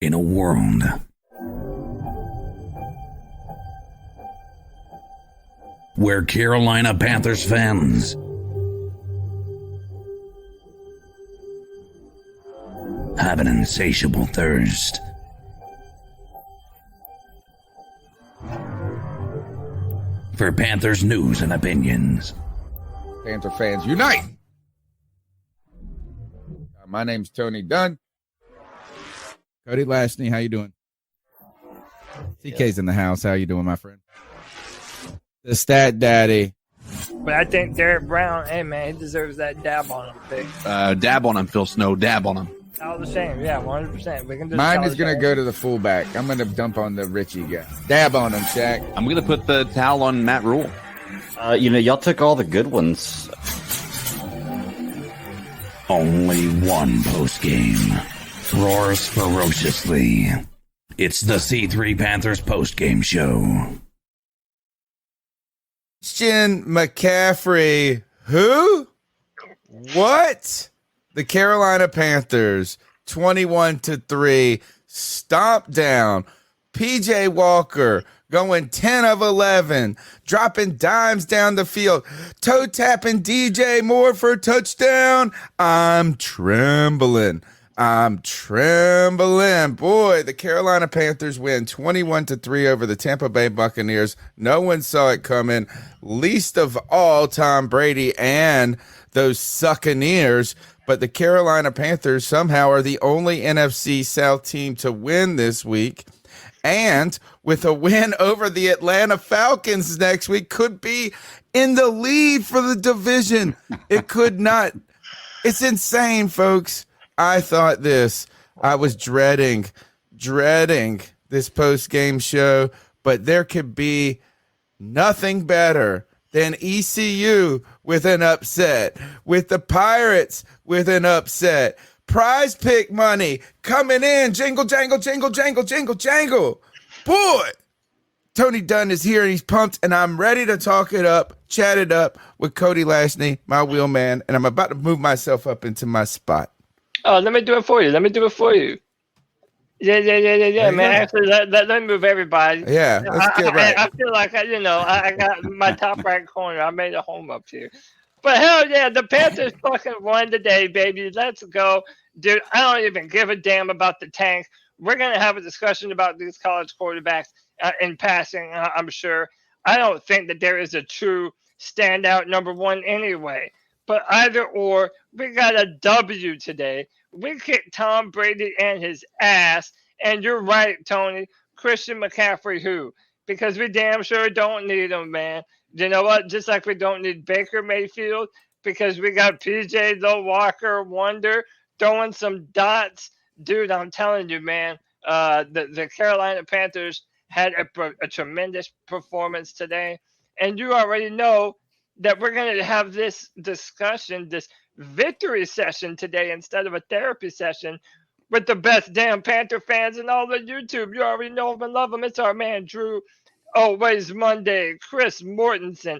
In a world where Carolina Panthers fans have an insatiable thirst for Panthers news and opinions. Panther fans unite! My name's Tony Dunn. Cody Lashney, how you doing? CK's in the house. How you doing, my friend? The Stat Daddy. But I think Derek Brown, hey man, he deserves that dab on him. Dab on him, Phil Snow. Dab on him. All the same, yeah, 100%. We can just Mine is going to go to the fullback. I'm going to dump on the Richie guy. Dab on him, Shaq. I'm going to put the towel on Matt Rule. Y'all took all the good ones. Only one postgame roars ferociously. It's the C3 Panthers postgame show. Christian McCaffrey. Who? What? The Carolina Panthers, 21-3, stomp down. PJ Walker going 10 of 11, dropping dimes down the field, toe tapping DJ Moore for touchdown. I'm trembling. Boy, the Carolina Panthers win 21-3 over the Tampa Bay Buccaneers. No one saw it coming, least of all Tom Brady and those Succaneers. But the Carolina Panthers somehow are the only NFC South team to win this week. And with a win over the Atlanta Falcons next week, could be in the lead for the division. It could not. It's insane, folks. I thought this. I was dreading this post-game show, but there could be nothing better than ECU with an upset, with the Pirates with an upset. Prize pick money coming in. Jingle, jangle, jingle, jangle, jingle, jangle. Boy, Tony Dunn is here and he's pumped, and I'm ready to talk it up, chat it up with Cody Lashney, my wheelman, and I'm about to move myself up into my spot. Oh, let me do it for you. Yeah, man. Actually, let me move everybody. Yeah, let's get right. I feel like, I got my top right corner. I made a home up here. But hell yeah, the Panthers fucking won today, baby. Let's go. Dude, I don't even give a damn about the tank. We're going to have a discussion about these college quarterbacks in passing, I'm sure. I don't think that there is a true standout number one anyway. But either or, we got a W today. We kicked Tom Brady and his ass. And you're right, Tony. Christian McCaffrey, who? Because we damn sure don't need him, man. You know what? Just like we don't need Baker Mayfield, because we got PJ the Walker Wonder throwing some dots. Dude, I'm telling you, man, the Carolina Panthers had a tremendous performance today. And you already know that we're going to have this discussion, this victory session today instead of a therapy session with the best damn Panther fans in all of YouTube. You already know them and love them. It's our man, Drew. Always Monday, Chris Mortensen,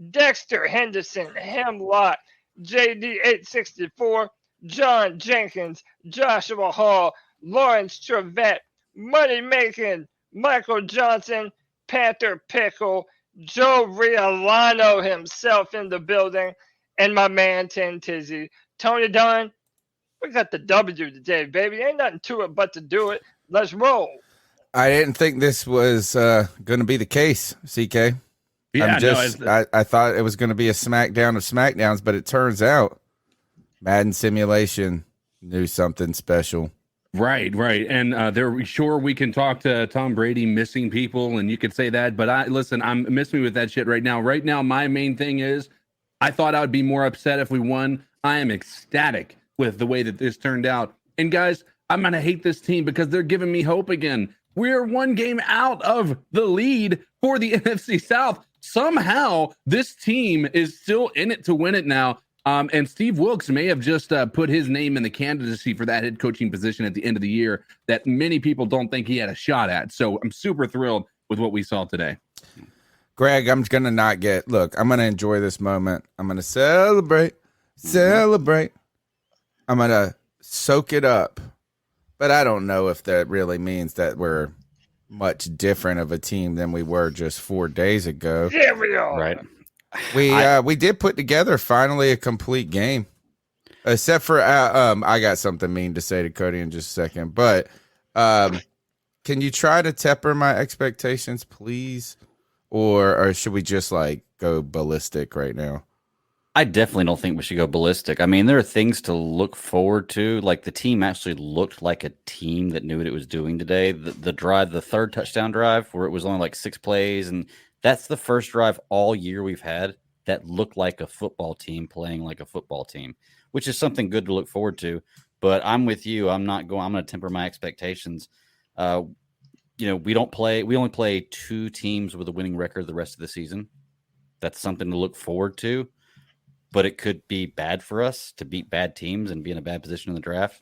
Dexter Henderson, Hemlock, JD864, John Jenkins, Joshua Hall, Lawrence Trevette, Money Making, Michael Johnson, Panther Pickle, Joe Riolano himself in the building, and my man Tin Tizzy. Tony Dunn, we got the W today, baby. Ain't nothing to it but to do it. Let's roll. I didn't think this was going to be the case, CK. Yeah, I thought it was going to be a SmackDown of SmackDowns, but it turns out Madden Simulation knew something special. Right. And sure we can talk to Tom Brady missing people, and you could say that, but I'm miss me with that shit right now. Right now, my main thing is I thought I would be more upset if we won. I am ecstatic with the way that this turned out. And guys, I'm going to hate this team because they're giving me hope again. We're one game out of the lead for the NFC South. Somehow, this team is still in it to win it now. And Steve Wilkes may have just put his name in the candidacy for that head coaching position at the end of the year that many people don't think he had a shot at. So I'm super thrilled with what we saw today. Greg, I'm going to enjoy this moment. I'm going to celebrate. I'm going to soak it up But I don't know if that really means that we're much different of a team than we were just 4 days ago. Yeah, we are. Right. We did put together finally a complete game, except for I got something mean to say to Cody in just a second. But can you try to temper my expectations, please, or should we just like go ballistic right now? I definitely don't think we should go ballistic. I mean, there are things to look forward to. Like the team actually looked like a team that knew what it was doing today. The drive, the third touchdown drive, where it was only like 6 plays, and that's the first drive all year we've had that looked like a football team playing like a football team, which is something good to look forward to. But I'm with you. I'm going to temper my expectations. We only play 2 teams with a winning record the rest of the season. That's something to look forward to. But it could be bad for us to beat bad teams and be in a bad position in the draft.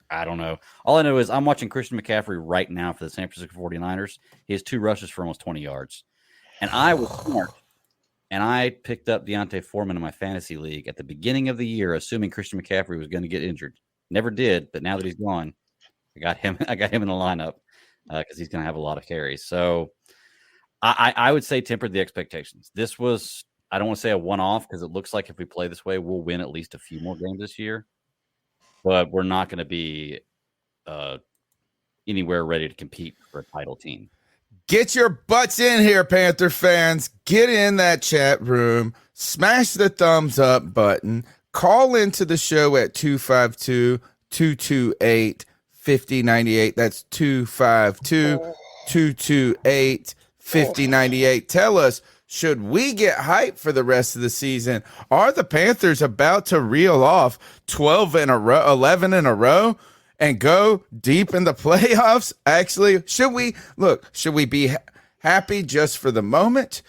I don't know. All I know is I'm watching Christian McCaffrey right now for the San Francisco 49ers. He has 2 rushes for almost 20 yards. And I was smart. And I picked up Deontay Foreman in my fantasy league at the beginning of the year, assuming Christian McCaffrey was going to get injured. Never did, but now that he's gone, I got him in the lineup because he's going to have a lot of carries. So I would say temper the expectations. This was, I don't want to say a one-off because it looks like if we play this way, we'll win at least a few more games this year. But we're not going to be anywhere ready to compete for a title team. Get your butts in here, Panther fans. Get in that chat room. Smash the thumbs up button. Call into the show at 252-228-5098. That's 252-228-5098. Tell us, should we get hyped for the rest of the season? Are the Panthers about to reel off 11 in a row and go deep in the playoffs? Actually, should we be happy just for the moment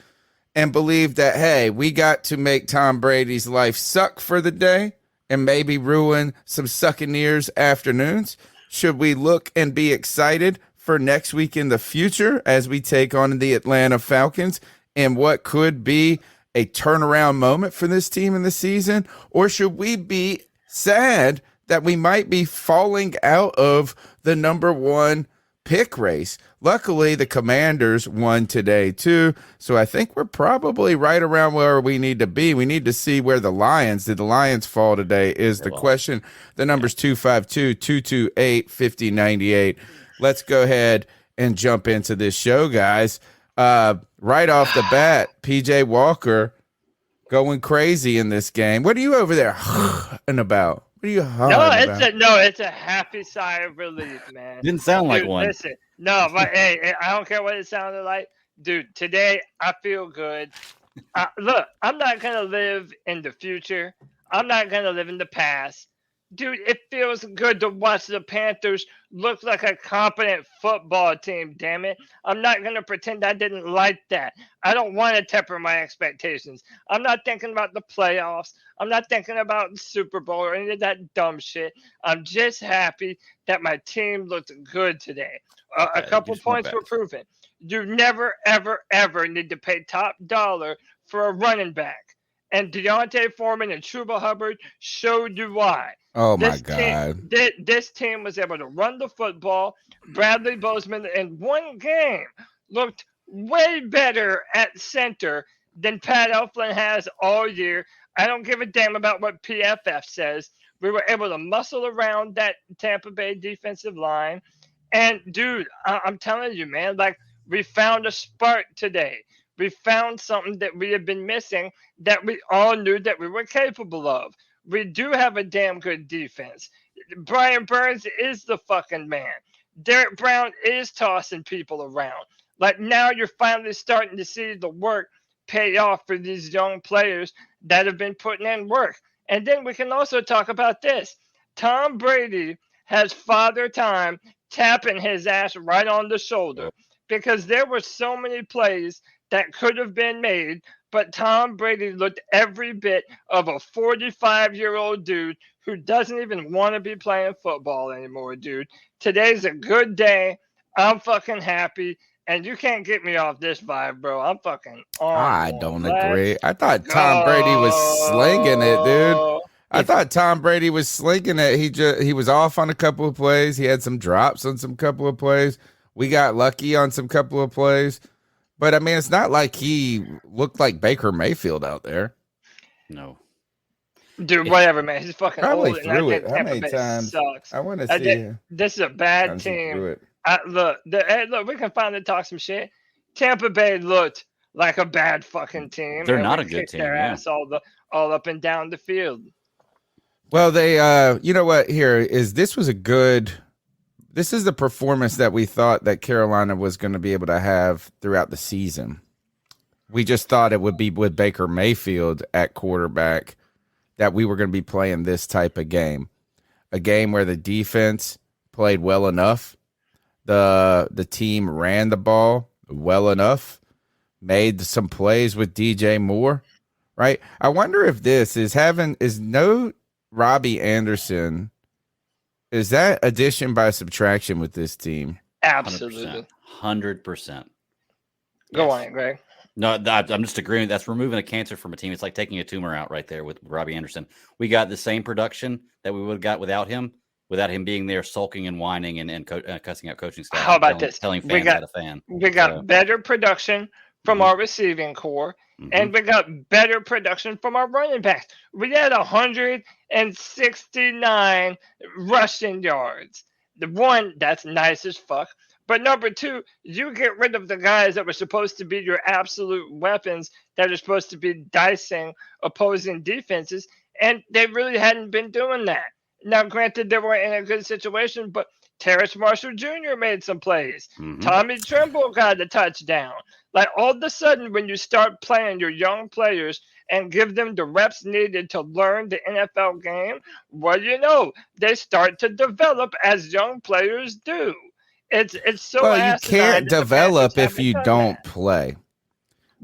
and believe that, hey, we got to make Tom Brady's life suck for the day and maybe ruin some Buccaneers afternoons? Should we look and be excited for next week in the future as we take on the Atlanta Falcons and what could be a turnaround moment for this team in the season? Or should we be sad that we might be falling out of the number 1 pick race? Luckily, the Commanders won today too, so I think we're probably right around where we need to be. We need to see where did the Lions fall today is the question. The number's 252-228-5098. Let's go ahead and jump into this show, guys. Right off the bat, PJ Walker going crazy in this game. What are you over there and about? What are you about? It's a happy sigh of relief, man. Didn't sound like one. Listen, no, but hey, I don't care what it sounded like, dude. Today I feel good. Look, I'm not gonna live in the future. I'm not gonna live in the past. Dude, it feels good to watch the Panthers look like a competent football team, damn it. I'm not going to pretend I didn't like that. I don't want to temper my expectations. I'm not thinking about the playoffs. I'm not thinking about the Super Bowl or any of that dumb shit. I'm just happy that my team looked good today. A couple points were proven. You never, ever, ever need to pay top dollar for a running back. And Deontay Foreman and Chuba Hubbard showed you why. Oh, my God. This team was able to run the football. Bradley Bozeman in one game looked way better at center than Pat Elflein has all year. I don't give a damn about what PFF says. We were able to muscle around that Tampa Bay defensive line. And, dude, I'm telling you, man, like, we found a spark today. We found something that we had been missing that we all knew that we were capable of. We do have a damn good defense. Brian Burns is the fucking man. Derek Brown is tossing people around. Like, now you're finally starting to see the work pay off for these young players that have been putting in work. And then we can also talk about this. Tom Brady has father time tapping his ass right on the shoulder because there were so many plays that could have been made, but Tom Brady looked every bit of a 45-year-old dude who doesn't even want to be playing football anymore, dude. Today's a good day. I'm fucking happy, and you can't get me off this vibe, bro. I'm fucking on. I don't agree. I thought Tom Brady was slinging it, dude. I thought Tom Brady was slinking it. He was off on a couple of plays. He had some drops on some couple of plays. We got lucky on some couple of plays. But I mean, it's not like he looked like Baker Mayfield out there. No. Dude, whatever, man. He's fucking Probably old. threw it. And How Tampa many Bay times? sucks. I want to see. This is a bad times he threw team. it. Look, we can finally talk some shit. Tampa Bay looked like a bad fucking team. They're and not we a good kicked team, Their yeah. ass all up and down the field. Well, they, you know what? This is the performance that we thought that Carolina was going to be able to have throughout the season. We just thought it would be with Baker Mayfield at quarterback that we were going to be playing this type of game, a game where the defense played well enough, the team ran the ball well enough, made some plays with DJ Moore, right? I wonder if this is no Robbie Anderson. Is that addition by subtraction with this team? Absolutely. 100%. Go on, Greg. No, I'm just agreeing. That's removing a cancer from a team. It's like taking a tumor out right there with Robbie Anderson. We got the same production that we would have got without him being there sulking and whining and cussing out coaching staff. How about this? Telling fans how to fan. We got better production from our receiving core, and we got better production from our running backs. We had 169 rushing yards. The one, that's nice as fuck. But number two, you get rid of the guys that were supposed to be your absolute weapons that are supposed to be dicing opposing defenses, and they really hadn't been doing that. Now, granted, they were in a good situation, but Terrace Marshall Jr. made some plays. Tommy Tremble got a touchdown. Like, all of a sudden, when you start playing your young players and give them the reps needed to learn the NFL game, well, you know, they start to develop as young players do. It's so well, you asinine can't that the develop Panthers if you haven't don't done play.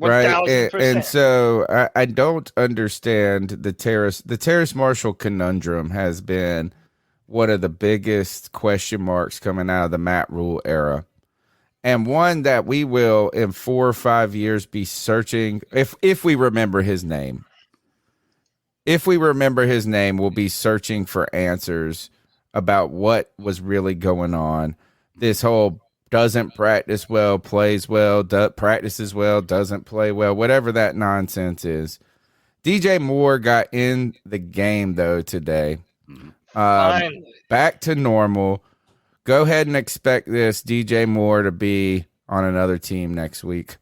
that. Right, 1000%. and so I don't understand the Terrace Marshall conundrum has been one of the biggest question marks coming out of the Matt Rule era, and one that we will in 4 or 5 years be searching if we remember his name. If we remember his name, we'll be searching for answers about what was really going on. This whole doesn't practice well, plays well, practices well, doesn't play well, whatever that nonsense is. DJ Moore got in the game, though, today. Back to normal. Go ahead and expect this DJ Moore to be on another team next week.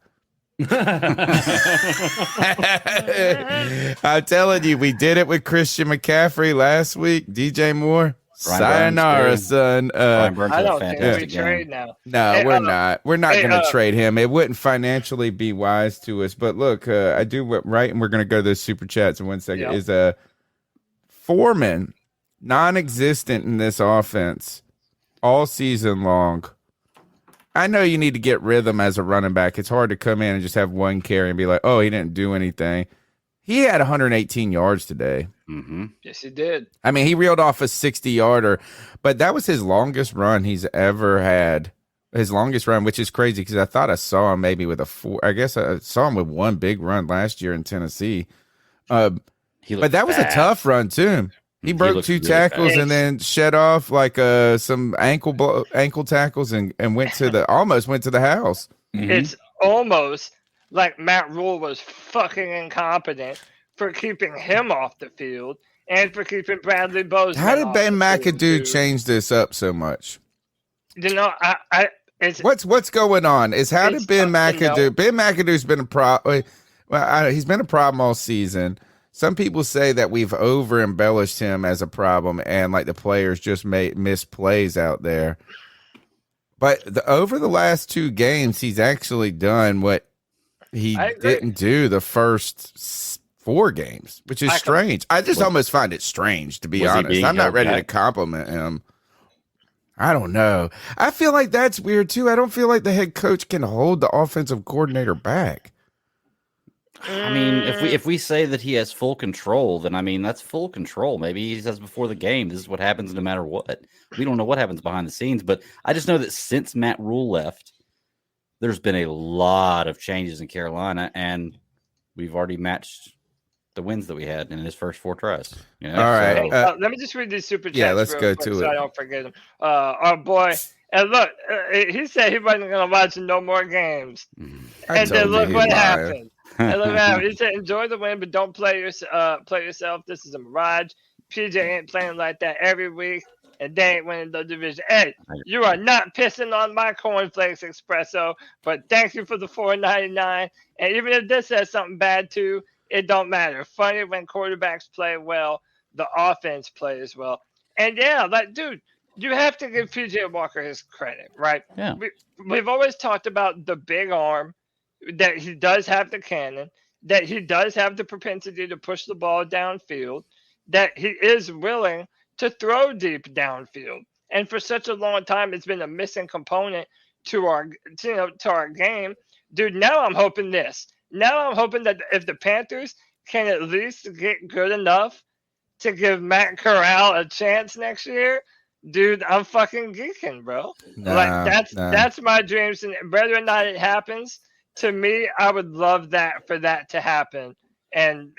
I'm telling you, we did it with Christian McCaffrey last week. DJ Moore. Sayonara, son. Brian Burns I had a don't think we fantastic trade game. now. No, Hey, we're not. We're not going to hey, trade him. It wouldn't financially be wise to us. But look, I do what right, and we're going to go to those super chats in 1 second. Yeah. Is a Foreman non-existent in this offense all season long? I know you need to get rhythm as a running back. It's hard to come in and just have one carry and be like, oh, he didn't do anything. He had 118 yards today. Yes, he did. I mean, he reeled off a 60-yarder, but that was his longest run he's ever had. His longest run, which is crazy because I thought I saw him maybe with a 4. I guess I saw him with one big run last year in Tennessee. But that was a tough run too. He broke 2 tackles and then shed off like some ankle tackles and almost went to the house. It's almost like Matt Rule was fucking incompetent for keeping him off the field and for keeping Bradley Bozeman. How did off Ben the field, McAdoo dude. change this up so much? You know, it's What's going on? How did Ben McAdoo? Ben McAdoo's been a problem. Well, he's been a problem all season. Some people say that we've over embellished him as a problem, and like the players just miss plays out there. But over the last 2 games, he's actually done what he didn't do the first 4 games, which is strange. I just almost find it strange, to be honest. I'm not ready to compliment him. I don't know. I feel like that's weird too. I don't feel like the head coach can hold the offensive coordinator back. I mean, if we say that he has full control, then I mean that's full control. Maybe he says before the game, this is what happens no matter what. We don't know what happens behind the scenes, but I just know that since Matt Rule left, there's been a lot of changes in Carolina, and we've already matched the wins that we had in his first 4 tries. You know? All right. Hey, let me just read these super chats. Yeah, let's real go quick to so it. I don't forget them. Our boy, and look, he said he wasn't going to watch no more games. I And then told you look he'd what lie. happened. And look what happened. He said, enjoy the win, but don't play yourself. This is a mirage. PJ ain't playing like that every week, and they ain't winning the division. Hey, you are not pissing on my cornflakes espresso, but thank you for the $4.99. And even if this says something bad too, it don't matter. Funny when quarterbacks play well, the offense plays well. And yeah, like, dude, you have to give PJ Walker his credit, right? Yeah. We've always talked about the big arm, that he does have the cannon, that he does have the propensity to push the ball downfield, that he is willing to throw deep downfield. And for such a long time, it's been a missing component to our game. Dude, now I'm hoping this. Now I'm hoping that if the Panthers can at least get good enough to give Matt Corral a chance next year, dude, I'm fucking geeking, bro. That's my dreams, and whether or not it happens, to me, I would love that for that to happen, and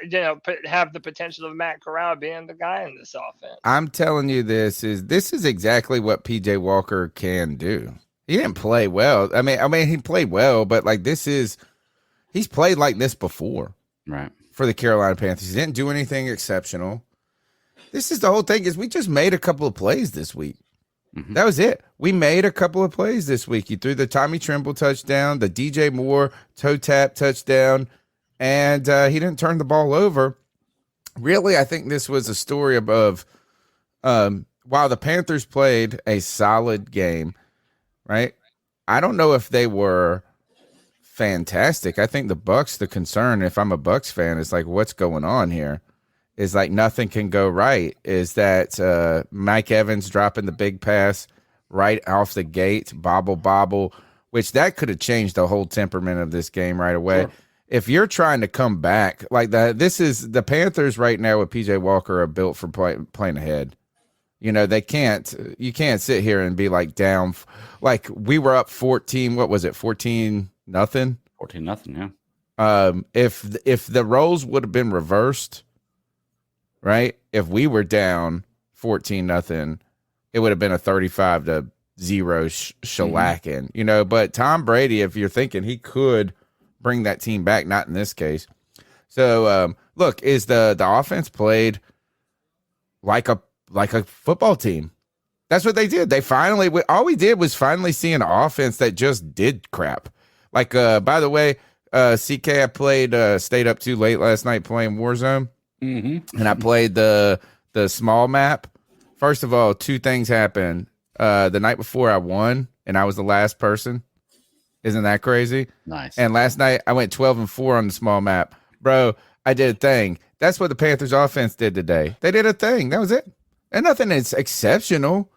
have the potential of Matt Corral being the guy in this offense. I'm telling you, this is exactly what PJ Walker can do. He didn't play well. I mean, he played well, but like he's played like this before, Right. For the Carolina Panthers. He didn't do anything exceptional. This is the whole thing. Is we just made a couple of plays this week. Mm-hmm. That was it. We made a couple of plays this week. He threw the Tommy Tremble touchdown, the DJ Moore toe tap touchdown, and he didn't turn the ball over. Really, I think this was a story of while the Panthers played a solid game, right? I don't know if they were fantastic. I think the concern, if I'm a Bucs fan, is like, what's going on here? Is like nothing can go right. Is that Mike Evans dropping the big pass right off the gate, bobble, which that could have changed the whole temperament of this game right away. Sure. If you're trying to come back like that, this is the Panthers right now with PJ Walker are built for playing ahead. They can't. You can't sit here and be like down. Like we were up 14. What was it? 14-0. 14-0. Yeah. If the roles would have been reversed. Right? If we were down 14-0, it would have been a 35-0 shellacking, but Tom Brady, if you're thinking he could bring that team back, not in this case. So, look, is the offense played like a football team? That's what they did. All we did was finally see an offense that just did crap. Like, by the way, CK, I stayed up too late last night playing Warzone. Mm-hmm. And I played the small map. First of all, 2 things happened. The night before I won, and I was the last person. Isn't that crazy? Nice. And last night I went 12-4 on the small map. Bro, I did a thing. That's what the Panthers offense did today. They did a thing. That was it. And nothing is exceptional.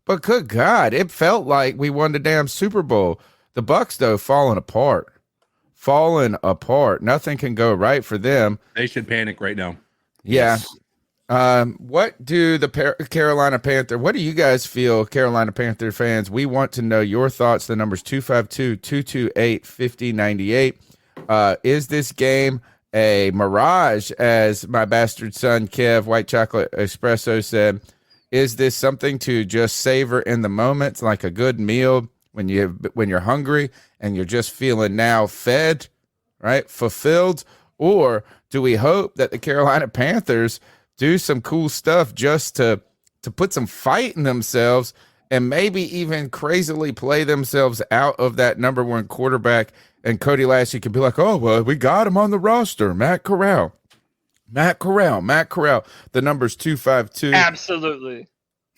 But good God, it felt like we won the damn Super Bowl. The Bucs, though, falling apart. Nothing can go right for them. They should panic right now. Yeah. Yes. What do the Carolina Panther? What do you guys feel, Carolina Panther fans? We want to know your thoughts. The number's 252-228-5098. Is this game a mirage, as my bastard son Kev White Chocolate Espresso said? Is this something to just savor in the moment, like a good meal when you're hungry and you're just feeling now fed, right, fulfilled? Or do we hope that the Carolina Panthers do some cool stuff just to put some fight in themselves and maybe even crazily play themselves out of that number 1 quarterback? And Cody Lashley can be like, oh, well, we got him on the roster, Matt Corral. The number's 252. Absolutely.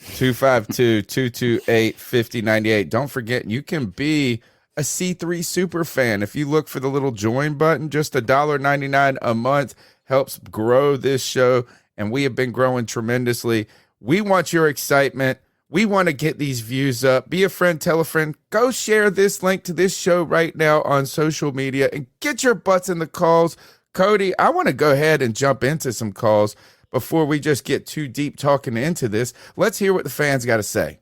252-228-5098. Don't forget, you can be a C3 super fan. If you look for the little join button, just $1.99 a month helps grow this show, and we have been growing tremendously. We want your excitement. We want to get these views up. Be a friend, tell a friend. Go share this link to this show right now on social media and get your butts in the calls. Cody, I want to go ahead and jump into some calls before we just get too deep talking into this. Let's hear what the fans got to say.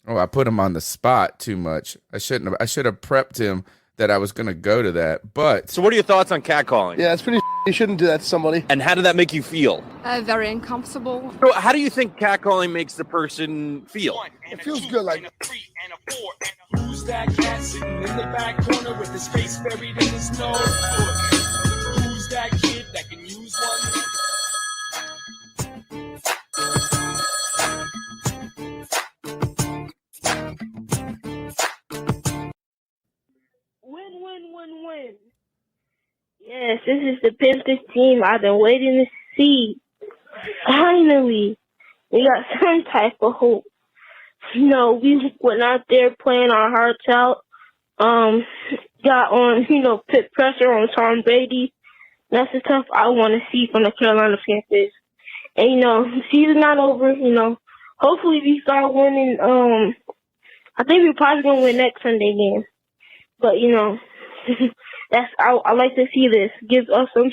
Oh, I put him on the spot too much. I should have prepped him that I was going to go to that. But So what are your thoughts on catcalling? Yeah, it's pretty. You shouldn't do that to somebody. And how did that make you feel? Very uncomfortable. So how do you think catcalling makes the person feel? It feels good, like. Who's that cat sitting in the back corner with his face buried in his nose? Who's that kid that can use one? Win. Yes, this is the Panthers team I've been waiting to see. Finally, we got some type of hope. We went out there playing our hearts out. Got on, put pressure on Tom Brady. That's the stuff I want to see from the Carolina Panthers. And, the season's not over, Hopefully we start winning. I think we're probably going to win next Sunday game. But, I like to see this. Give me some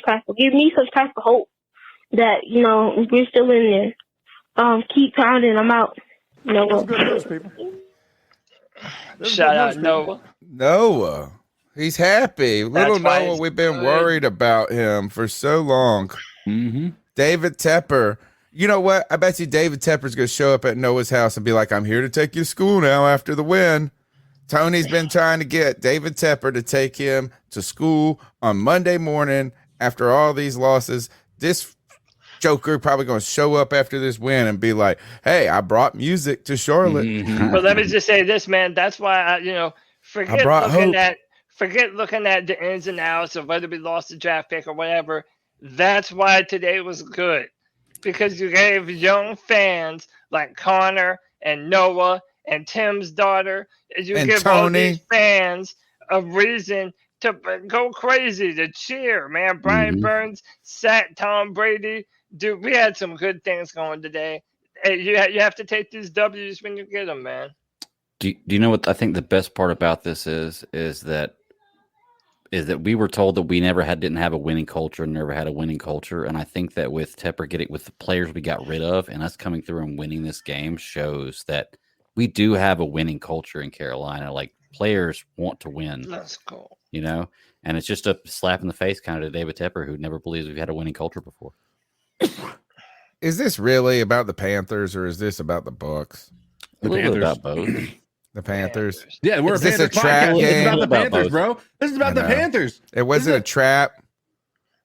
type of hope that, we're still in there. Keep pounding. I'm out. Shout out Noah. Noah, he's happy. Little why Noah, he's we've been good. worried about him for so long. Mm-hmm. David Tepper. You know what? I bet you David Tepper's going to show up at Noah's house and be like, I'm here to take you to school now after the win. Tony's been trying to get David Tepper to take him to school on Monday morning after all these losses. This joker probably going to show up after this win and be like, hey, I brought music to Charlotte. Mm-hmm. But let me just say this, man. That's why forget looking at the ins and outs of whether we lost the draft pick or whatever. That's why today was good, because you gave young fans like Connor and Noah and Tim's daughter, you And give all Tony. these fans a reason to go crazy, to cheer, man. Brian Burns sacked Tom Brady. Dude, we had some good things going today. Hey, you have to take these W's when you get them, man. Do you know what I think the best part about this is that we were told that we didn't have a winning culture and never had a winning culture. And I think that with Tepper with the players we got rid of and us coming through and winning this game shows that we do have a winning culture in Carolina. Like, players want to win. Let's go. And it's just a slap in the face kind of to David Tepper, who never believes we've had a winning culture before. Is this really about the Panthers or is this about the Bucks? A little bit about both. The Panthers. Yeah, we're Is a this a Panthers trap podcast. This is game? about the About Panthers, both. bro. This is about the I know. Panthers. It wasn't a trap.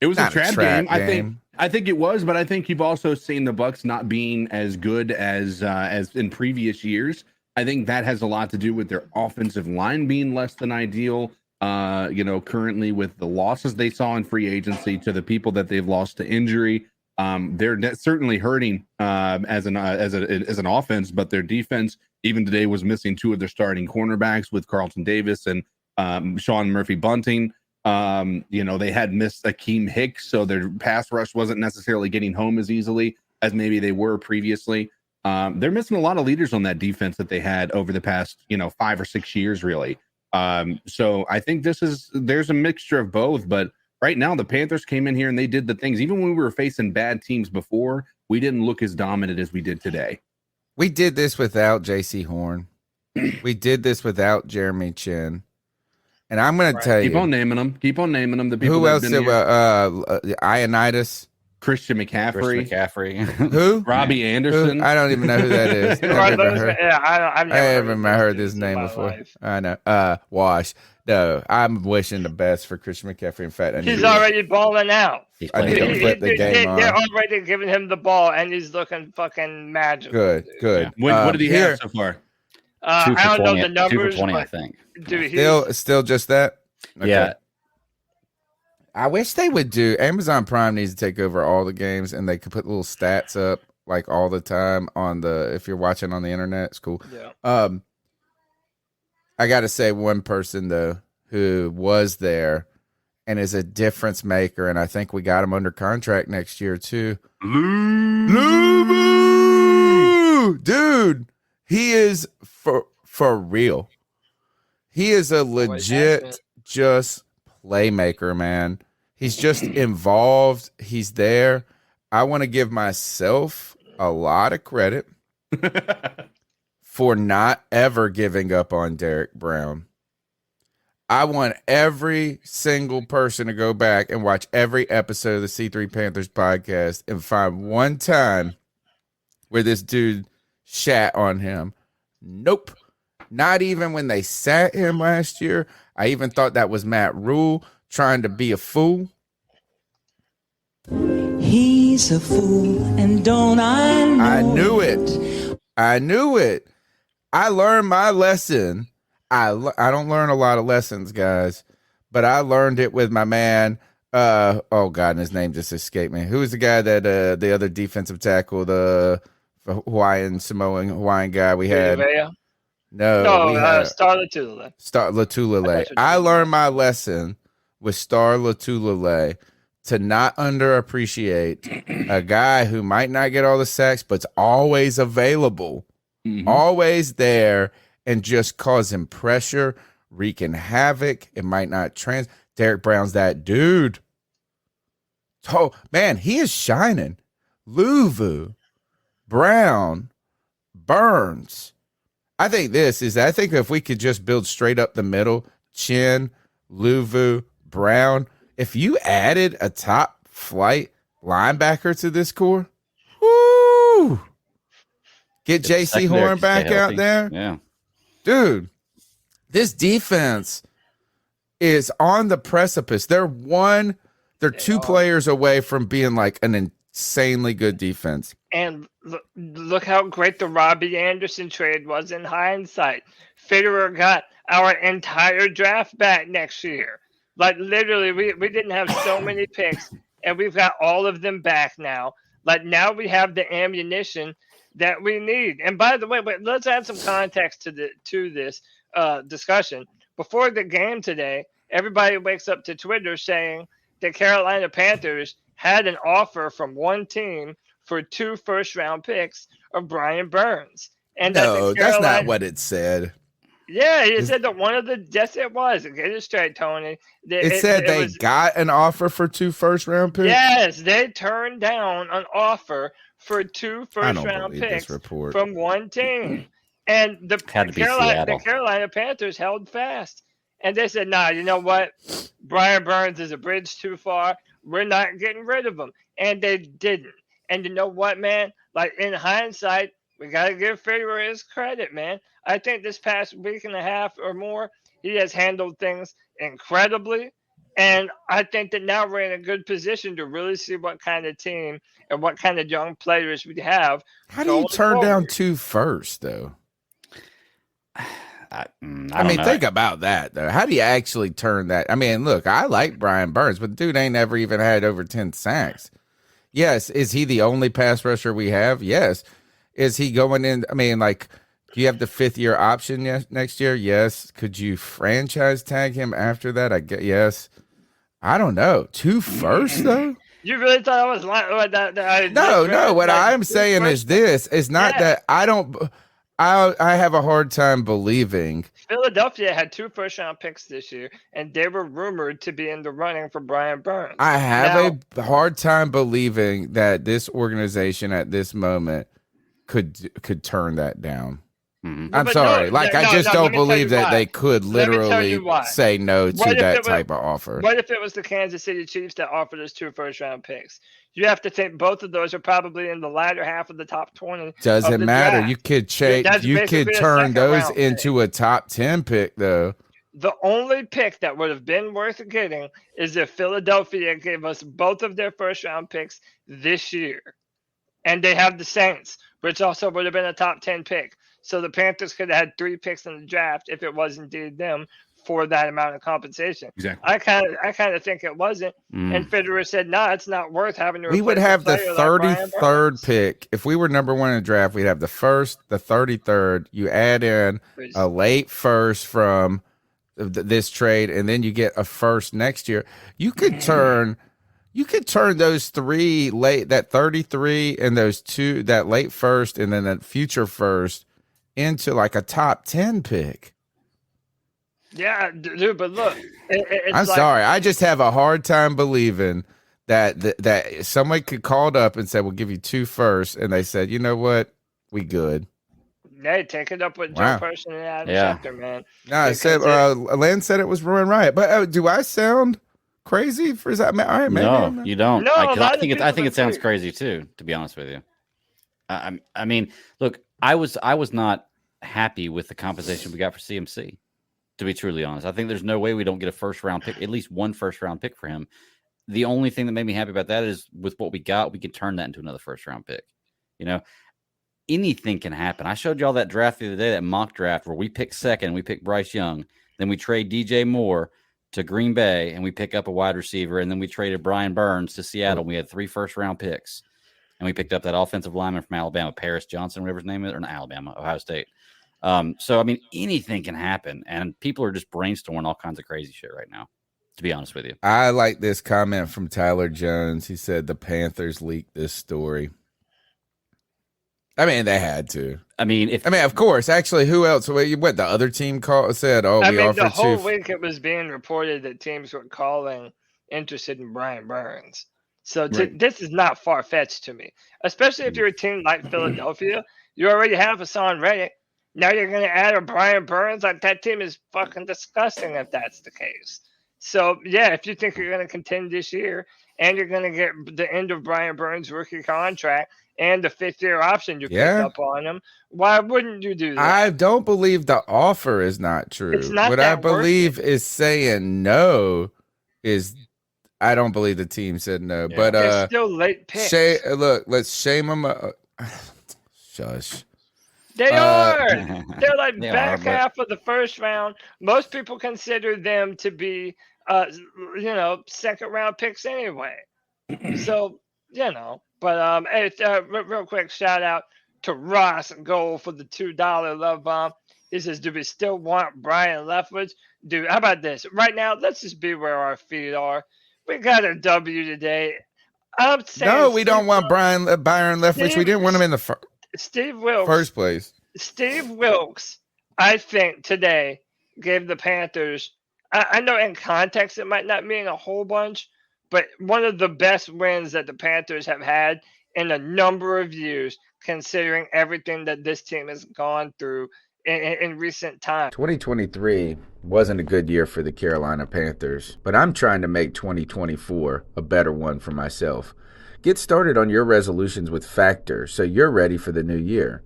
It was a Not a trap trap game. game. I think it was, but I think you've also seen the Bucks not being as good as in previous years. I think that has a lot to do with their offensive line being less than ideal. Currently with the losses they saw in free agency to the people that they've lost to injury, they're certainly hurting as an offense. But their defense, even today, was missing two of their starting cornerbacks with Carlton Davis and Sean Murphy Bunting. They had missed Akeem Hicks, so their pass rush wasn't necessarily getting home as easily as maybe they were previously. They're missing a lot of leaders on that defense that they had over the past, 5 or 6 years, really. So I think there's a mixture of both, but right now the Panthers came in here and they did the things. Even when we were facing bad teams before, we didn't look as dominant as we did today. We did this without J.C. Horn. We did this without Jeremy Chin. And I'm going to tell you. Keep on naming them. The people. Who that else? have been here. Ionitis. Christian McCaffrey. Who? Robbie Anderson. I don't even know who that is. I've never heard this in name my before. life. I know. Wash. No, I'm wishing the best for Christian McCaffrey. In fact, He's already balling out. I need to flip the game on. They're already giving him the ball, and he's looking fucking magical. Good. What did he have so far? I don't know the numbers. 2 for 20, I but think. Dude, Still just that? Okay. Yeah. I wish they would do. Amazon Prime needs to take over all the games, and they could put little stats up like all the time on if you're watching on the internet. It's cool. Yeah. I got to say one person though who was there and is a difference maker, and I think we got him under contract next year too. Lubu! Dude, he is for real. He is a legit just playmaker, man. He's just involved. He's there. I want to give myself a lot of credit for not ever giving up on Derek Brown. I want every single person to go back and watch every episode of the C3 Panthers podcast and find one time where this dude shat on him. Nope. Not even when they sat him last year. I even thought that was Matt Rule trying to be a fool. He's a fool, and don't I know I knew it. I knew it. I learned my lesson. I don't learn a lot of lessons, guys, but I learned it with my man. Oh God, and his name just escaped me. Who was the guy that the other defensive tackle, the Samoan Hawaiian guy we had? No, we had Star Latulele. Star Latulele. I learned my lesson with Star Latulele to not underappreciate a guy who might not get all the sacks, but's always available, always there, and just causing pressure, wreaking havoc. It might not Derek Brown's that dude. Oh, man, he is shining. Luvu, Brown, Burns. I think if we could just build straight up the middle, Chin, Luvu, Brown, if you added a top flight linebacker to this core, woo! Get JC Horn back out there. Yeah. Dude, this defense is on the precipice. They're two players away from being like an insanely good defense. And look how great the Robbie Anderson trade was in hindsight. Fitterer got our entire draft back next year. Like, literally, we didn't have so many picks, and we've got all of them back now. Like, now we have the ammunition that we need. And by the way, let's add some context to this discussion. Before the game today, everybody wakes up to Twitter saying the Carolina Panthers had an offer from one team for 2 first-round picks of Brian Burns. And no, that's not what it said. Yeah, it said that one of the. Yes, it was. Get it straight, Tony. It said they got an offer for 2 first-round picks. Yes, they turned down an offer for 2 first-round picks from one team, and the Carolina Panthers held fast, and they said, "Nah, you know what? Brian Burns is a bridge too far. We're not getting rid of him," and they didn't. And you know what, man? Like, in hindsight, we got to give Fitterer his credit, man. I think this past week and a half or more, he has handled things incredibly. And I think that now we're in a good position to really see what kind of team and what kind of young players we have. How do you turn down 2 first, though? I mean, think about that, though. How do you actually turn that? I mean, look, I like Brian Burns, but the dude ain't never even had over 10 sacks. Yes. Is he the only pass rusher we have? Yes. Is he going in? I mean, like, do you have the 5th-year option next year? Yes. Could you franchise tag him after that? I guess yes. I don't know. 2 first, though? You really thought I was like that? No. What I'm saying is this. It's not that I don't. I have a hard time believing. Philadelphia had 2 first-round picks this year, and they were rumored to be in the running for Brian Burns. I have a hard time believing that this organization at this moment could turn that down. I'm sorry. I just don't believe that they could literally say no to that type of offer. What if it was the Kansas City Chiefs that offered us 2 first-round picks? You have to think both of those are probably in the latter half of the top 20. Doesn't matter. Draft. You could you could turn those into a top 10 pick, though. The only pick that would have been worth getting is if Philadelphia gave us both of their first-round picks this year. And they have the Saints, which also would have been a top 10 pick. So the Panthers could have had 3 picks in the draft if it was indeed them for that amount of compensation. Exactly. I kind of think it wasn't. And Fitterer said, "No, it's not worth having to." We would have the 33rd pick if we were number 1 in the draft. We'd have the 1st, the 33rd. You add in a late first from this trade, and then you get a first next year. You could turn those 3 late, that 33 and those 2, that late first and then that future first, into like a top 10 pick. Yeah, dude, but look. I'm sorry. I just have a hard time believing that somebody could called up and said, we'll give you 2 first. And they said, you know what? We good. Hey, take it up with Wow. Joe Person and Adam Yeah. Schefter, man. No, I said Lynn said it was Roaring Riot, but do I sound crazy for that? All right, maybe. No, you don't. No, a lot I of think people I think it sounds agree. crazy too. To be honest with you, I mean, look, I was not happy with the compensation we got for CMC. To be truly honest, I think there's no way we don't get a first round pick, at least one first round pick for him. The only thing that made me happy about that is with what we got, we could turn that into another first round pick. You know, anything can happen. I showed y'all that draft the other day, that mock draft where we pick second, we pick Bryce Young, then we trade DJ Moore to Green Bay, and we pick up a wide receiver, and then we traded Brian Burns to Seattle. We had 3 first round picks, and we picked up that offensive lineman from Alabama, Paris Johnson, whatever his name is, or not Alabama, Ohio State. So, I mean, anything can happen, and people are just brainstorming all kinds of crazy shit right now, to be honest with you. I like this comment from Tyler Jones. He said the Panthers leaked this story. I mean, they had to. I mean, of course. Actually, who else? What the other team said? Oh, I we mean, offered the whole to. week it was being reported that teams were calling interested in Brian Burns. So this is not far-fetched to me, especially if you're a team like Philadelphia. You already have Hassan Reddick. Now you're going to add a Brian Burns? Like, that team is fucking disgusting if that's the case. So, yeah, if you think you're going to contend this year and you're going to get the end of Brian Burns' rookie contract and the 5th-year option you picked up on him, why wouldn't you do that? I don't believe the offer is not true. It's not what that I believe is saying no is I don't believe the team said no. Yeah. But They're still late picks. look, let's shame them. Shush. They are. They're like They back are, but- half of the first round. Most people consider them to be, second round picks anyway. So, But hey, real quick shout out to Ross Gold for the $2 love bomb. He says, "Do we still want Brian Leftwich? Dude, how about this? Right now, let's just be where our feet are. We got a W today. I'm saying No, we don't want Byron Leftwich. We didn't want him in the Steve Wilkes. first place. Steve Wilkes, I think, today gave the Panthers, I know in context it might not mean a whole bunch, but one of the best wins that the Panthers have had in a number of years, considering everything that this team has gone through in recent times. 2023 wasn't a good year for the Carolina Panthers, but I'm trying to make 2024 a better one for myself. Get started on your resolutions with Factor so you're ready for the new year.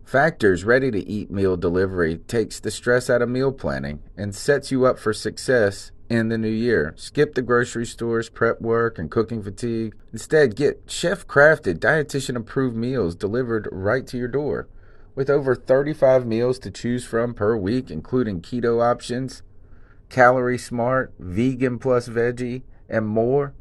Factor's ready-to-eat meal delivery takes the stress out of meal planning and sets you up for success in the new year. Skip the grocery stores, prep work, and cooking fatigue. Instead, get chef-crafted, dietitian-approved meals delivered right to your door. With over 35 meals to choose from per week, including keto options, calorie smart, vegan plus veggie, and more,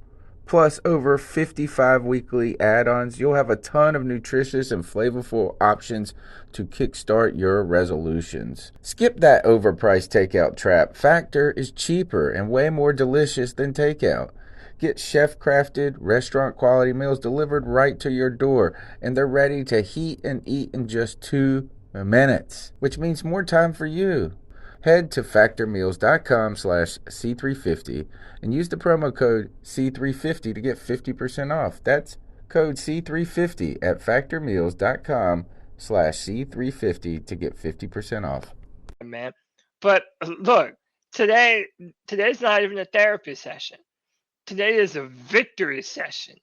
plus over 55 weekly add-ons, you'll have a ton of nutritious and flavorful options to kickstart your resolutions. Skip that overpriced takeout trap. Factor is cheaper and way more delicious than takeout. Get chef-crafted, restaurant-quality meals delivered right to your door, and they're ready to heat and eat in just 2 minutes, which means more time for you. Head to factormeals.com/C350 and use the promo code C350 to get 50% off. That's code C350 at factormeals.com/C350 to get 50% off. Man, but look, today's not even a therapy session. Today is a victory session.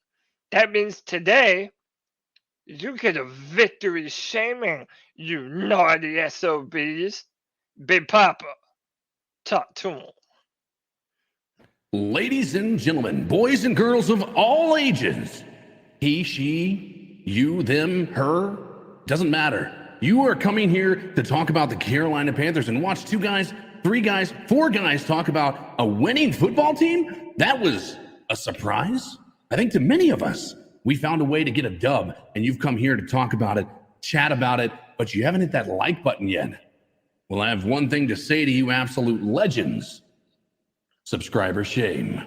That means today you get a victory shaming, you naughty SOBs. Big Papa, talk to him. Ladies and gentlemen, boys and girls of all ages, he, she, you, them, her, doesn't matter. You are coming here to talk about the Carolina Panthers and watch 2 guys, 3 guys, 4 guys talk about a winning football team? That was a surprise. I think to many of us, we found a way to get a dub, and you've come here to talk about it, chat about it, but you haven't hit that like button yet. Well, I have one thing to say to you absolute legends. Subscriber shame.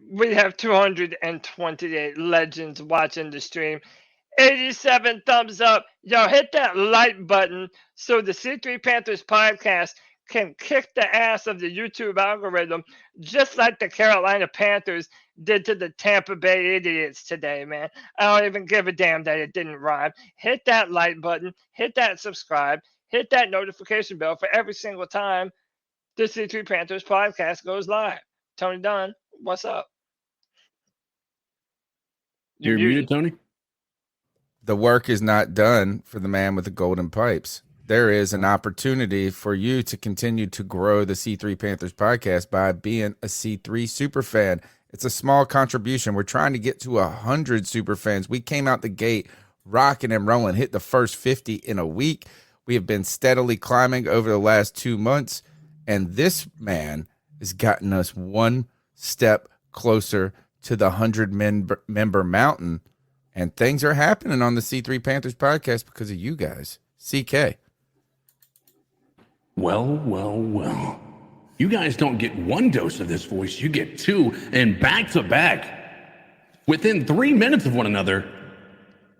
We have 228 legends watching the stream. 87 thumbs up. Yo, hit that like button so the C3 Panthers podcast can kick the ass of the YouTube algorithm just like the Carolina Panthers did to the Tampa Bay idiots today, man. I don't even give a damn that it didn't rhyme. Hit that like button, hit that subscribe, hit that notification bell for every single time the C3 Panthers podcast goes live. Tony Dunn, what's up? You're muted, Tony? The work is not done for the man with the golden pipes. There is an opportunity for you to continue to grow the C3 Panthers podcast by being a C3 super fan. It's a small contribution. We're trying to get to 100 super fans. We came out the gate rocking and rolling, hit the first 50 in a week. We have been steadily climbing over the last 2 months, and this man has gotten us one step closer to the 100-member mountain, and things are happening on the C3 Panthers podcast because of you guys. CK. Well. You guys don't get one dose of this voice. You get two, and back-to-back. Within 3 minutes of one another,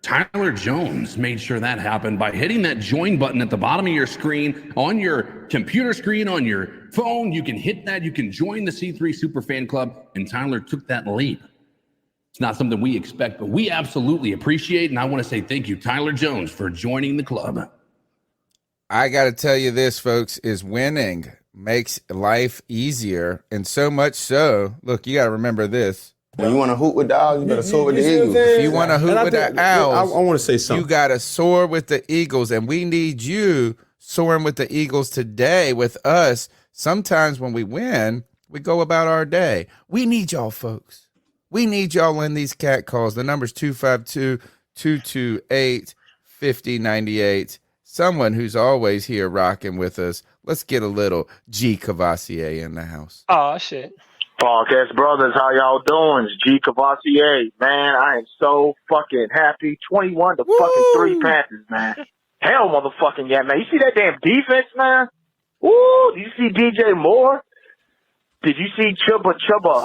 Tyler Jones made sure that happened by hitting that join button at the bottom of your screen, on your computer screen, on your phone. You can hit that. You can join the C3 Super Fan Club, and Tyler took that leap. It's not something we expect, but we absolutely appreciate, and I want to say thank you, Tyler Jones, for joining the club. I got to tell you this, folks, is winning makes life easier, and so much so, look, you got to remember this. When you want to hoot with the Owls, you better soar with the Eagles. If you want to hoot with the Owls, I want to say something. You got to soar with the Eagles, and we need you soaring with the Eagles today with us. Sometimes when we win, we go about our day. We need y'all, folks. We need y'all in these cat calls. The number's 252-228-5098. Someone who's always here rocking with us. Let's get a little G. Cavassier in the house. Oh, shit. Podcast brothers, how y'all doing? It's G. Cavassier. Man, I am so fucking happy. 21 to fucking 3 Panthers, man. Hell, motherfucking yeah, man. You see that damn defense, man? Woo! Did you see DJ Moore? Did you see Chuba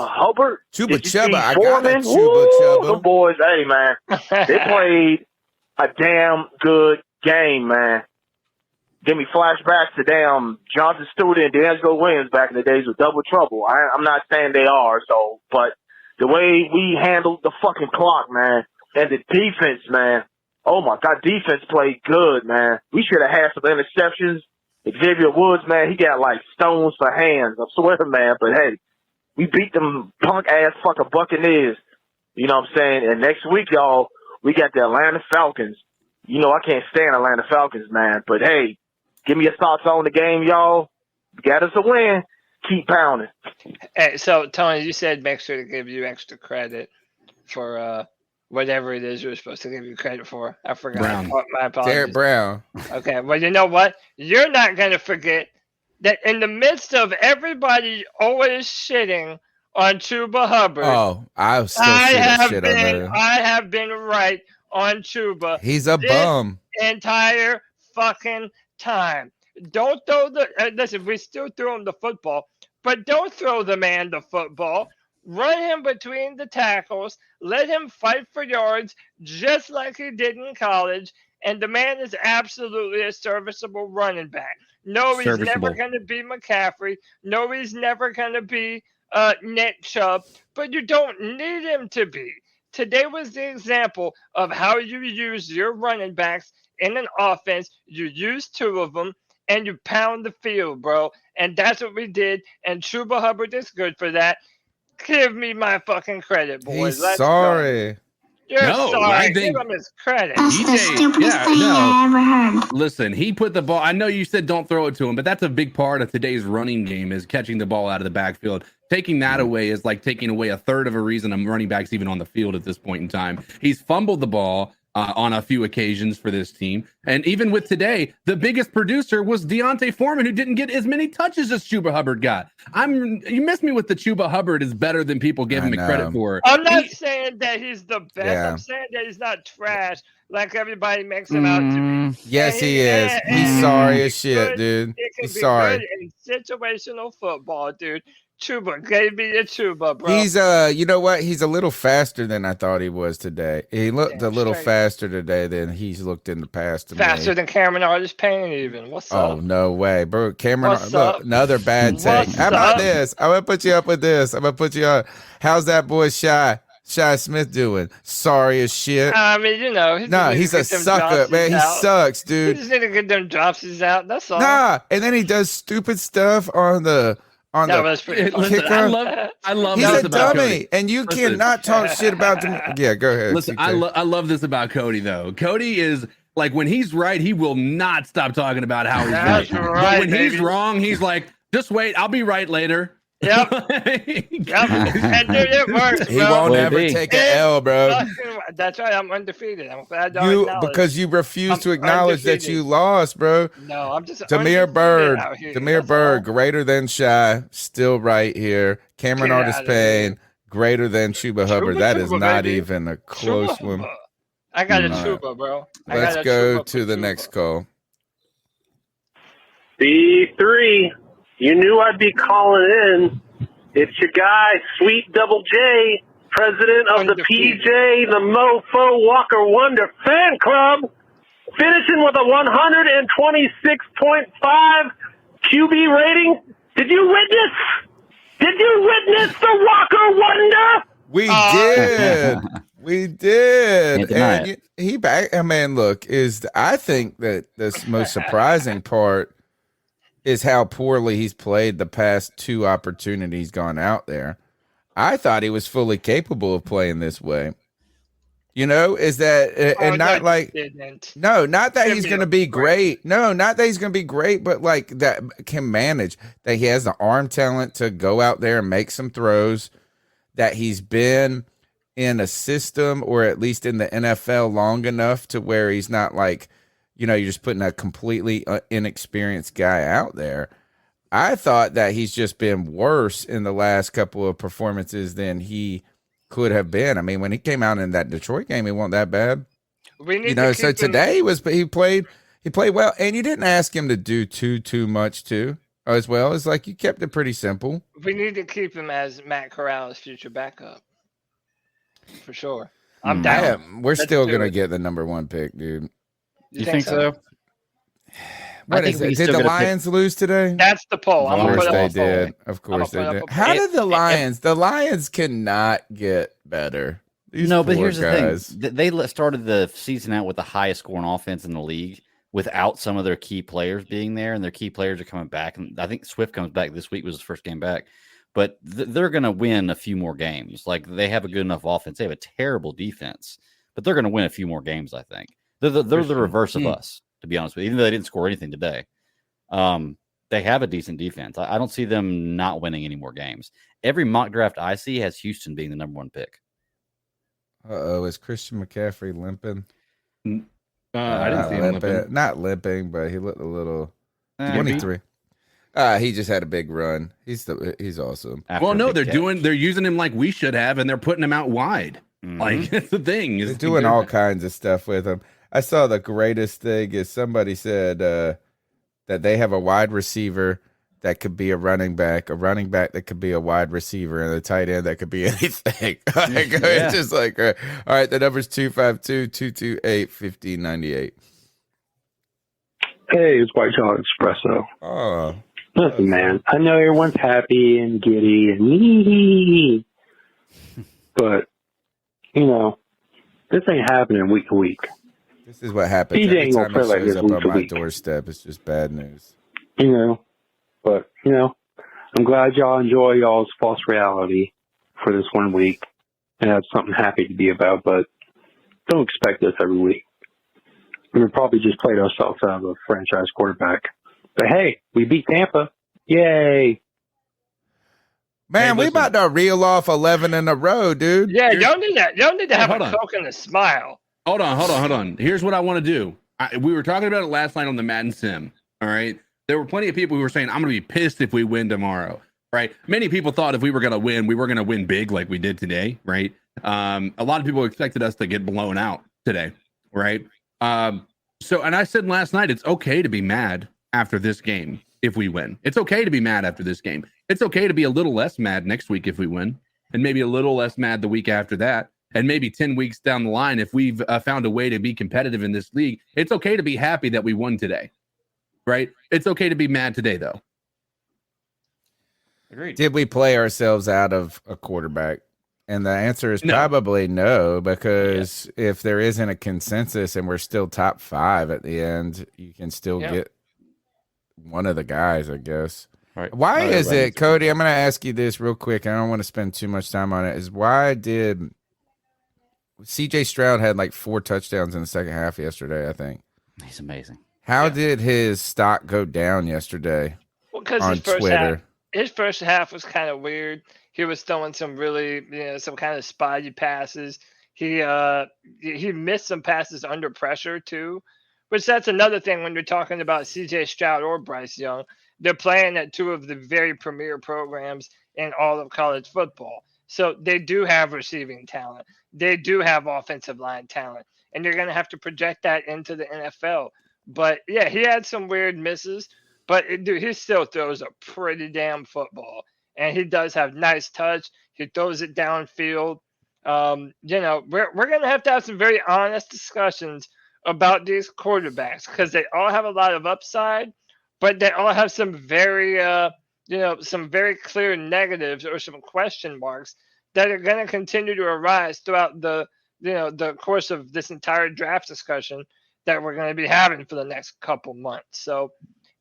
Hubbard? Chuba Did you Chuba, see I Foreman? got a Chuba Chuba. The boys, hey, man. They played a damn good game, man. Give me flashbacks to damn Johnson Stewart and D'Angelo Williams back in the days with Double Trouble. I'm not saying they are, but the way we handled the fucking clock, man, and the defense, man. Oh my God, defense played good, man. We should have had some interceptions. Xavier Woods, man, he got like stones for hands. I swear, man. But hey, we beat them punk ass fucking Buccaneers. You know what I'm saying? And next week, y'all, we got the Atlanta Falcons. You know I can't stand Atlanta Falcons, man. But hey, give me your thoughts on the game, y'all. You got us a win. Keep pounding. Hey, so, Tony, you said make sure to give you extra credit for whatever it is you're supposed to give you credit for. I forgot. Brown. My apologies. Derek Brown. Okay, well, you know what? You're not going to forget that in the midst of everybody always shitting on Chuba Hubbard. Oh, I still see that shit on there. I have been right on Chuba. He's a bum. Entire fucking time. Don't throw listen, we still throw him the football, but don't throw the man the football. Run him between the tackles. Let him fight for yards just like he did in college. And the man is absolutely a serviceable running back. No, he's never going to be McCaffrey. No, he's never going to be Nick Chubb. But you don't need him to be. Today was the example of how you use your running backs in an offense. You use two of them, and you pound the field, bro. And that's what we did. And Chuba Hubbard is good for that. Give me my fucking credit, boys. He's sorry. Go. You're sorry. I think give him his credit. Listen, he put the ball. I know you said don't throw it to him, but that's a big part of today's running game is catching the ball out of the backfield. Taking that away is like taking away a third of a reason a running back's even on the field at this point in time. He's fumbled the ball on a few occasions for this team. And even with today, the biggest producer was Deontay Foreman, who didn't get as many touches as Chuba Hubbard got. You missed me with the Chuba Hubbard is better than people give him credit for. I'm not saying that he's the best. Yeah. I'm saying that he's not trash like everybody makes him out to be. Yes, he is. He's sorry as shit, dude. It can He's be sorry. good in situational football, dude. Chuba gave me a Chuba, bro. He's you know what? He's a little faster than I thought he was today. He looked a little faster today than he's looked in the past. To faster me. than Cameron Artist Payne even. What's up? Oh no way, bro! Cameron, What's look, up? another bad take. What's How about up? this? I'm gonna put you up with this. I'm gonna put you on. How's that boy Shy Smith doing? Sorry as shit. I mean, you know, He's a sucker, man. He sucks, He dude. just need to get them dropsies out. That's all. Nah, and then he does stupid stuff on the That was pretty funny. Listen, kicker. I love He's this a about dummy, Cody. and you Listen. cannot talk shit about him. Yeah, go ahead. Listen, I love this about Cody though. Cody is like, when he's right, he will not stop talking about how he's That's right. right, But when he's baby. wrong, he's like, just wait, I'll be right later. Yep. Yep. And dude, it works, He bro. won't Will ever be. take an L, bro. That's right. I'm undefeated. I'm glad y'all You acknowledge. because you refuse I'm to acknowledge that undefeated. you lost, bro. No, I'm just Demir undefeated Bird, out here. Demir That's Bird, all. greater than Shy, still right here. Cameron Get Artist outta Payne, greater than Chuba Hubbard. That is Chuba, not baby. even a close Chuba. one. I got a All right. Chuba, bro. I Let's got a go Chuba to for the Chuba. next call. B3, you knew I'd be calling in. It's your guy, Sweet Double J, president of the Undefeated. PJ, the Mofo Walker Wonder Fan Club, finishing with a 126.5 QB rating. Did you witness the Walker Wonder? We did. We did. Can't deny And he back. I mean, look, I think that the most surprising part is how poorly he's played the past two opportunities gone out there. I thought he was fully capable of playing this way. You know, is that and not no, like you didn't. no, not that Give he's me going to a be break. great. No, not that he's going to be great, but like that can manage, that he has the arm talent to go out there and make some throws, that he's been in a system or at least in the NFL long enough to where he's not like, you know, you're just putting a completely inexperienced guy out there. I thought that he's just been worse in the last couple of performances than he could have been. I mean, when he came out in that Detroit game, he wasn't that bad. We need You know, to so keep him- today he played well, and you didn't ask him to do too much too as well. It's like you kept it pretty simple. We need to keep him as Matt Corral's future backup. For sure. I'm down. We're Let's still do gonna it. get the number one pick, dude. You think so? What think is we it? still Did the gotta pick- Lions lose today? That's the poll. I'm Of gonna course put they up a poll. did. Of course I'm they gonna did. put up a How poll. did the Lions? The Lions cannot get better. These No, but poor here's guys. the thing. They started the season out with the highest scoring offense in the league without some of their key players being there, and their key players are coming back. And I think Swift comes back this week, was his first game back. But they're going to win a few more games. Like, they have a good enough offense. They have a terrible defense, but they're going to win a few more games, I think. They're the reverse of us, to be honest with you, even though they didn't score anything today. They have a decent defense. I don't see them not winning any more games. Every mock draft I see has Houston being the number one pick. Is Christian McCaffrey limping? I didn't see him limping. Not limping, but he looked a little 23. 23. He just had a big run. He's awesome. After Well, a no, big they're catch. using him like we should have, and they're putting him out wide. Mhm. Like, that's the thing. They're doing all kinds of stuff with him. I saw the greatest thing is somebody said that they have a wide receiver that could be a running back that could be a wide receiver, and a tight end that could be anything. Like, Yeah. It's just like, all right, the number's 252-228-1598. Hey, it's White Chocolate Espresso. Oh, Listen, man, I know everyone's happy and giddy and but, you know, this ain't happening week to week. this is what happens PJ every ain't gonna time it play like shows this up week on to my week. doorstep. It's just bad news. You know, but, you know, I'm glad y'all enjoy y'all's false reality for this 1 week and have something happy to be about, but don't expect this every week. We probably just played ourselves out of a franchise quarterback. But hey, we beat Tampa. Yay. Man, Hey, we listen. about to reel off 11 in a row, dude. Yeah, y'all need to have hold a on. Coke and a smile. Hold on. Here's what I want to do. We were talking about it last night on the Madden Sim. All right. There were plenty of people who were saying, I'm going to be pissed if we win tomorrow. Right. Many people thought if we were going to win, we were going to win big like we did today. Right. A lot of people expected us to get blown out today. Right. And I said last night, it's okay to be mad after this game if we win. It's okay to be mad after this game. It's okay to be a little less mad next week if we win, and maybe a little less mad the week after that, and maybe 10 weeks down the line if we've found a way to be competitive in this league. It's okay to be happy that we won today, right? It's okay to be mad today, though. Agreed. Did we play ourselves out of a quarterback? And the answer is probably no, because if there isn't a consensus and we're still top 5 at the end, you can still get one of the guys, I guess. Right. Why is it, Cody? I'm going to ask you this real quick. I don't want to spend too much time on it. Is why did CJ Stroud had like 4 touchdowns in the second half yesterday, I think. He's amazing. How did his stock go down yesterday? Well, because on Twitter? His first half was kind of weird. He was throwing some really, some kind of spotty passes. He missed some passes under pressure too, which that's another thing when you're talking about CJ Stroud or Bryce Young. They're playing at 2 of the very premier programs in all of college football. So they do have receiving talent. They do have offensive line talent. And you're going to have to project that into the NFL. But, yeah, he had some weird misses. But, dude, he still throws a pretty damn football. And he does have nice touch. He throws it downfield. We're going to have some very honest discussions about these quarterbacks because they all have a lot of upside, but they all have some very, some very clear negatives or some question marks that are going to continue to arise throughout the course of this entire draft discussion that we're going to be having for the next couple months. So,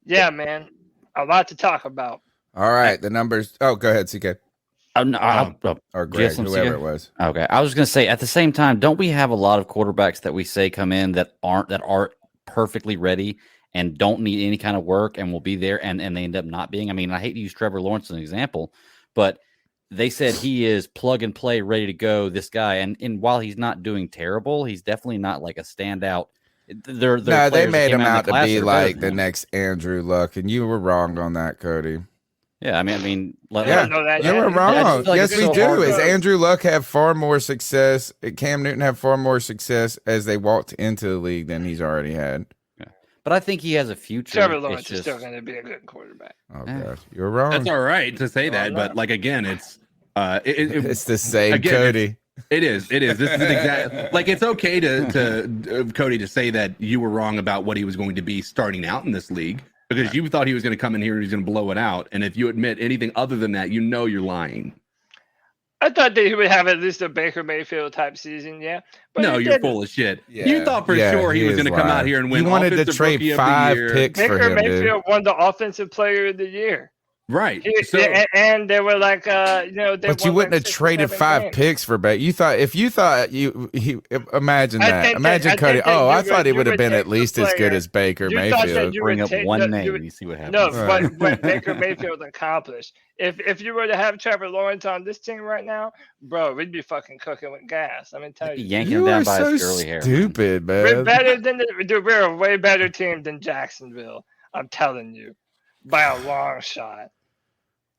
yeah, man, a lot to talk about. All right, the numbers. Oh, go ahead, CK. Or Greg, whoever it was. Okay, I was going to say at the same time, don't we have a lot of quarterbacks that we say come in that are perfectly ready and don't need any kind of work and will be there and they end up not being? I mean, I hate to use Trevor Lawrence as an example, but they said he is plug and play, ready to go. This guy, and while he's not doing terrible, he's definitely not like a standout. They made him out to be like the next Andrew Luck, and you were wrong on that, Cody. Yeah, I mean, you were wrong. Yes, we do. Is Andrew Luck have far more success? Cam Newton have far more success as they walked into the league than he's already had. Yeah. But I think he has a future. Trevor Lawrence is still going to be a good quarterback. Oh gosh, you're wrong. That's all right to say that, but like again, it's it's the same, again, Cody. It is. This is exactly like it's okay to Cody to say that you were wrong about what he was going to be starting out in this league. Because you thought he was going to come in here and he's going to blow it out. And if you admit anything other than that, you're lying. I thought that he would have at least a Baker Mayfield type season, yeah. But no, you're full of shit. Yeah. You thought for sure he was going to come out here and win. He wanted to trade 5 picks for him. Baker Mayfield won the Offensive Player of the Year. Right. And they were like, but you wouldn't have traded 5 picks for Baker. Imagine that. Imagine Cody. I thought he would have been at least as good as Baker Mayfield. Bring up one name and you see what happens. No, what Baker Mayfield accomplished. If you were to have Trevor Lawrence on this team right now, bro, we'd be fucking cooking with gas. I mean, tell you. Yanking him down by his curly hair. Stupid, man. We're better than we're a way better team than Jacksonville. I'm telling you. By a long shot.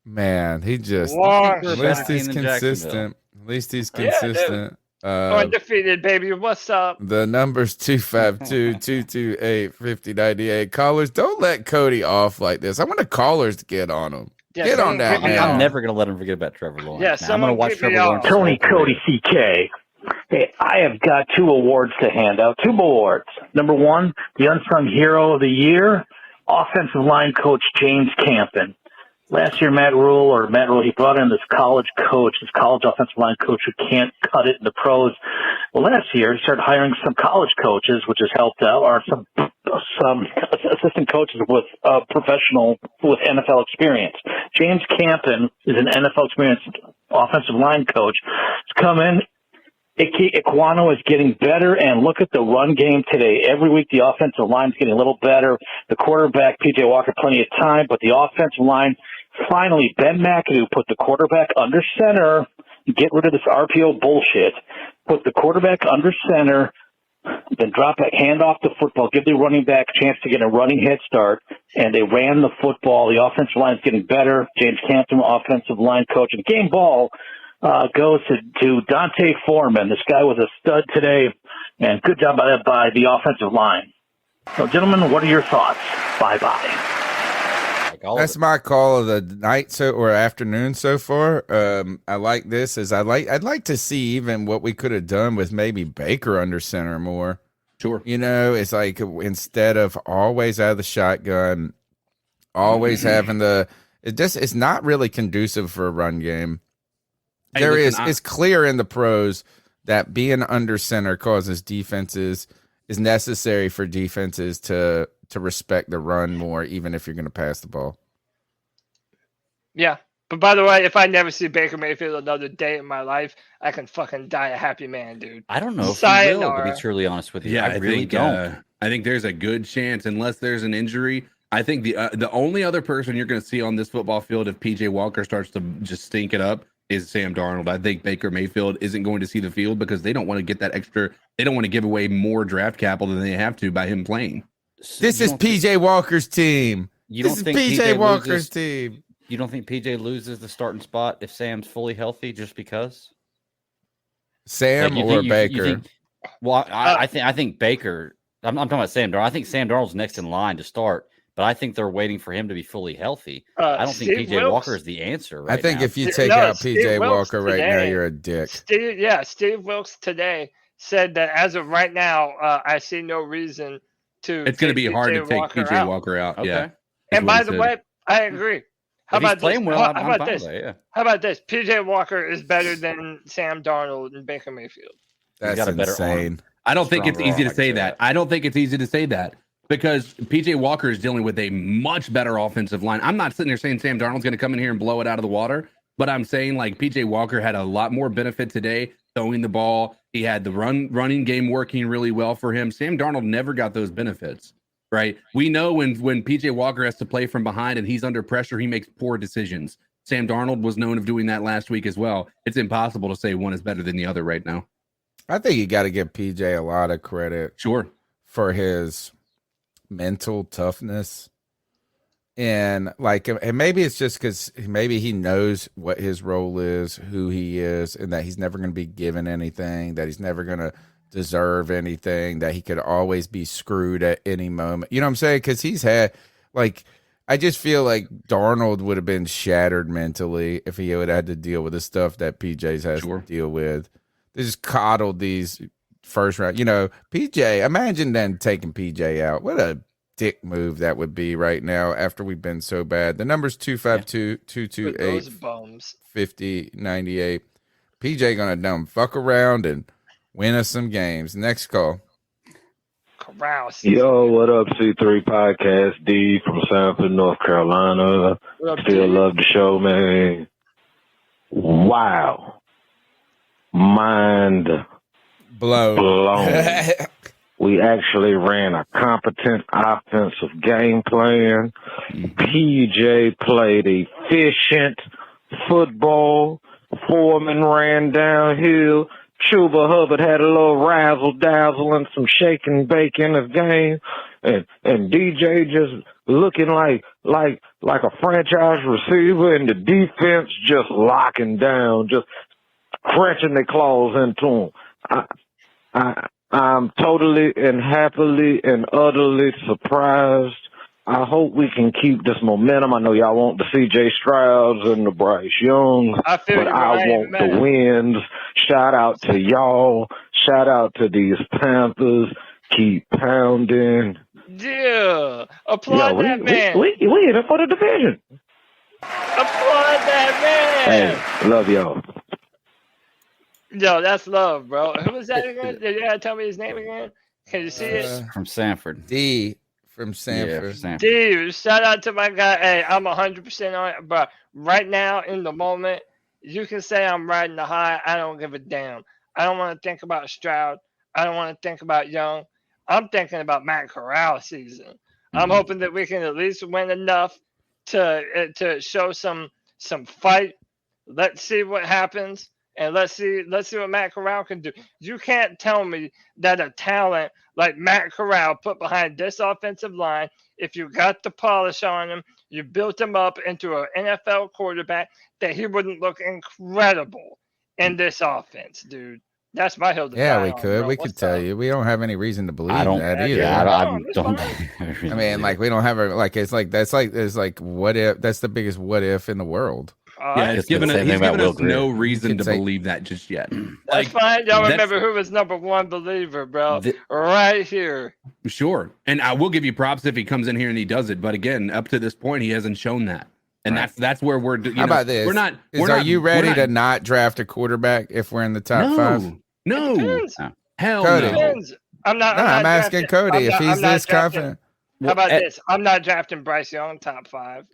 Man, he just at least he's consistent. At least he's consistent. Undefeated, baby. What's up? The number's 252-228-5098. Callers, don't let Cody off like this. I want the callers to get on him. Yeah, get on that man. I'm never going to let him forget about Trevor Lawrence. Yeah, I'm going to watch Trevor Lawrence. Tony, Cody, CK. Hey, I have got 2 awards to hand out. 2 awards. Number 1, the Unsung Hero of the Year, offensive line coach James Campen. Last year, Matt Rule, he brought in this college offensive line coach who can't cut it in the pros. Well, last year, he started hiring some college coaches, which has helped out, or some assistant coaches with NFL experience. James Campen is an NFL experienced offensive line coach. He's come in. Equano is getting better, and look at the run game today. Every week, the offensive line is getting a little better. The quarterback, P.J. Walker, plenty of time, but the offensive line, finally, Ben McAdoo put the quarterback under center. Get rid of this RPO bullshit. Put the quarterback under center, then drop back, hand off the football, give the running back a chance to get a running head start, and they ran the football. The offensive line is getting better. James Campen, offensive line coach, and game ball goes to Dante Foreman. This guy was a stud today, and good job by the offensive line. So, gentlemen, what are your thoughts? Bye-bye. That's my call of the night or afternoon so far. I like this. I'd like to see even what we could have done with maybe Baker under center more. Sure. It's like instead of always out of the shotgun, always having it's not really conducive for a run game. It's clear in the pros that being under center causes defenses is necessary for defenses to respect the run more, even if you're going to pass the ball. Yeah. But by the way, if I never see Baker Mayfield another day in my life, I can fucking die a happy man, dude. I don't know if he will, to be truly honest with you. Yeah, I really don't. I think there's a good chance, unless there's an injury. I think the only other person you're going to see on this football field if PJ Walker starts to just stink it up is Sam Darnold. I think Baker Mayfield isn't going to see the field because they don't want to get that extra. They don't want to give away more draft capital than they have to by him playing. This is PJ Walker's team. This is PJ Walker's team. You don't think PJ loses the starting spot if Sam's fully healthy just because? Sam or Baker? I think Baker. I'm talking about Sam Darnold. I think Sam Darnold's next in line to start, but I think they're waiting for him to be fully healthy. I don't think PJ Walker is the answer right now. I think if you take out PJ Walker right now, you're a dick. Steve Wilkes today said that as of right now, I see no reason to. It's going to be hard to take PJ Walker out. Okay. Yeah. And by the way, I agree. How about this? How about this? PJ Walker is better than Sam Darnold and Baker Mayfield. That's got a better insane. arm. I don't think it's easy to say that. I don't think it's easy to say that because PJ Walker is dealing with a much better offensive line. I'm not sitting there saying Sam Darnold's going to come in here and blow it out of the water, but I'm saying like PJ Walker had a lot more benefit today throwing the ball. He had the running game working really well for him. Sam Darnold never got those benefits. Right. We know when PJ Walker has to play from behind and he's under pressure, he makes poor decisions. Sam Darnold was known of doing that last week as well. It's impossible to say one is better than the other right now. I think you got to give PJ a lot of credit. Sure. For his mental toughness. And maybe it's just because maybe he knows what his role is, who he is, and that he's never going to be given anything, that he's never going to deserve anything, that he could always be screwed at any moment. You know what I'm saying? Because he's had, I just feel like Darnold would have been shattered mentally if he would have had to deal with the stuff that PJ's has to deal with. They just coddled these first round. PJ, imagine then taking PJ out. What a dick move that would be right now after we've been so bad. The number's 252-228-5098. PJ gonna dumb fuck around and win us some games. Next call. Yo, what up, C3 Podcast? D from Sanford, North Carolina. Still love the show, man. Wow. Mind blown. We actually ran a competent offensive game plan. PJ played efficient football. Foreman ran downhill. Chuba Hubbard had a little razzle dazzle and some shaking bacon of game, and DJ just looking like a franchise receiver, and the defense just locking down, just crunching their claws into him. I'm totally and happily and utterly surprised. I hope we can keep this momentum. I know y'all want the C.J. Strouds and the Bryce Youngs, but I want the wins. Shout out to y'all. Shout out to these Panthers. Keep pounding. Yeah. Applaud that man. We in it for the division. Applaud that man. Hey, love y'all. Yo, that's love, bro. Who was that again? Did you tell me his name again? Can you see it? From Sanford. D. From Sanford. Yeah, Dude, shout out to my guy. Hey, I'm 100% on it, but right now in the moment, you can say I'm riding the high. I don't give a damn. I don't want to think about Stroud. I don't want to think about Young. I'm thinking about Matt Corral season. I'm hoping that we can at least win enough to show some fight. Let's see what happens. And let's see what Matt Corral can do. You can't tell me that a talent like Matt Corral put behind this offensive line, if you got the polish on him, you built him up into an NFL quarterback, that he wouldn't look incredible in this offense, dude. That's my hill to Yeah, die we on, could. bro. We could tell you. We don't have any reason to believe I don't. that either. I don't. I mean, like we don't have a it's like what if? That's the biggest what if in the world. Yeah, he's given us no reason to believe that just yet. That's fine. Y'all remember who was number one believer, bro? Right here. Sure. And I will give you props if he comes in here and he does it. But again, up to this point, he hasn't shown that. And that's where we're. How about this? Are you ready to not draft a quarterback if we're in the top 5? No. Hell Cody. no. I'm asking Cody if he's this confident. How about this? I'm not drafting Bryce Young top 5.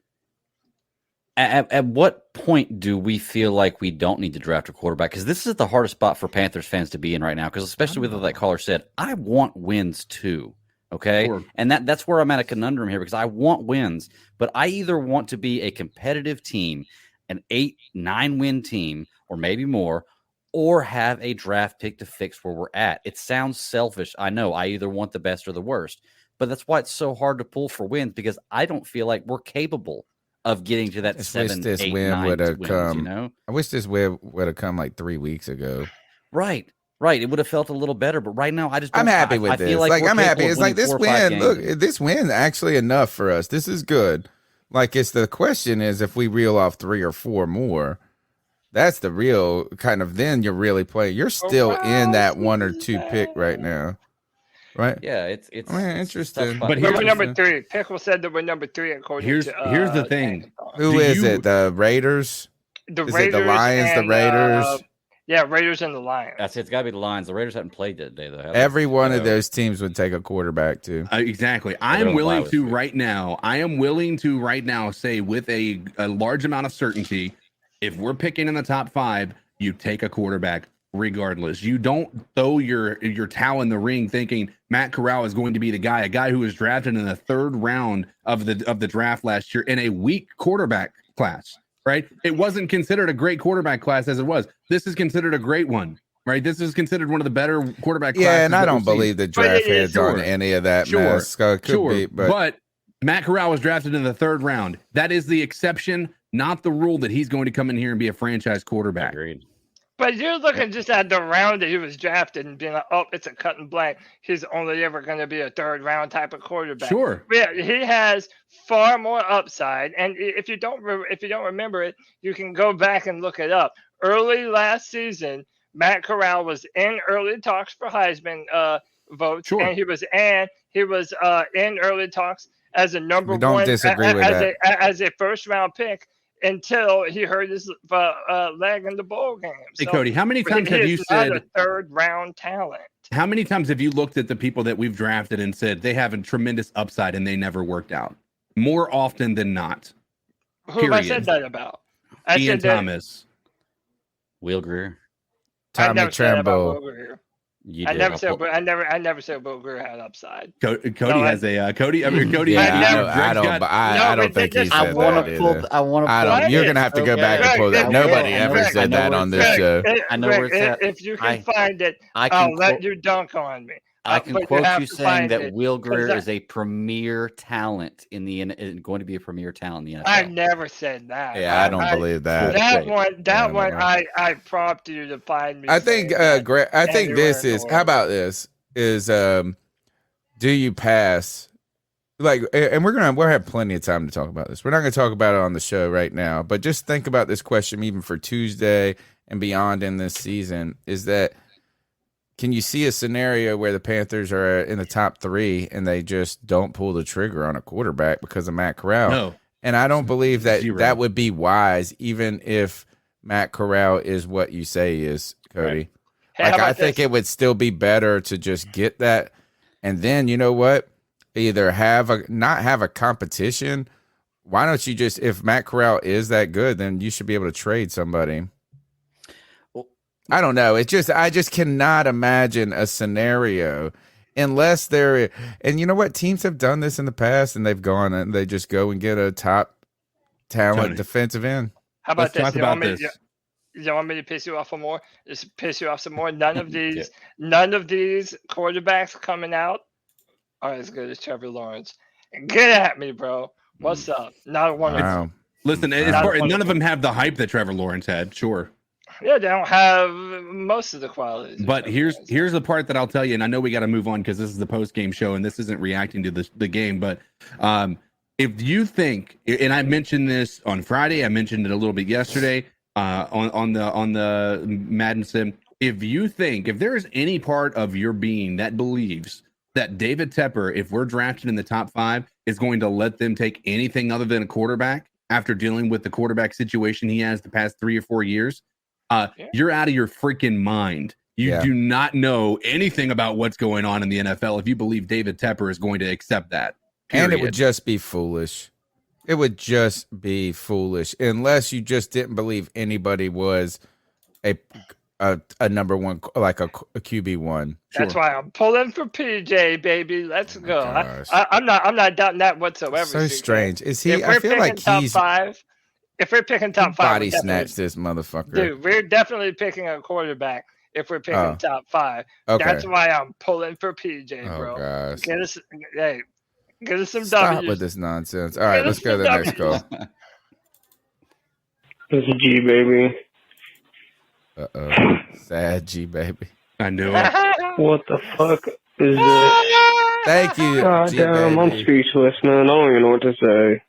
At what point do we feel like we don't need to draft a quarterback? Because this is the hardest spot for Panthers fans to be in right now. Because especially with what that caller said, I want wins too. Okay, sure. And that's where I'm at a conundrum here because I want wins, but I either want to be a competitive team, an 8-9 win team, or maybe more, or have a draft pick to fix where we're at. It sounds selfish. I know. I either want the best or the worst, but that's why it's so hard to pull for wins because I don't feel like we're capable of getting to that 7, 8, 9 wins, you know? I wish this win would have come like 3 weeks ago. Right. It would have felt a little better, but right now I just don't. I'm happy with this. Feel like I'm happy. It's like this win. Look, this win actually enough for us. This is good. Like the question is if we reel off 3 or 4 more, that's the real kind of. Then you're really playing. You're still in that 1 or 2 pick right now, right? Yeah, it's interesting. But we're number 3. Pickle said that we're number 3 according to. Here's the thing. Who is it? The Raiders. Is it the Lions? The Raiders. Yeah, Raiders and the Lions. That's it. It's got to be the Lions. The Raiders haven't played today, though. Every one of those teams would take a quarterback, too. Exactly. I am willing to right now say with a large amount of certainty, if we're picking in the top 5, you take a quarterback regardless. You don't throw your towel in the ring thinking Matt Corral is going to be the guy, a guy who was drafted in the 3rd round of the draft last year in a weak quarterback class. Right? It wasn't considered a great quarterback class as it was. This is considered a great one, right? This is considered one of the better quarterback classes. Yeah, and I don't believe the draft heads on any of that mess. Could be, but Matt Corral was drafted in the 3rd round. That is the exception, not the rule that he's going to come in here and be a franchise quarterback. Agreed. But you're looking just at the round that he was drafted and being like, oh, it's a cut and blank. He's only ever going to be a 3rd round type of quarterback. Sure. Yeah, he has far more upside. And if you don't remember it, you can go back and look it up. Early last season, Matt Corral was in early talks for Heisman votes. Sure. And he was in early talks as a number don't one disagree with that. as a 1st round pick. Until he hurt his leg in the bowl game. Hey, Cody, how many times have you said a 3rd round talent? How many times have you looked at the people that we've drafted and said they have a tremendous upside and they never worked out? More often than not. Who have I said that about? Ian Thomas. Will Greer. Tommy Tremble. I never said Will Greer had upside. Cody has a Cody. Cody. I don't think he said that either. You're gonna have to go back and pull that. Nobody ever said that on this show. I know where it's at. If you can find it, I'll let you dunk on me. I can quote you saying that Will Greer is a premier talent going to be a premier talent in the NFL. I never said that. Yeah, I don't believe that. That one, I prompt you to find me. I think, this is. How about this? Is do you pass? Like, and we'll have plenty of time to talk about this. We're not going to talk about it on the show right now, but just think about this question, even for Tuesday and beyond in this season. Is that? Can you see a scenario where the Panthers are in the top 3 and they just don't pull the trigger on a quarterback because of Matt Corral? No. And I don't believe that that would be wise, even if Matt Corral is what you say he is, Cody. Hey, like, I think it would still be better to just get that. And then, you know what? Either not have a competition. Why don't you just, if Matt Corral is that good, then you should be able to trade somebody. I don't know. I just cannot imagine a scenario unless they're, and you know what? Teams have done this in the past and they've gone and they just go and get a top talent defensive end. How about Let's talk about this? You want me to piss you off some more? Just piss you off some more. None of these quarterbacks coming out are as good as Trevor Lawrence. Get at me, bro. What's up? Not one of them. Listen, none of them have the hype that Trevor Lawrence had. Sure. Yeah, they don't have most of the qualities. But here's the part that I'll tell you, and I know we got to move on because this is the post game show and this isn't reacting to the game. But if you think, and I mentioned this on Friday, I mentioned it a little bit yesterday on the Madden Sim. If you think, if there is any part of your being that believes that David Tepper, if we're drafted in the top 5, is going to let them take anything other than a quarterback after dealing with the quarterback situation he has the past 3 or 4 years, you're out of your freaking mind. You do not know anything about what's going on in the NFL if you believe David Tepper is going to accept that. Period. And it would just be foolish. It would just be foolish unless you just didn't believe anybody was a number one, like a QB1. That's why I'm pulling for PJ, baby. Let's go. I'm not doubting that whatsoever. So strange. Is he? If I feel like top he's 5. If we're picking top 5, body snatched this motherfucker. Dude, we're definitely picking a quarterback if we're picking top 5. Okay. That's why I'm pulling for PJ, bro. Gosh. Get us some Stop W's. with this nonsense. All right, let's go to the next call. This is G, baby. Sad G, baby. I knew it. What the fuck is this? Thank you. God G, damn, I'm baby. speechless, man. I don't even know what to say.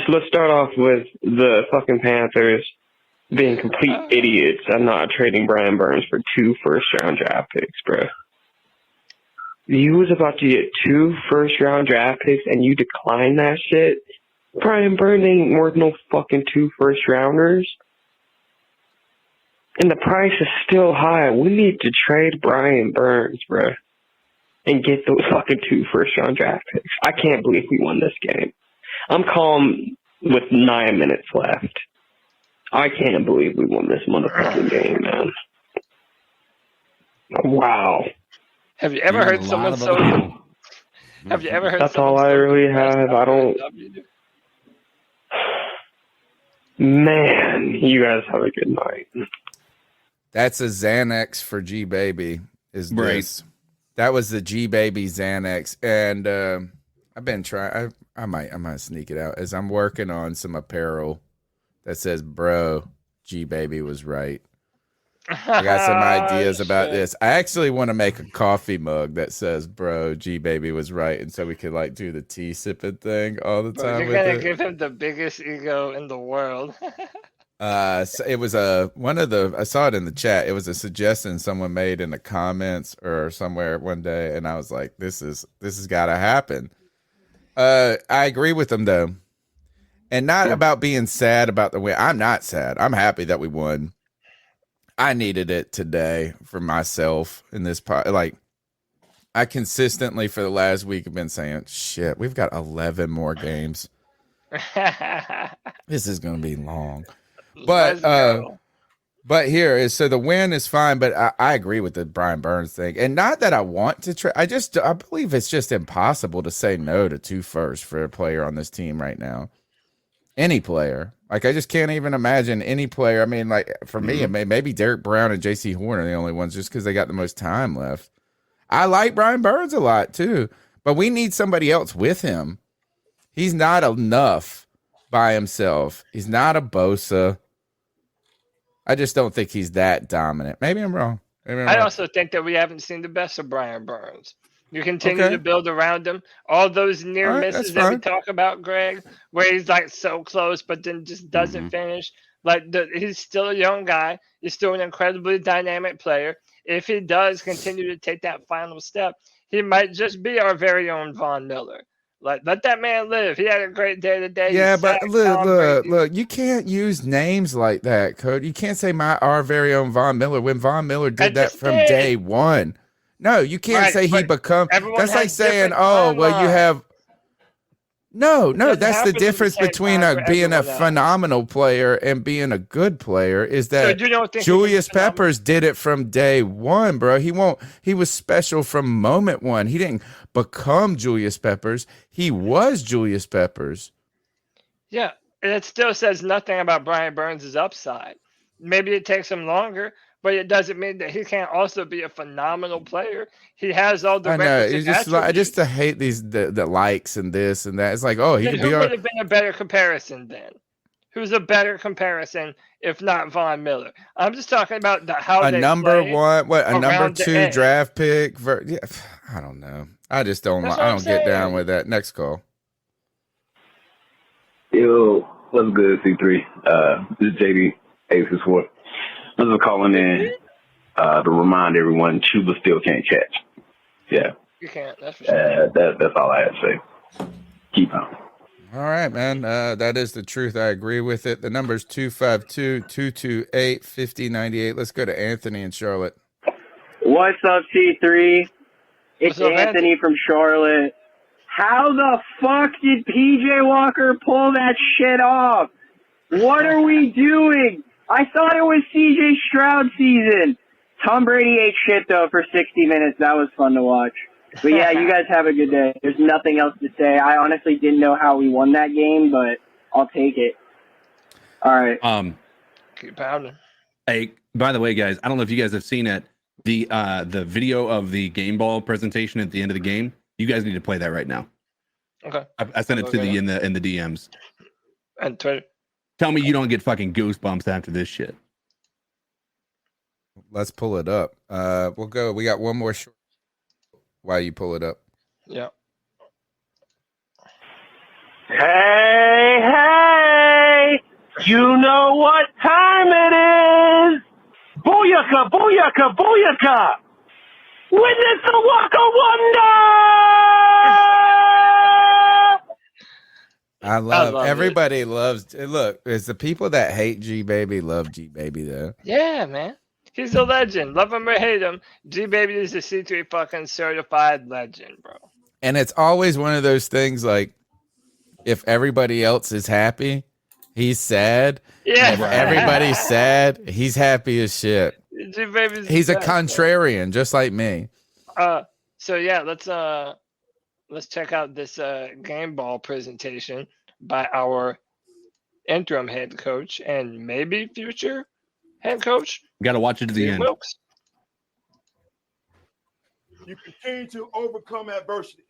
Let's start off with the fucking Panthers being complete idiots and not trading Brian Burns for 2 first-round draft picks, bro. You was about to get 2 first-round draft picks and you decline that shit? Brian Burns ain't worth no fucking 2 first-rounders. And the price is still high. We need to trade Brian Burns, bro, and get those fucking 2 first-round draft picks. I can't believe we won this game. I'm calm with 9 minutes left. I can't believe we won this motherfucking game, man. Wow. Have you ever heard someone so? Have you ever heard? That's all I really have. I don't. Man, you guys have a good night. That's a Xanax for G Baby. Is this? Right. That was the G Baby Xanax, and I've been trying. I might sneak it out as I'm working on some apparel that says "Bro, G Baby was right." I got some ideas about this. I actually want to make a coffee mug that says "Bro, G Baby was right," and so we could like do the tea sipping thing all the time. You're gonna give him the biggest ego in the world. So it was I saw it in the chat. It was a suggestion someone made in the comments or somewhere one day, and I was like, this has got to happen. I agree with them though, and not about being sad about the win. I'm not sad. I'm happy that we won. I needed it today for myself in this part. Like, I consistently for the last week have been saying, shit, we've got 11 more games. This is going to be long. But here is, so the win is fine, but I agree with the Brian Burns thing. And not that I want to trade. I believe it's just impossible to say no to 2 firsts for a player on this team right now. Any player. Like, I just can't even imagine any player. I mean, like, for me, maybe Derek Brown and J.C. Horn are the only ones just because they got the most time left. I like Brian Burns a lot, too. But we need somebody else with him. He's not enough by himself. He's not a Bosa. I just don't think he's that dominant. Maybe I'm wrong. I also think that we haven't seen the best of Brian Burns. You continue to build around him. All those near misses that we talk about, Greg, where he's like so close, but then just doesn't finish. Like he's still a young guy. He's still an incredibly dynamic player. If he does continue to take that final step, he might just be our very own Von Miller. Like, let that man live. He had a great day today. Yeah, but look, you can't use names like that, Cody. You can't say our very own Von Miller when Von Miller did that from day one. No, you can't say he become. That's like saying, oh, well, you have. No, that's the difference between being a phenomenal player and being a good player is that Julius Peppers did it from day one, bro. He was special from moment one. He didn't become Julius Peppers. He was Julius Peppers. Yeah, and it still says nothing about Brian Burns' upside. Maybe it takes him longer, but it doesn't mean that he can't also be a phenomenal player. He has all the. I know. It's just I just hate these the likes and this and that. It's like, oh, he could be. Would have been a better comparison then. who's a better comparison if not Von Miller? I'm just talking about how a they number play one, what a number around the 2 edge. draft pick. Yeah, I don't know. I just don't. That's I what don't I'm get down saying. with that. Next call. Yo, what's good, C3? This is JD, Aces 4. I'm just calling in to remind everyone Chuba still can't catch. Yeah. You can't. That's for sure. That's all I had to say. Keep on. All right, man. That is the truth. I agree with it. The number's 252-228-5098. Let's go to Anthony in Charlotte. What's up, C3? It's What's up, Anthony from Charlotte. How the fuck did PJ Walker pull that shit off? What are we doing? I thought it was CJ Stroud season. Tom Brady ate shit, though, for 60 minutes. That was fun to watch. But, yeah, you guys have a good day. There's nothing else to say. I honestly didn't know how we won that game, but I'll take it. All right. Keep pounding. Hey, by the way, guys, I don't know if you guys have seen it. The video of the game ball presentation at the end of the game. You guys need to play that right now. Okay. I sent it to the in the DMs. And Twitter. Tell me you don't get fucking goosebumps after this shit. Let's pull it up. We'll go. We got one more short while you pull it up. Yeah. Hey, you know what time it is. Booyaka, booyaka, booyaka. Witness the Waka Wonder. I love it. everybody loves. Look, it's the people that hate G Baby love G Baby though. Yeah, man. He's a legend. Love him or hate him. G Baby is a C3 fucking certified legend, bro. And it's always one of those things like, if everybody else is happy, he's sad. Yeah. If everybody's sad, he's happy as shit. G Baby's He's a the best, contrarian, just like me. So yeah, let's check out this game ball presentation by our interim head coach and maybe future head coach. Got to watch it to the Steve end. Wilkes. You continue to overcome adversity.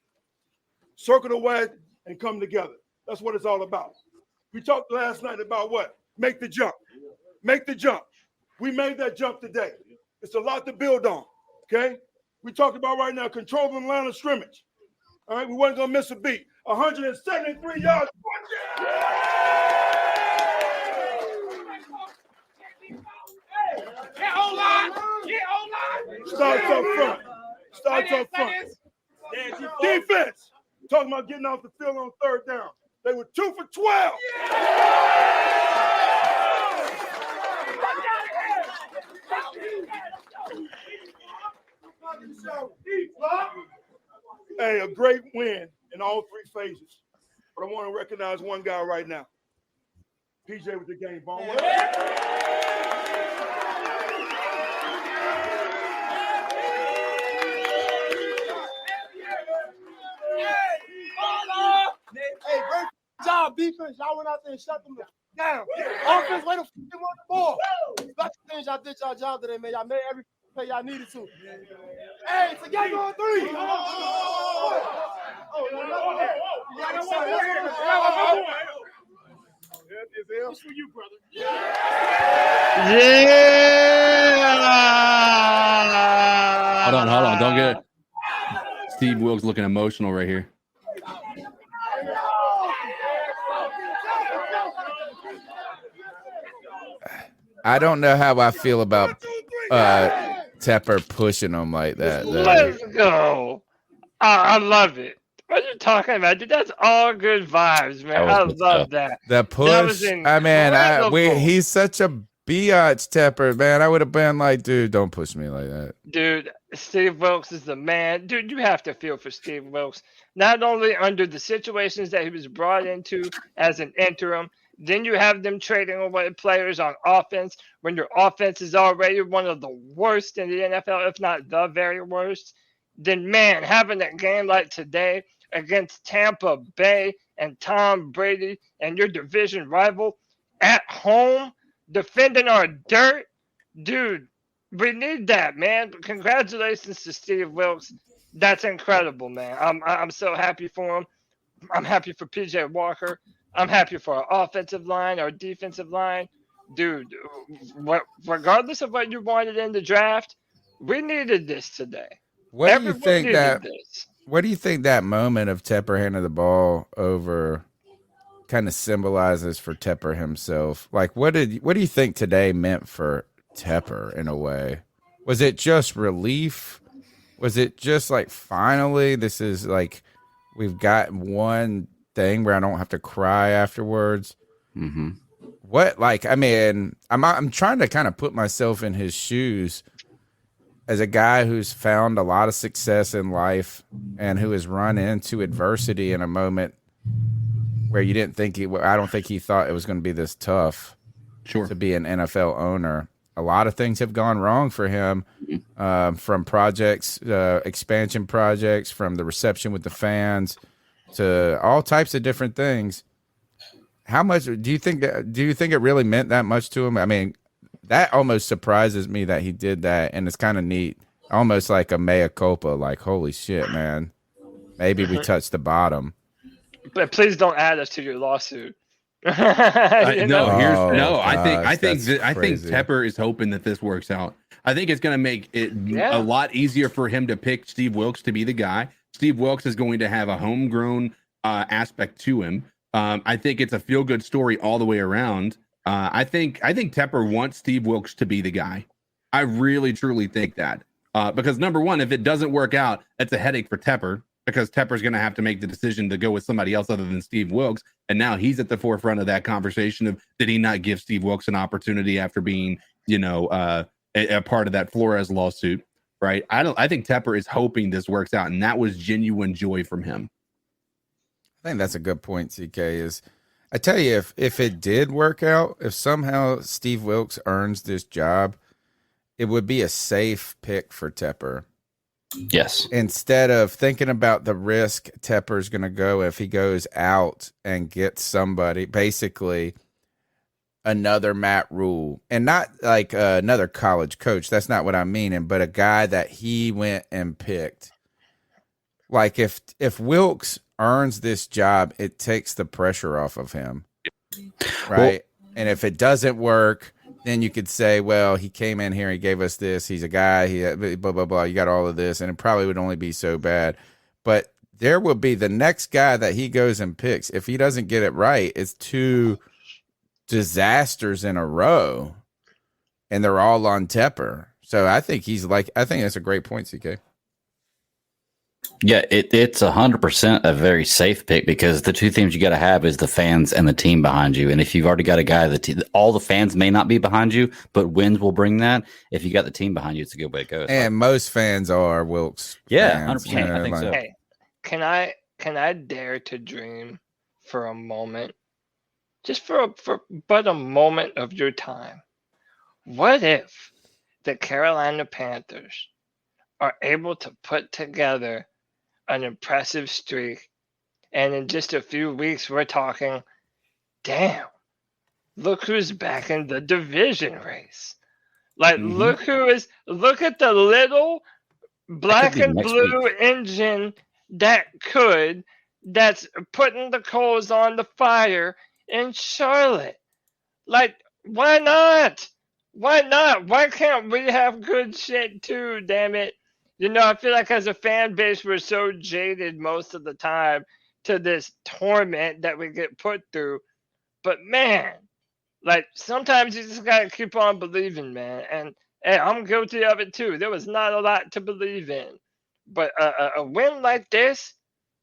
Circle the wagon and come together. That's what it's all about. We talked last night about what? Make the jump. Make the jump. We made that jump today. It's a lot to build on, okay? We talked about right now controlling the line of scrimmage. All right, we wasn't going to miss a beat. 173 yards. Get online. Get online. Starts up front. Starts up front. Defense. Talking about getting off the field on third down. They were 2 for 12. Hey, a great win in all 3 phases. But I want to recognize one guy right now. PJ with the game ball. Hey, great job, defense. Y'all went out there and shut them down. Offense, way to run the ball. Special things, y'all did y'all job today, man. Y'all made every play y'all needed to. Hey, together on 3. It's for you, brother. Yeah. Hold on. Don't get it. Steve Wilkes looking emotional right here. I don't know how I feel about Tepper pushing him like that. Let's go. I love it. What are you talking about, dude? That's all good vibes, man. I love that. The push. I mean, he's such a biatch, Tepper, man. I would have been like, dude, don't push me like that. Dude, Steve Wilkes is the man. Dude, you have to feel for Steve Wilkes. Not only under the situations that he was brought into as an interim, then you have them trading away players on offense when your offense is already one of the worst in the NFL, if not the very worst. Then, man, having a game like today against Tampa Bay and Tom Brady and your division rival at home, defending our dirt, dude, we need that, man. Congratulations to Steve Wilkes. That's incredible, man. I'm so happy for him. I'm happy for PJ Walker. I'm happy for our offensive line, our defensive line. Dude, regardless of what you wanted in the draft, we needed this today. What do you Everyone think needed this. What do you think that moment of Tepper handing the ball over kind of symbolizes for Tepper himself? Like, what do you think today meant for Tepper in a way? Was it just relief? Was it just like, finally, this is like, we've got one thing where I don't have to cry afterwards? Mm-hmm. What, like, I mean, I'm trying to kind of put myself in his shoes as a guy who's found a lot of success in life and who has run into adversity in a moment where you didn't think I don't think he thought it was going to be this tough to be an NFL owner. A lot of things have gone wrong for him, from projects, expansion projects, from the reception with the fans to all types of different things. How much do you think it really meant that much to him? I mean, that almost surprises me that he did that, and it's kind of neat, almost like a mea culpa, like, holy shit, man, maybe we touched the bottom. But please don't add us to your lawsuit. I think crazy. Tepper is hoping that this works out. I think it's going to make it a lot easier for him to pick Steve Wilks to be the guy. Steve Wilks is going to have a homegrown aspect to him. I think it's a feel-good story all the way around. I think Tepper wants Steve Wilks to be the guy. I really, truly think that. Because number one, if it doesn't work out, that's a headache for Tepper, because Tepper's going to have to make the decision to go with somebody else other than Steve Wilks. And now he's at the forefront of that conversation of, did he not give Steve Wilks an opportunity after being, a part of that Flores lawsuit, right? I think Tepper is hoping this works out, and that was genuine joy from him. I think that's a good point, CK. Is I tell you, if it did work out, if somehow Steve Wilks earns this job, it would be a safe pick for Tepper. Yes. Instead of thinking about the risk Tepper's going to go if he goes out and gets somebody, basically another Matt Rule, and not like another college coach. That's not what I'm meaning, but a guy that he went and picked. Like if Wilks earns this job, it takes the pressure off of him, right? And if it doesn't work, then you could say, well, he came in here, he gave us this, he's a guy, he had blah, blah, blah, you got all of this, and it probably would only be so bad. But there will be the next guy that he goes and picks. If he doesn't get it right, it's 2 disasters in a row, and they're all on Tepper. So I think that's a great point, CK. Yeah, it's 100% a very safe pick, because the two things you got to have is the fans and the team behind you. And if you've already got a guy all the fans may not be behind you, but wins will bring that. If you got the team behind you, it's a good way to go. And most fans are Wilks. Yeah, fans, 100%. I think so. Hey, can I dare to dream for a moment, just for but a moment of your time? What if the Carolina Panthers are able to put together an impressive streak, and in just a few weeks we're talking, damn, look who's back in the division race. Like, look at the little black and blue engine that's putting the coals on the fire in Charlotte. Like, why not? Why can't we have good shit too, damn it? I feel like as a fan base, we're so jaded most of the time to this torment that we get put through. But man, like, sometimes you just got to keep on believing, man. And I'm guilty of it too. There was not a lot to believe in. But a win like this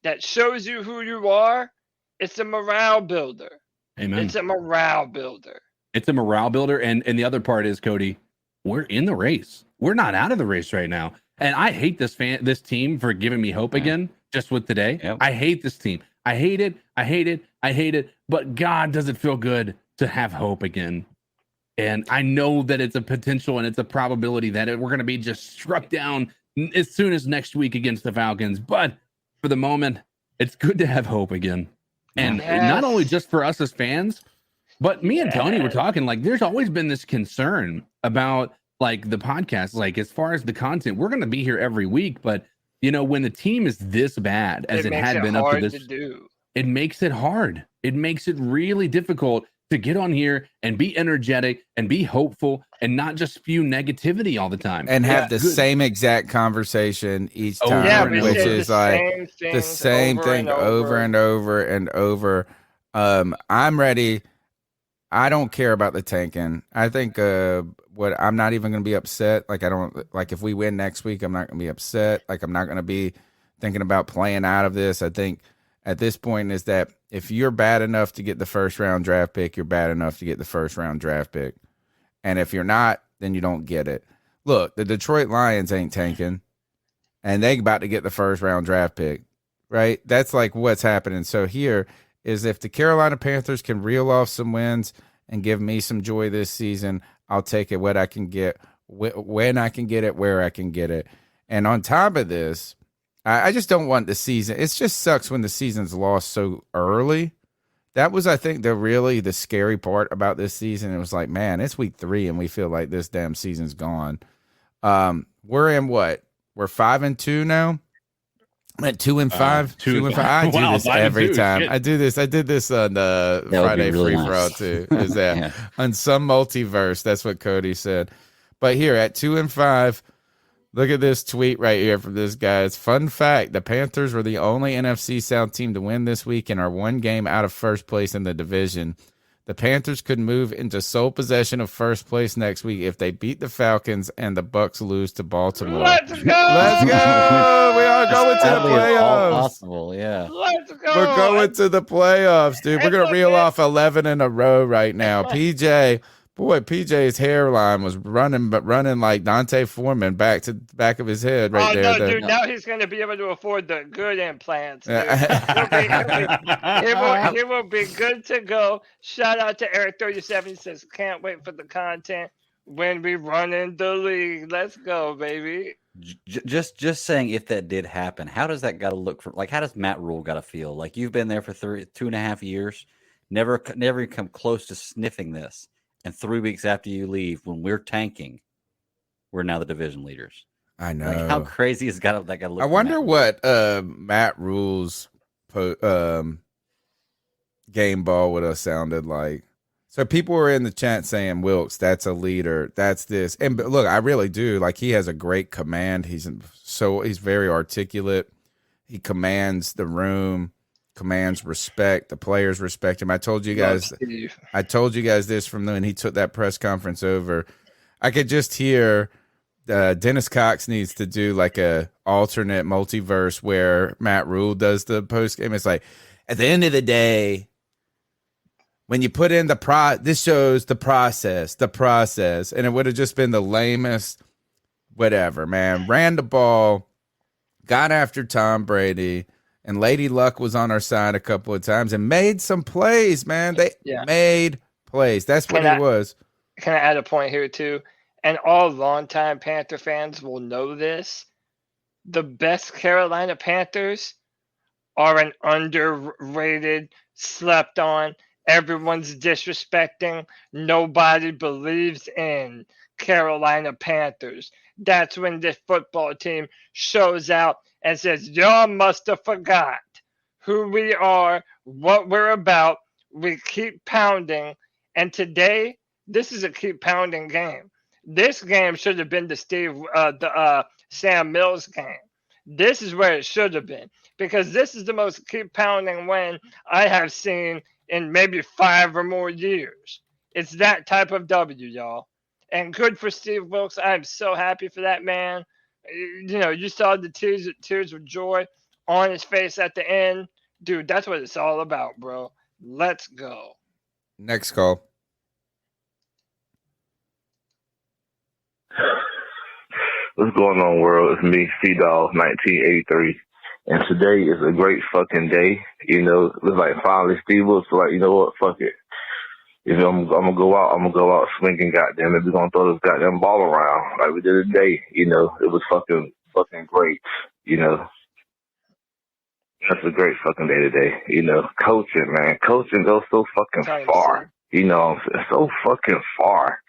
that shows you who you are, it's a morale builder. Amen. It's a morale builder. It's a morale builder. And the other part is, Cody, we're in the race. We're not out of the race right now. And I hate this team for giving me hope again, just with today. Yep. I hate this team. I hate it. But God, does it feel good to have hope again. And I know that it's a potential and it's a probability that we're going to be just struck down as soon as next week against the Falcons. But for the moment, it's good to have hope again. And not only just for us as fans, but me and Tony were talking, like, there's always been this concern about, like, the podcast, like, as far as the content, we're going to be here every week. But, when the team is this bad as it had been up to this, it makes it hard. It makes it really difficult to get on here and be energetic and be hopeful and not just spew negativity all the time. And have the same exact conversation each time, Over and which over. is like the same thing over and over and over. I'm ready. I don't care about the tanking. I think I'm not even going to be upset. Like, I don't, like, if we win next week, I'm not going to be upset. Like, I'm not going to be thinking about playing out of this. I think at this point is that if you're bad enough to get the first round draft pick, you're bad enough to get the first round draft pick. And if you're not, then you don't get it. Look, the Detroit Lions ain't tanking, and they about to get the first round draft pick, right? That's like what's happening. So here is, if the Carolina Panthers can reel off some wins and give me some joy this season, I'll take it what I can get, when I can get it, where I can get it. And on top of this, I just don't want the season. It just sucks when the season's lost so early. That was, I think, the scary part about this season. It was like, man, it's week 3 and we feel like this damn season's gone. We're in what? We're 5-2 now. I'm at 2-5. 2-5. I do this every time. Shit. I do this. I did this on the Friday really free for all too. Is that yeah. On some multiverse? That's what Cody said. But here at 2-5. Look at this tweet right here from this guy. It's fun fact. The Panthers were the only NFC South team to win this week and are one game out of first place in the division. The Panthers could move into sole possession of first place next week if they beat the Falcons and the Bucs lose to Baltimore. Let's go! Let's go! We are going to the playoffs. All possible, yeah. Let's go! We're going to the playoffs, dude. We're going to reel off 11 in a row right now. PJ's hairline was running like Dante Foreman back to the back of his head right there. No, dude, now he's going to be able to afford the good implants. It will be good to go. Shout out to Eric37. He says, can't wait for the content when we run in the league. Let's go, baby. Just saying, if that did happen, how does that got to look for? Like, how does Matt Rule got to feel? Like, you've been there for 2.5 years, never come close to sniffing this. And 3 weeks after you leave, when we're tanking, we're now the division leaders. I know. Like, how crazy is that got to look? I wonder what Matt Rule's game ball would have sounded like. So people were in the chat saying, Wilkes, that's a leader. That's this. And look, I really do. Like, he has a great command. He's very articulate. He commands the room. Commands respect. The players respect him. I told you guys this from when he took that press conference over. I could just hear Dennis Cox needs to do like a alternate multiverse where Matt Rule does the post game. It's like, at the end of the day, when you put in this shows the process, and it would have just been the lamest whatever, man. Ran the ball, got after Tom Brady. And Lady Luck was on our side a couple of times and made some plays, man. They made plays. That's what it was. Can I add a point here, too? And all longtime Panther fans will know this. The best Carolina Panthers are an underrated, slept on, everyone's disrespecting, nobody believes in Carolina Panthers. That's when this football team shows out and says, y'all must have forgot who we are, what we're about. We keep pounding. And today, this is a keep pounding game. This game should have been the Sam Mills game. This is where it should have been, because this is the most keep pounding win I have seen in maybe 5 or more years. It's that type of W, y'all. And good for Steve Wilkes. I'm so happy for that man. You know, you saw the tears of joy on his face at the end. Dude, that's what it's all about, bro. Let's go. Next call. What's going on, world? It's me, C-Dog, 1983. And today is a great fucking day. You know, it's like finally Steve Wilkes like, you know what, fuck it. If I'm gonna go out swinging, goddamn it. We're gonna throw this goddamn ball around like we did today. You know, it was fucking great. You know, that's a great fucking day today. You know, coaching, man. Coaching goes so fucking far. You know, so fucking far.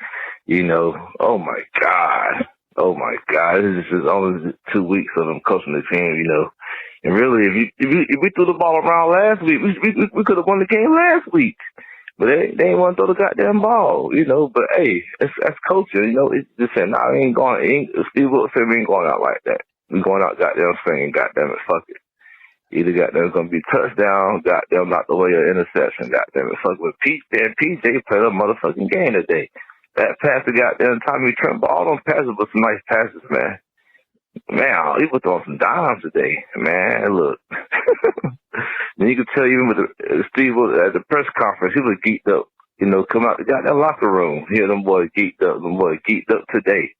You know, oh my God. This is only 2 weeks of him coaching the team, you know. And really, if we threw the ball around last week, we could have won the game last week. But they ain't want to throw the goddamn ball, you know. But hey, that's coaching, you know. It's just saying, nah, Steve Wilkes said we ain't going out like that. We going out goddamn saying, goddamn it, fuck it. Either goddamn gonna be touchdown, goddamn knock away an interception, goddamn it, fuck with PJ played a motherfucking game today. That pass to goddamn Tommy Trent, all those passes were some nice passes, man. Man, he was throwing some dimes today, man. Look. And you could tell even with Steve at the press conference, he was geeked up. You know, come out the goddamn locker room. Hear them boys geeked up. Them boys geeked up today.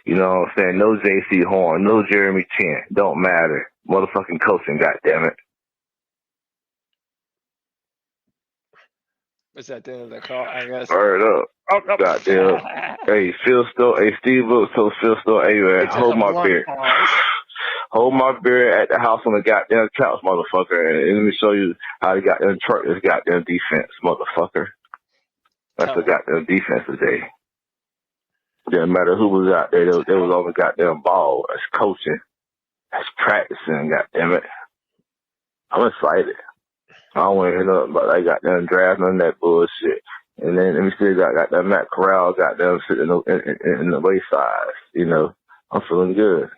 You know what I'm saying? No J.C. Horn, no Jeremy Chin. Don't matter. Motherfucking coaching, goddammit. Was that the end of the call? I guess. Word up. Oh, no. Goddamn. Hey, Steve Wilkes told Phil Stowe, hey, man, hold my beer. Hold my beer at the house on the goddamn couch, motherfucker, and let me show you how to goddamn truck this goddamn defense, motherfucker. That's the goddamn defense today. Didn't matter who was out there, they was on the goddamn ball. That's coaching. That's practicing, goddammit. I'm excited. I don't want to hear nothing about that goddamn draft, none of that bullshit. And then let me see, got that Matt Corral goddamn sitting in the wayside. You know, I'm feeling good.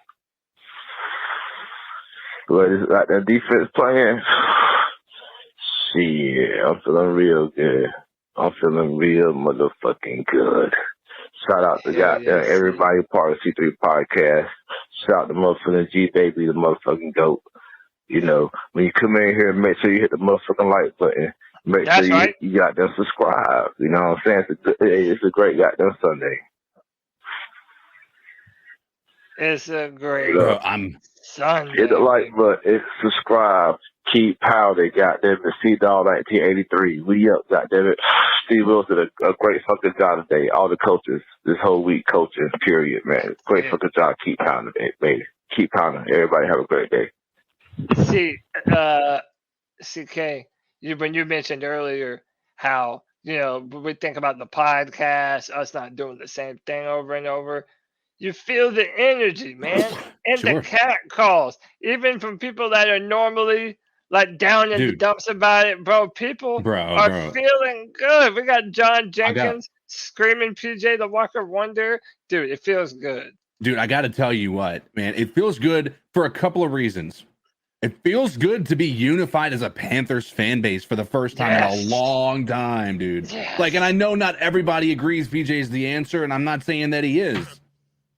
But it's like that defense playing. Shit, I'm feeling real good. I'm feeling real motherfucking good. Shout out to goddamn everybody part of C3 Podcast. Shout out to motherfucking G Baby, the motherfucking GOAT. You know, when you come in here, make sure you hit the motherfucking like button. Make sure you goddamn subscribe. You know what I'm saying? It's a great goddamn Sunday. It's a great Sunday. Hit the like button, subscribe, keep pounding, goddamn it. C-Dog 1983. We up, goddamn it. Steve Wilkes did a great fucking job today. All the coaches this whole week coaching, period, man. Great fucking job. Keep pounding it, baby. Keep pounding. Everybody have a great day. See, CK, when you mentioned earlier how, you know, we think about the podcast, us not doing the same thing over and over. You feel the energy, man, and the cat calls, even from people that are normally like down in the dumps about it, bro. People are feeling good. We got John Jenkins screaming PJ the Walker Wonder. Dude, it feels good. Dude, I got to tell you what, man, it feels good for a couple of reasons. It feels good to be unified as a Panthers fan base for the first time in a long time, dude. Like, and I know not everybody agrees PJ is the answer, and I'm not saying that he is,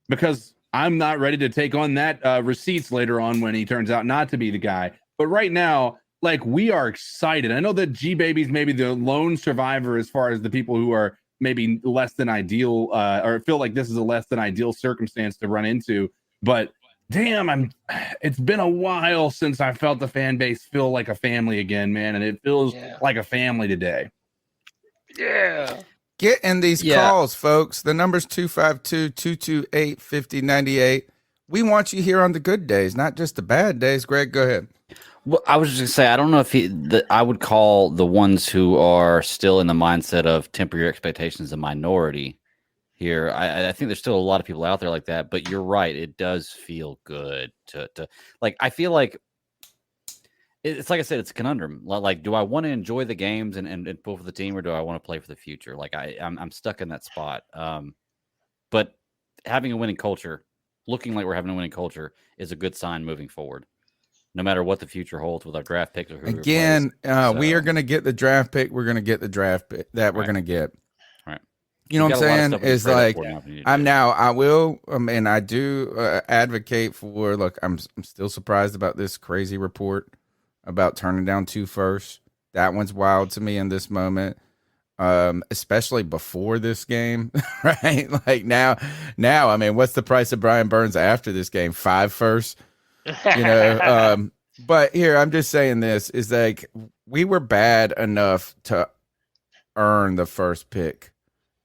because I'm not ready to take on that receipts later on when he turns out not to be the guy. But right now, like, we are excited. I know that G Baby's maybe the lone survivor as far as the people who are maybe less than ideal or feel like this is a less than ideal circumstance to run into. But damn, it's been a while since I felt the fan base feel like a family again, man. And it feels like a family today. Yeah. Get in these calls, folks. The number's 252-228-5098. We want you here on the good days, not just the bad days. Greg, go ahead. Well, I was just going to say, I don't know if I would call the ones who are still in the mindset of temper your expectations a minority here. I think there's still a lot of people out there like that, but you're right. It does feel good to like, I feel like it's like I said, it's a conundrum. Like, do I want to enjoy the games and pull for the team, or do I want to play for the future? Like, I'm stuck in that spot. But having a winning culture, looking like we're having a winning culture, is a good sign moving forward. No matter what the future holds with our draft picks or who again, we are going to get the draft pick. We're going to get the draft pick that we're going to get. Right. You know what I'm saying? Is like and I do advocate for. Look, I'm still surprised about this crazy report about turning down 2 firsts. That one's wild to me in this moment, especially before this game, right? Like now, I mean, what's the price of Brian Burns after this game? 5 firsts. You know, but here I'm just saying this is like we were bad enough to earn the first pick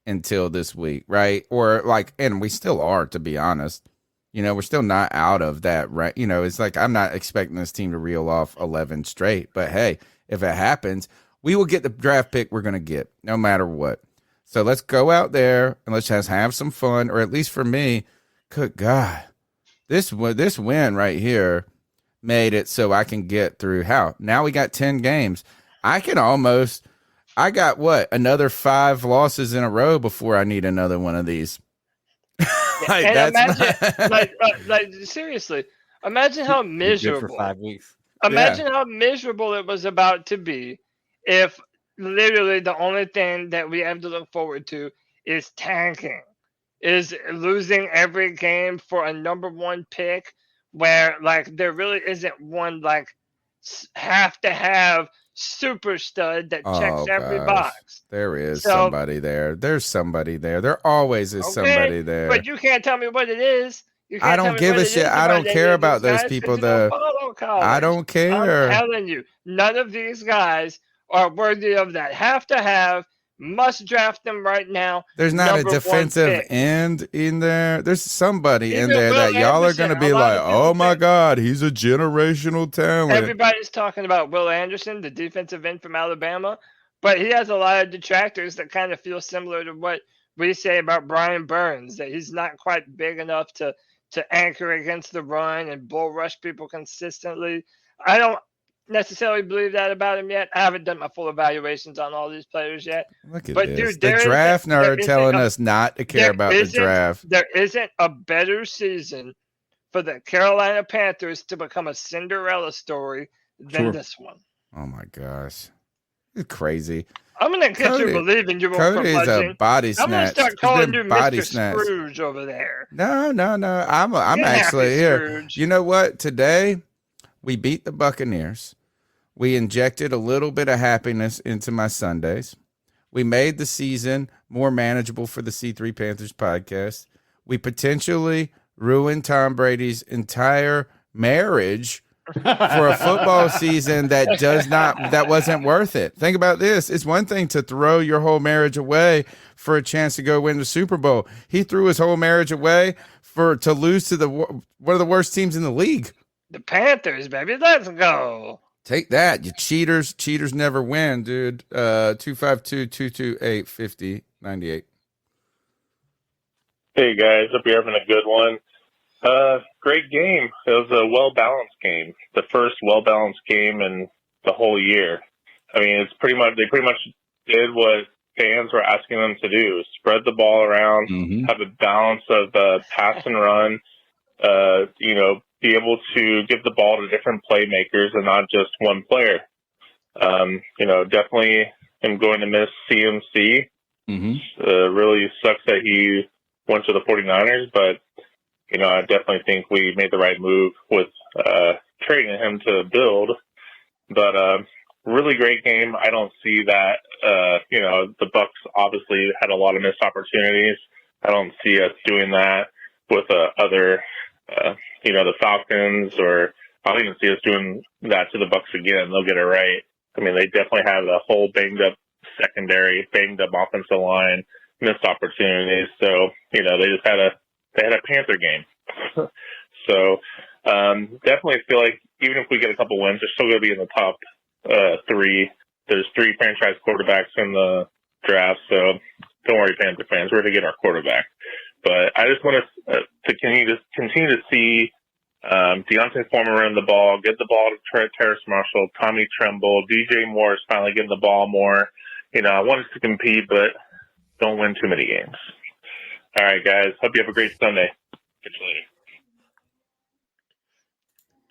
until this week, right? Or like, and we still are, to be honest. You know, we're still not out of that, right? You know, it's like I'm not expecting this team to reel off 11 straight, but hey, if it happens, we will get the draft pick we're going to get no matter what. So let's go out there and let's just have some fun, or at least for me, good God. This win right here made it so I can get through. How? Now we got 10 games. I got what? Another 5 losses in a row before I need another one of these. Like, and imagine, seriously, imagine how miserable. Good for 5 weeks. Imagine how miserable it was about to be if literally the only thing that we have to look forward to is tanking, is losing every game for a number 1 pick, where like there really isn't one like have to have super stud that checks every box. There is somebody there. There's somebody there. There always is somebody there. But you can't tell me what it is. I don't give a shit. I don't care about those people though. I don't care. I'm telling you, none of these guys are worthy of that. Have to have, must draft them right now. There's not a defensive end in there. There's somebody in there that y'all are going to be like, oh my God, he's a generational talent. Everybody's talking about Will Anderson, the defensive end from Alabama, but he has a lot of detractors that kind of feel similar to what we say about Brian Burns, that he's not quite big enough to anchor against the run and bull rush people consistently. I don't necessarily believe that about him yet. I haven't done my full evaluations on all these players yet. Look at this. Dude, the draft nerd telling us not to care about the draft. There isn't a better season for the Carolina Panthers to become a Cinderella story than this one. Oh my gosh. It's crazy. I'm going to get you believing you won't Cody's a body snatch. I'm going to start calling you Mr. Scrooge over there. No. I'm actually here. Scrooge. You know what? Today, we beat the Buccaneers. We injected a little bit of happiness into my Sundays. We made the season more manageable for the C3 Panthers podcast. We potentially ruined Tom Brady's entire marriage for a football season that wasn't worth it. Think about this. It's one thing to throw your whole marriage away for a chance to go win the Super Bowl. He threw his whole marriage away to lose to one of the worst teams in the league. The Panthers, baby. Let's go. Take that, you cheaters. Cheaters never win, dude. 252-228-5098. Hey, guys. Hope you're having a good one. Great game. It was a well-balanced game. The first well-balanced game in the whole year. I mean, they pretty much did what fans were asking them to do. Spread the ball around, have a balance of pass and run, be able to give the ball to different playmakers and not just one player. Definitely am going to miss CMC. Really sucks that he went to the 49ers, but, I definitely think we made the right move with trading him to build. But really great game. I don't see that, the Bucs obviously had a lot of missed opportunities. I don't see us doing that with other the Falcons, or I don't even see us doing that to the Bucs again. They'll get it right. I mean, they definitely have a whole banged up secondary, banged up offensive line, missed opportunities. So, they just had a Panther game. So, definitely feel like even if we get a couple wins, they're still going to be in the top 3. There's 3 franchise quarterbacks in the draft. So don't worry, Panther fans, we're going to get our quarterback. But I just want to continue to see Deontay Foreman run the ball, get the ball to Terrace Marshall, Tommy Tremble, DJ Moore is finally getting the ball more. I want us to compete, but don't win too many games. All right, guys. Hope you have a great Sunday. Catch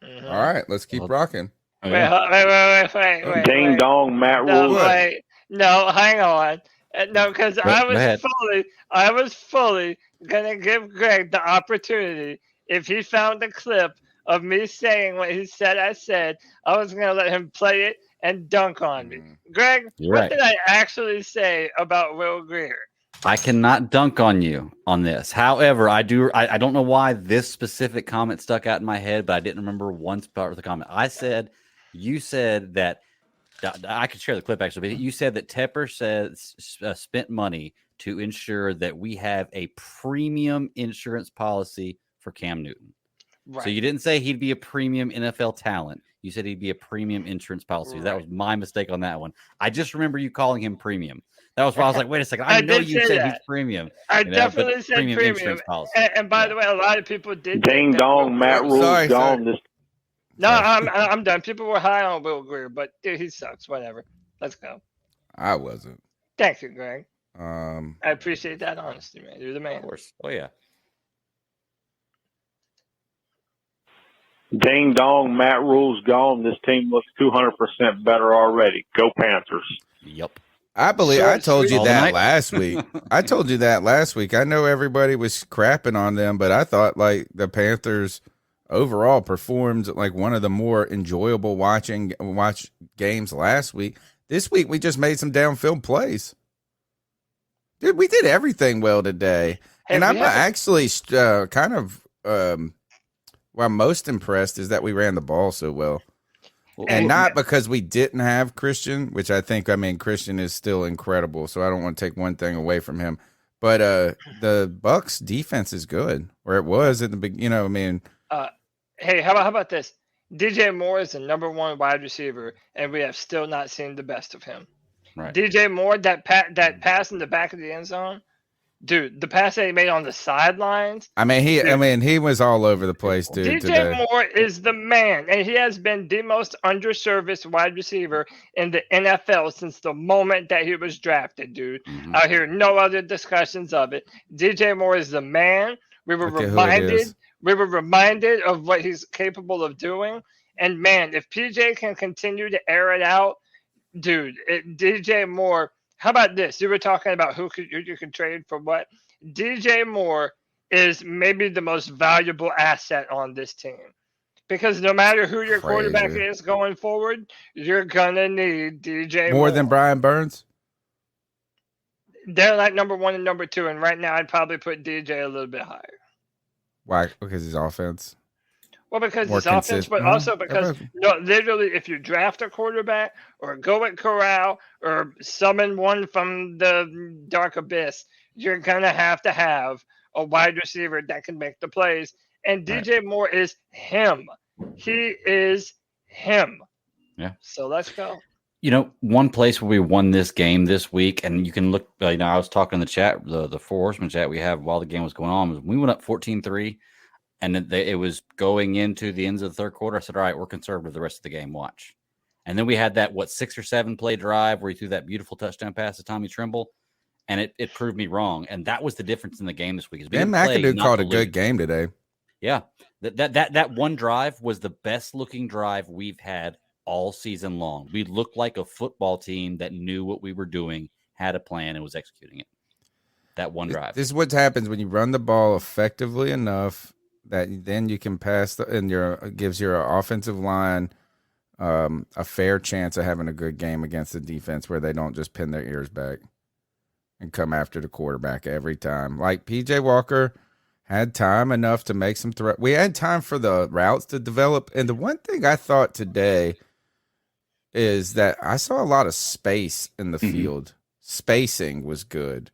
you later. All right, let's keep rocking. Wait. Ding dong, Matt Rule. No, hang on. No, because I was fully gonna give Greg the opportunity. If he found a clip of me saying what he said, I was gonna let him play it and dunk on me. Greg, what did I actually say about Will Grier? I cannot dunk on you on this. However, I don't know why this specific comment stuck out in my head, but I didn't remember one part of the comment. You said that I could share the clip actually, but you said that Tepper spent money to ensure that we have a premium insurance policy for Cam Newton. Right. So you didn't say he'd be a premium NFL talent. You said he'd be a premium insurance policy. Right. That was my mistake on that one. I just remember you calling him premium. That was why I was like, wait a second. I know you said he's premium. I definitely said premium. And by the way, a lot of people did. Ding dong, Matt Rule gone. No, I'm done. People were high on Will Greer, but dude, he sucks. Whatever. Let's go. I wasn't. Thank you, Greg. I appreciate that honesty, man. You're the man. Of course. Oh yeah. Ding dong, Matt Rule's gone. This team looks 200% better already. Go Panthers. Yep. I believe Short I told you sweet. that last week. I told you that last week. I know everybody was crapping on them, but I thought like the Panthers overall performed like one of the more enjoyable watch games last week. This week we just made some downfield plays. Dude, we did everything well today. Hey, and I'm we have- actually kind of what I'm most impressed is that we ran the ball so well. And not because we didn't have Christian, which I mean, Christian is still incredible, so I don't want to take one thing away from him. But the Bucks defense is good, or it was at the beginning. I mean, hey, how about this? DJ Moore is the number 1 wide receiver, and we have still not seen the best of him. Right. DJ Moore, that pass in the back of the end zone, dude, the pass that he made on the sidelines. I mean, he was all over the place, dude. DJ today. Moore is the man, and he has been the most underserviced wide receiver in the NFL since the moment that he was drafted, dude. Mm-hmm. I hear no other discussions of it. DJ Moore is the man. We were Look at who it is. reminded of what he's capable of doing. And man, if PJ can continue to air it out, dude, DJ Moore. How about this? You were talking about who you could trade for what? DJ Moore is maybe the most valuable asset on this team. Because no matter who your quarterback is going forward, you're going to need DJ Moore. More than Brian Burns? They're like number 1 and number 2. And right now, I'd probably put DJ a little bit higher. Why? Because his offense? Well, because More his offense, consistent. but also because literally, if you draft a quarterback or go at Corral or summon one from the dark abyss, you're gonna have to have a wide receiver that can make the plays. And DJ Moore is him. He is him. Yeah. So let's go. One place where we won this game this week, and you can look. I was talking in the chat, the Four Horsemen chat we have while the game was going on. Was we went up 14-3. And it was going into the ends of the third quarter. I said, all right, we're conservative the rest of the game. Watch. And then we had that, 6 or 7 play drive where he threw that beautiful touchdown pass to Tommy Trimble. And it proved me wrong. And that was the difference in the game this week. Ben McAdoo called a good game today. Yeah. That one drive was the best looking drive we've had all season long. We looked like a football team that knew what we were doing, had a plan, and was executing it. That one drive. This is what happens when you run the ball effectively enough that then you can pass and gives your offensive line a fair chance of having a good game against the defense where they don't just pin their ears back and come after the quarterback every time. Like PJ Walker had time enough to make some throw. We had time for the routes to develop. And the one thing I thought today is that I saw a lot of space in the field. Spacing was good.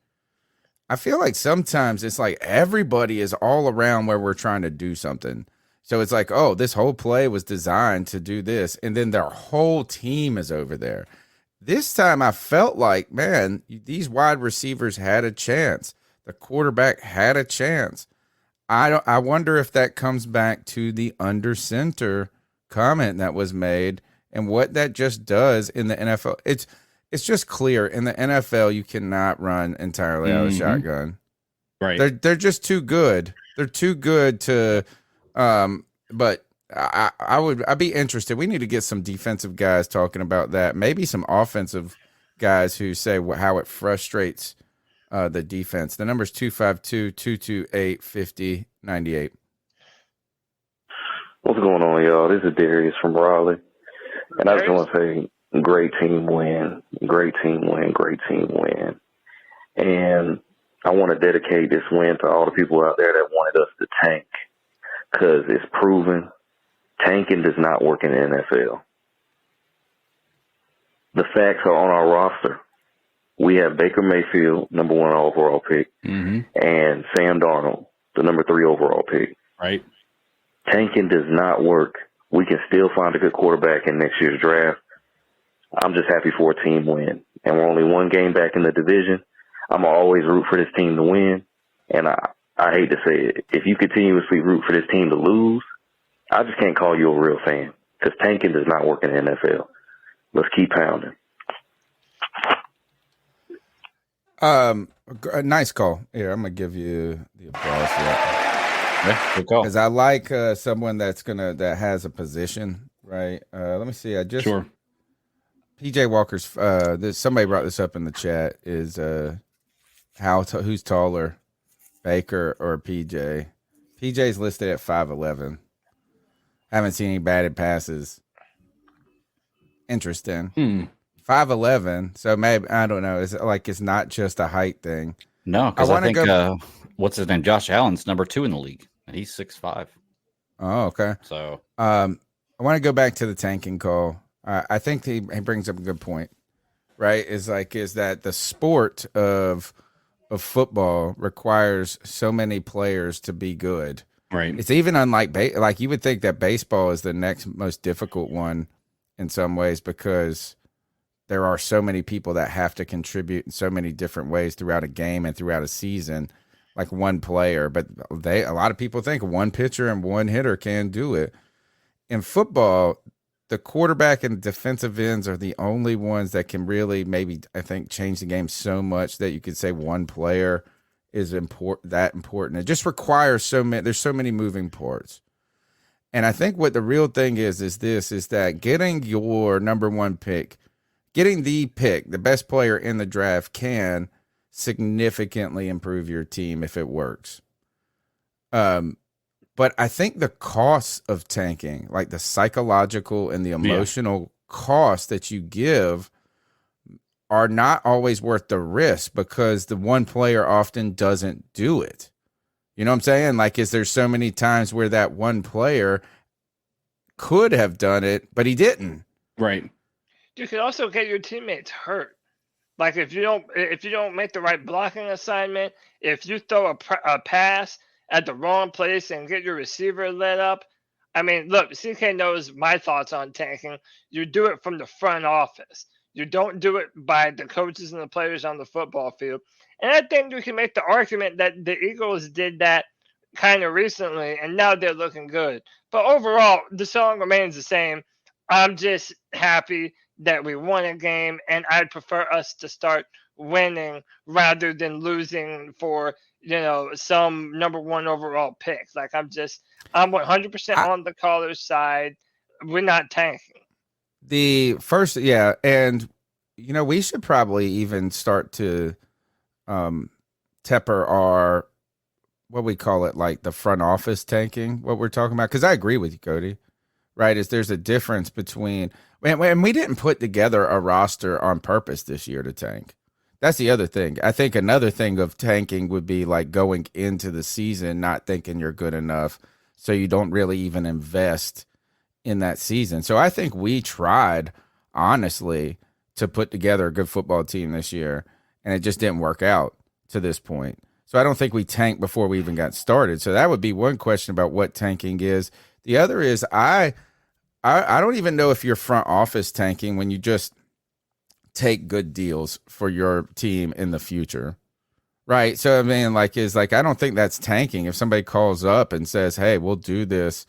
I feel like sometimes it's like everybody is all around where we're trying to do something. So it's like, oh, this whole play was designed to do this. And then their whole team is over there. This time I felt like, man, these wide receivers had a chance. The quarterback had a chance. I wonder if that comes back to the under center comment that was made and what that just does in the NFL. It's just clear in the NFL you cannot run entirely out of shotgun. Right. They're just too good. They're too good to but I'd be interested. We need to get some defensive guys talking about that. Maybe some offensive guys who say how it frustrates the defense. The number's 252-228-5098. What's going on, y'all? This is Darius from Raleigh. And I just want to say, great team win. Great team win. Great team win. And I want to dedicate this win to all the people out there that wanted us to tank, because it's proven tanking does not work in the NFL. The facts are on our roster. We have Baker Mayfield, number 1 overall pick, and Sam Darnold, the number 3 overall pick. Right. Tanking does not work. We can still find a good quarterback in next year's draft. I'm just happy for a team win. And we're only one game back in the division. I'm going to always root for this team to win. And I hate to say it, if you continuously root for this team to lose, I just can't call you a real fan because tanking does not work in the NFL. Let's keep pounding. A nice call. Here, I'm gonna give you the applause for that. Yeah, good call. Because I like someone that has a position, right? Let me see. Sure. PJ Walker's. Somebody brought this up in the chat. Is who's taller, Baker or PJ? PJ's listed at 5'11". Haven't seen any batted passes. Interesting. 5'11", so maybe I don't know. It's not just a height thing. No, because I think what's his name? Josh Allen's number 2 in the league, and he's 6'5". Oh, okay. So I want to go back to the tanking call. I think he brings up a good point. Right? Is that the sport of football requires so many players to be good. Right. It's even unlike like you would think that baseball is the next most difficult one in some ways because there are so many people that have to contribute in so many different ways throughout a game and throughout a season, like one player. But a lot of people think one pitcher and one hitter can do it. In football, the quarterback and defensive ends are the only ones that can really maybe, I think, change the game so much that you could say one player is important. It just requires there's so many moving parts. And I think what the real thing is that getting your number one pick, getting the pick, the best player in the draft can significantly improve your team if it works. But I think the cost of tanking, like the psychological and the emotional cost that you give, are not always worth the risk because the one player often doesn't do it. You know what I'm saying? Like, is there so many times where that one player could have done it, but he didn't? Right. You could also get your teammates hurt. Like if you don't make the right blocking assignment, if you throw a pass at the wrong place and get your receiver lit up. I mean, look, CK knows my thoughts on tanking. You do it from the front office. You don't do it by the coaches and the players on the football field. And I think you can make the argument that the Eagles did that kind of recently, and now they're looking good. But overall, the song remains the same. I'm just happy that we won a game, and I'd prefer us to start winning rather than losing for, some number one overall picks. Like I'm 100% on the caller's side. We're not tanking. The first, yeah, and we should probably even start to temper our, what we call it, like the front office tanking, what we're talking about, because I agree with you, Cody, right? There's a difference between, and we didn't put together a roster on purpose this year to tank. That's the other thing. I think another thing of tanking would be like going into the season not thinking you're good enough, so you don't really even invest in that season. So I think we tried, honestly, to put together a good football team this year, and it just didn't work out to this point. So I don't think we tanked before we even got started. So that would be one question about what tanking is. The other is I don't even know if you're front office tanking when you just take good deals for your team in the future. Right. So I mean, I don't think that's tanking. If somebody calls up and says, hey, we'll do this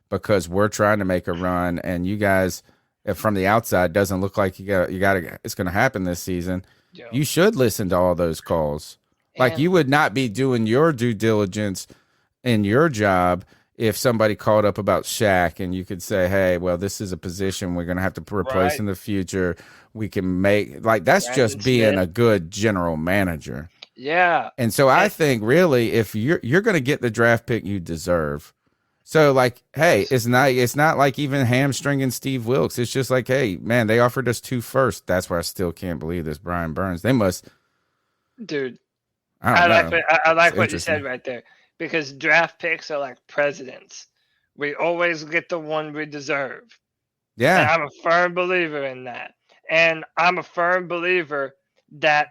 because we're trying to make a run, and you guys, if from the outside doesn't look like it's going to happen this season, you should listen to all those calls. Like you would not be doing your due diligence in your job if somebody called up about Shaq and you could say, hey, well, this is a position we're going to have to replace in the future. We can make, that's just being a good general manager. Yeah. And so I think really if you're going to get the draft pick you deserve. So hey, it's not like even hamstringing Steve Wilkes. It's just like, hey, man, they offered us 2 firsts. That's why I still can't believe this. Brian Burns. They must. Dude. I like what you said right there, because draft picks are like presidents. We always get the one we deserve. Yeah. And I'm a firm believer in that. And I'm a firm believer that,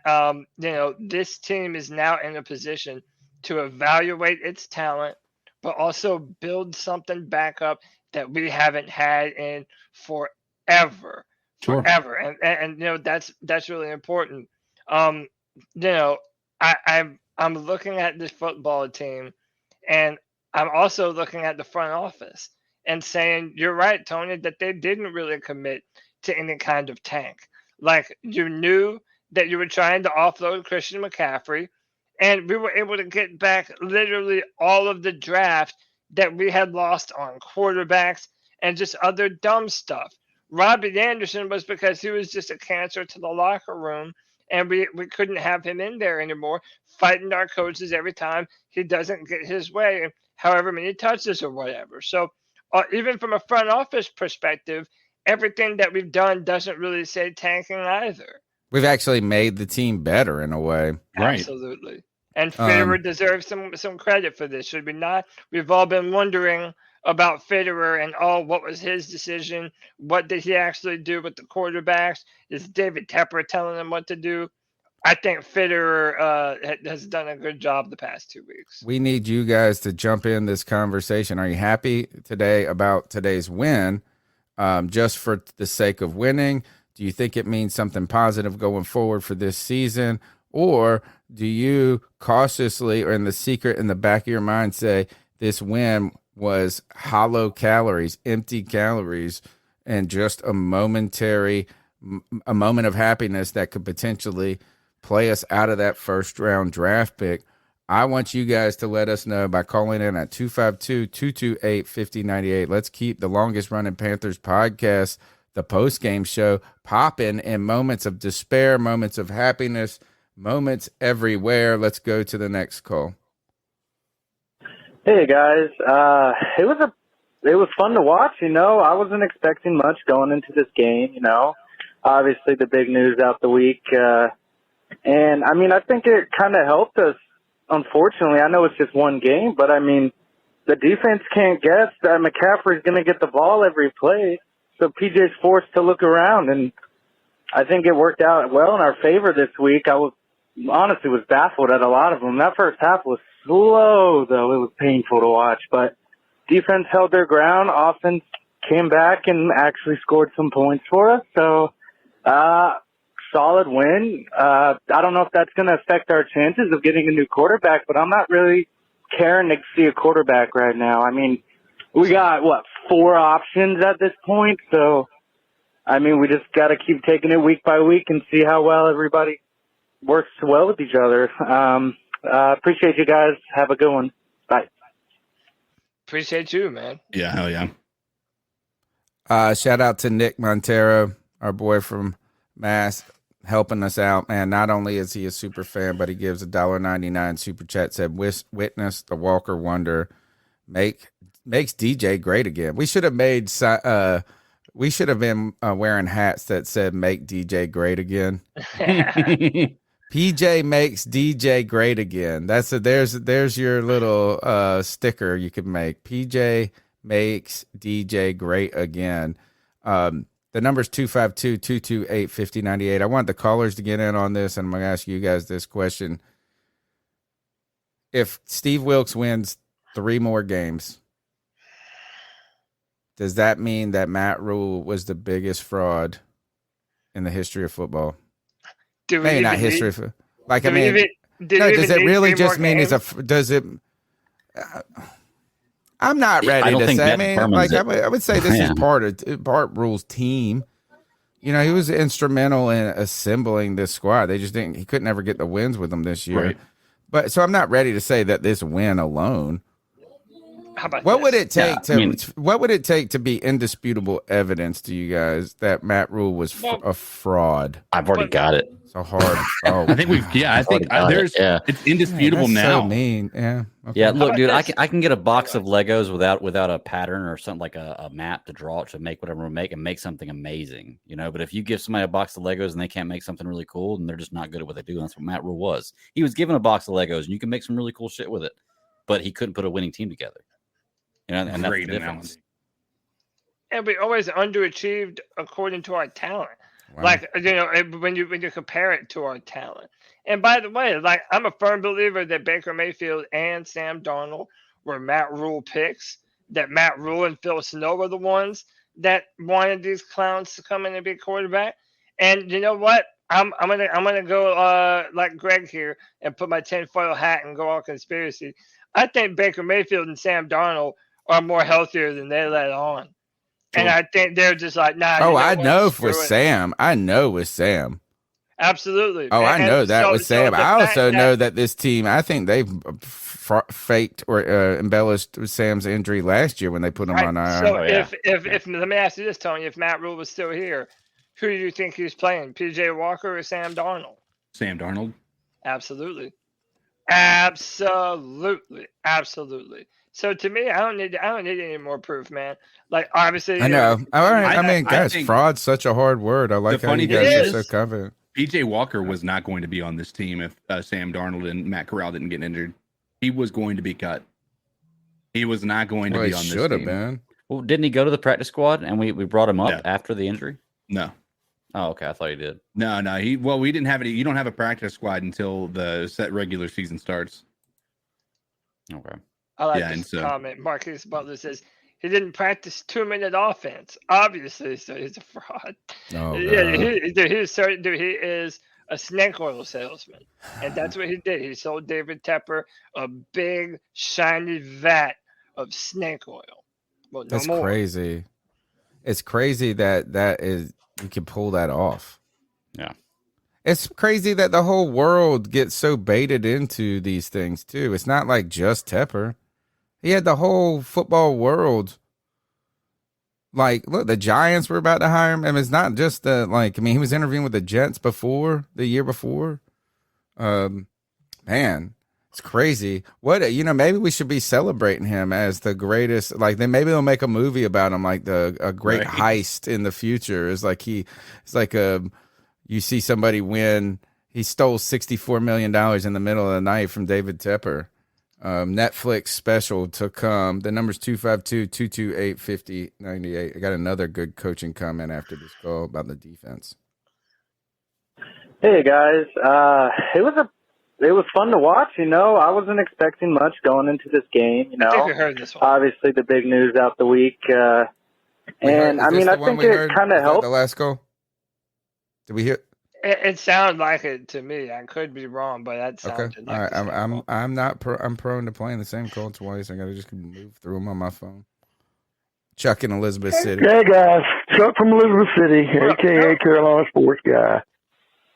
this team is now in a position to evaluate its talent, but also build something back up that we haven't had in forever. Sure. Forever. And that's really important. I'm looking at this football team, and I'm also looking at the front office. and saying, you're right, Tony, that they didn't really commit to any kind of tank. Like, you knew that you were trying to offload Christian McCaffrey, and we were able to get back literally all of the draft that we had lost on quarterbacks and just other dumb stuff. Robbie Anderson was because he was just a cancer to the locker room, and we couldn't have him in there anymore, fighting our coaches every time he doesn't get his way, however many touches or whatever. So even from a front office perspective, everything that we've done doesn't really say tanking either. We've actually made the team better in a way. Absolutely. And Federer deserves some credit for this, should we not? We've all been wondering about Federer and what was his decision? What did he actually do with the quarterbacks? Is David Tepper telling him what to do? I think Federer has done a good job the past 2 weeks. We need you guys to jump in this conversation. Are you happy today about today's win, just for the sake of winning? Do you think it means something positive going forward for this season? Or do you cautiously or in the secret in the back of your mind say this win was hollow calories, empty calories, and just a moment of happiness that could potentially play us out of that first round draft pick? I want you guys to let us know by calling in at 252-228-5098. Let's keep the longest running Panthers podcast, the Postgame Show, popping in moments of despair, moments of happiness, moments everywhere. Let's go to the next call. Hey guys, it was fun to watch. I wasn't expecting much going into this game. Obviously the big news out the week, and I mean I think it kind of helped us. Unfortunately, I know it's just one game, but I mean the defense can't guess that McCaffrey's going to get the ball every play, so PJ's forced to look around, and I think it worked out well in our favor this week. I honestly was baffled at a lot of them. That first half was slow, though. It was painful to watch, but defense held their ground. Offense came back and actually scored some points for us. So, solid win. I don't know if that's going to affect our chances of getting a new quarterback, but I'm not really caring to see a quarterback right now. I mean, we got, 4 options at this point? So, I mean, we just got to keep taking it week by week and see how well everybody works well with each other. Appreciate you guys. Have a good one. Bye. Appreciate you, man. Yeah, hell yeah. Shout out to Nick Montero, our boy from Mass, helping us out, man. Not only is he a super fan, but he gives $1.99 super chat. Said, "Witness the Walker wonder, makes DJ great again." We should have made. We should have been wearing hats that said "Make DJ great again." PJ makes DJ great again. There's your little sticker you could make. PJ makes DJ great again. The number's 252-228-5098. I want the callers to get in on this, and I'm going to ask you guys this question. If Steve Wilkes wins 3 more games, does that mean that Matt Rule was the biggest fraud in the history of football? Maybe not history. Does it really just mean does it? I'm not ready to say. I would say this is part Rule's team. He was instrumental in assembling this squad. He couldn't ever get the wins with them this year. Right. But so I'm not ready to say that this win alone. What would it take what would it take to be indisputable evidence to you guys that Matt Rule was a fraud? I've already got it. So hard. I think it's indisputable now. So mean. Yeah. Okay. Yeah. Look, dude, I can get a box of Legos without a pattern or something like a map to draw to make whatever we make and make something amazing, But if you give somebody a box of Legos and they can't make something really cool, then they're just not good at what they do. And that's what Matt Rule was. He was given a box of Legos and you can make some really cool shit with it, but he couldn't put a winning team together. And that's the difference. And we always underachieved according to our talent. Wow. When you compare it to our talent. And by the way, I'm a firm believer that Baker Mayfield and Sam Darnold were Matt Rule picks, that Matt Rule and Phil Snow were the ones that wanted these clowns to come in and be quarterback. And you know what? I'm gonna go like Greg here and put my tinfoil hat and go all conspiracy. I think Baker Mayfield and Sam Darnold are more healthier than they let on. And I think they're just like, nah. Oh, you I what? know Screw with it. Sam. I know with Sam. Absolutely. Oh, I know that with Sam. the I fact also know that this team, I think they've faked or embellished Sam's injury last year when they put him on IR. So if let me ask you this, Tony, if Matt Rule was still here, who do you think he's playing? PJ Walker or Sam Darnold? Sam Darnold. Absolutely. Absolutely. So to me, I don't need any more proof, man. Like obviously, I know. All right. I mean, I guys, think fraud's such a hard word. I like how you guys are so confident. PJ Walker was not going to be on this team if Sam Darnold and Matt Corral didn't get injured. He was going to be cut. He was not going to be on this team. Should have been. Well, didn't he go to the practice squad and we brought him up after the injury? No. Oh, okay. I thought he did. No. We didn't have any. You don't have a practice squad until the set regular season starts. Okay. I like this comment. Marcus Butler says he didn't practice 2-minute offense. Obviously, so he's a fraud. Oh, yeah, he is a snake oil salesman, and that's what he did. He sold David Tepper a big shiny vat of snake oil. Well, no That's more. crazy. It's crazy that is you can pull that off. Yeah. It's crazy that the whole world gets so baited into these things too. It's not like just Tepper. He had the whole football world. Like, look, the Giants were about to hire him. I mean, it's not just he was interviewing with the Jets the year before. Man, it's crazy. Maybe we should be celebrating him as the greatest. Like, then maybe they'll make a movie about him, like a great heist in the future. It's like you see somebody win. He stole $64 million in the middle of the night from David Tepper. Netflix special to come. The number's 252-228-5098. I got another good coaching comment after this call about the defense. Hey guys, it was fun to watch. I wasn't expecting much going into this game. I think we heard this one. Obviously the big news out the week, and I think it kind of helped. The last goal. Did we hear? It sounded like it to me. I could be wrong, but that sounded Okay. like All right. I'm not. I'm prone to playing the same call twice. I gotta just move through them on my phone. Chuck in Elizabeth City. Hey guys, Chuck from Elizabeth City, aka Carolina sports guy.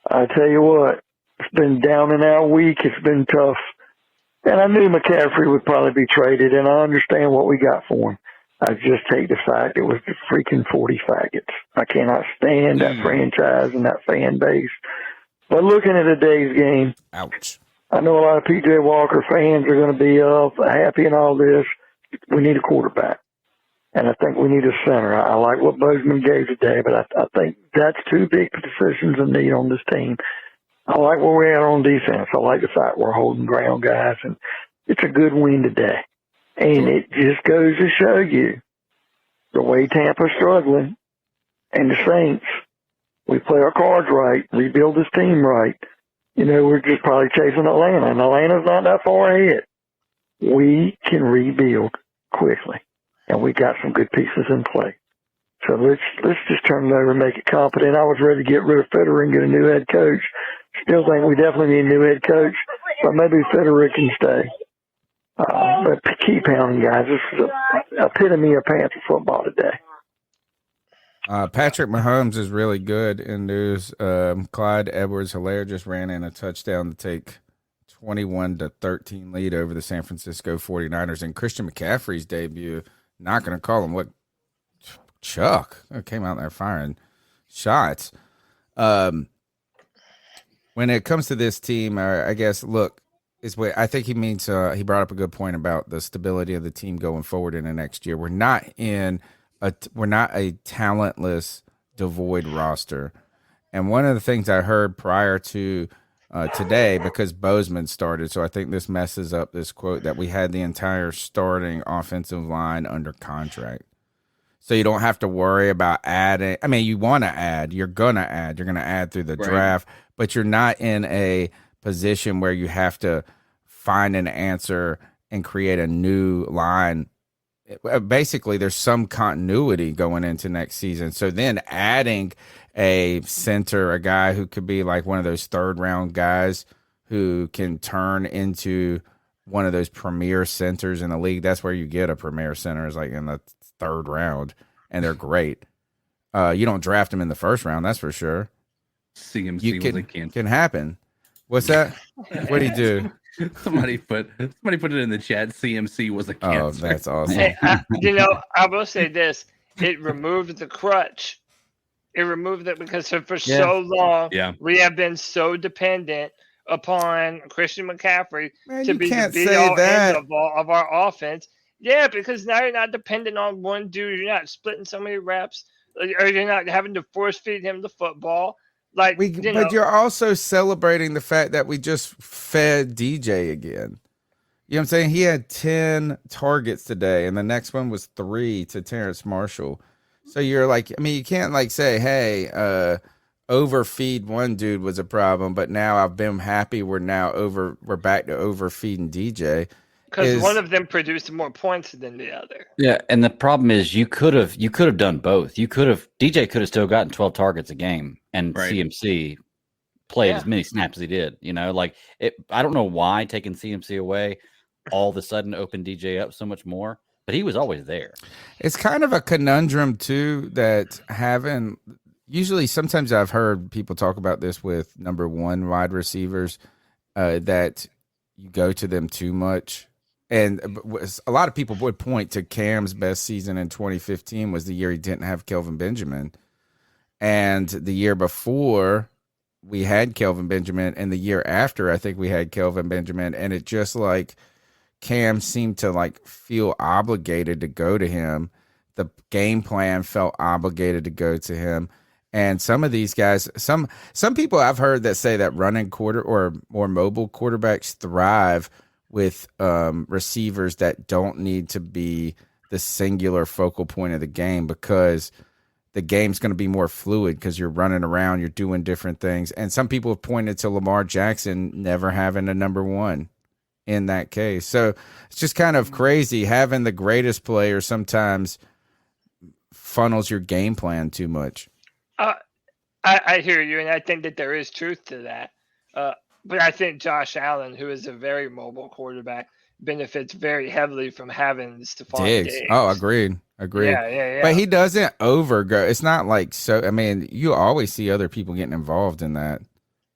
I tell you what, it's been down and out week. It's been tough, and I knew McCaffrey would probably be traded, and I understand what we got for him. I just hate the fact it was the freaking 40 faggots. I cannot stand that franchise and that fan base. But looking at today's game, ouch. I know a lot of PJ Walker fans are going to be happy and all this. We need a quarterback. And I think we need a center. I like what Bozeman gave today, but I think that's two big positions in need on this team. I like where we're at on defense. I like the fact we're holding ground, guys, and it's a good win today. And it just goes to show you the way Tampa's struggling and the Saints, we play our cards right, rebuild this team right. We're just probably chasing Atlanta, and Atlanta's not that far ahead. We can rebuild quickly, and we got some good pieces in play. So let's just turn it over and make it competent. I was ready to get rid of Federer and get a new head coach. Still think we definitely need a new head coach, but maybe Federer can stay. But keep pounding, guys. This is the epitome of Panther football today. Patrick Mahomes is really good in news. Clyde Edwards-Helaire just ran in a touchdown to take 21-13 lead over the San Francisco 49ers. And Christian McCaffrey's debut, not going to call him Chuck. Came out there firing shots. When it comes to this team, I guess, look, I think he means he brought up a good point about the stability of the team going forward in the next year. We're not a talentless, devoid roster. And one of the things I heard prior to today, because Bozeman started, so I think this messes up this quote, that we had the entire starting offensive line under contract. So you don't have to worry about adding. I mean, you want to add. You're going to add through the draft, but you're not in a position where you have to find an answer and create a new line. Basically, there's some continuity going into next season. So then adding a center, a guy who could be like one of those third-round guys who can turn into one of those premier centers in the league. That's where you get a premier center, is like in the 3rd round, and they're great. You don't draft them in the 1st round, that's for sure. CMC can happen. What's that? What do you do? Somebody put it in the chat. CMC was a cancer. Oh, that's awesome. Hey, I will say this: it removed the crutch. It removed it because for so long we have been so dependent upon Christian McCaffrey to be the be-all end-all of our offense. Yeah, because now you're not dependent on one dude. You're not splitting so many reps, or you're not having to force feed him the football. But you're also celebrating the fact that we just fed DJ again. You know what I'm saying? He had 10 targets today, and the next one was 3 to Terrence Marshall. So you're like, I mean, you can't like say, hey, overfeed one dude was a problem, but now I've been happy we're back to overfeeding DJ. Because one of them produced more points than the other. Yeah, and the problem is you could have done both. DJ could have still gotten 12 targets a game, and CMC played as many snaps as he did. I don't know why taking CMC away all of a sudden opened DJ up so much more, but he was always there. It's kind of a conundrum too that sometimes I've heard people talk about this with number 1 wide receivers, that you go to them too much. And a lot of people would point to Cam's best season in 2015 was the year he didn't have Kelvin Benjamin. And the year before we had Kelvin Benjamin, and the year after I think we had Kelvin Benjamin. And it just like Cam seemed to like feel obligated to go to him. The game plan felt obligated to go to him. And some of these guys, some people I've heard that say that running quarter or more mobile quarterbacks thrive with receivers that don't need to be the singular focal point of the game, because the game's going to be more fluid because you're running around, you're doing different things. And some people have pointed to Lamar Jackson never having a number 1 in that case. So it's just kind of crazy. Having the greatest player sometimes funnels your game plan too much. I hear you, and I think that there is truth to that. But I think Josh Allen, who is a very mobile quarterback, benefits very heavily from having Stephon Diggs. Oh, agreed. Yeah. But he doesn't overgo. It's not like so. I mean, you always see other people getting involved in that.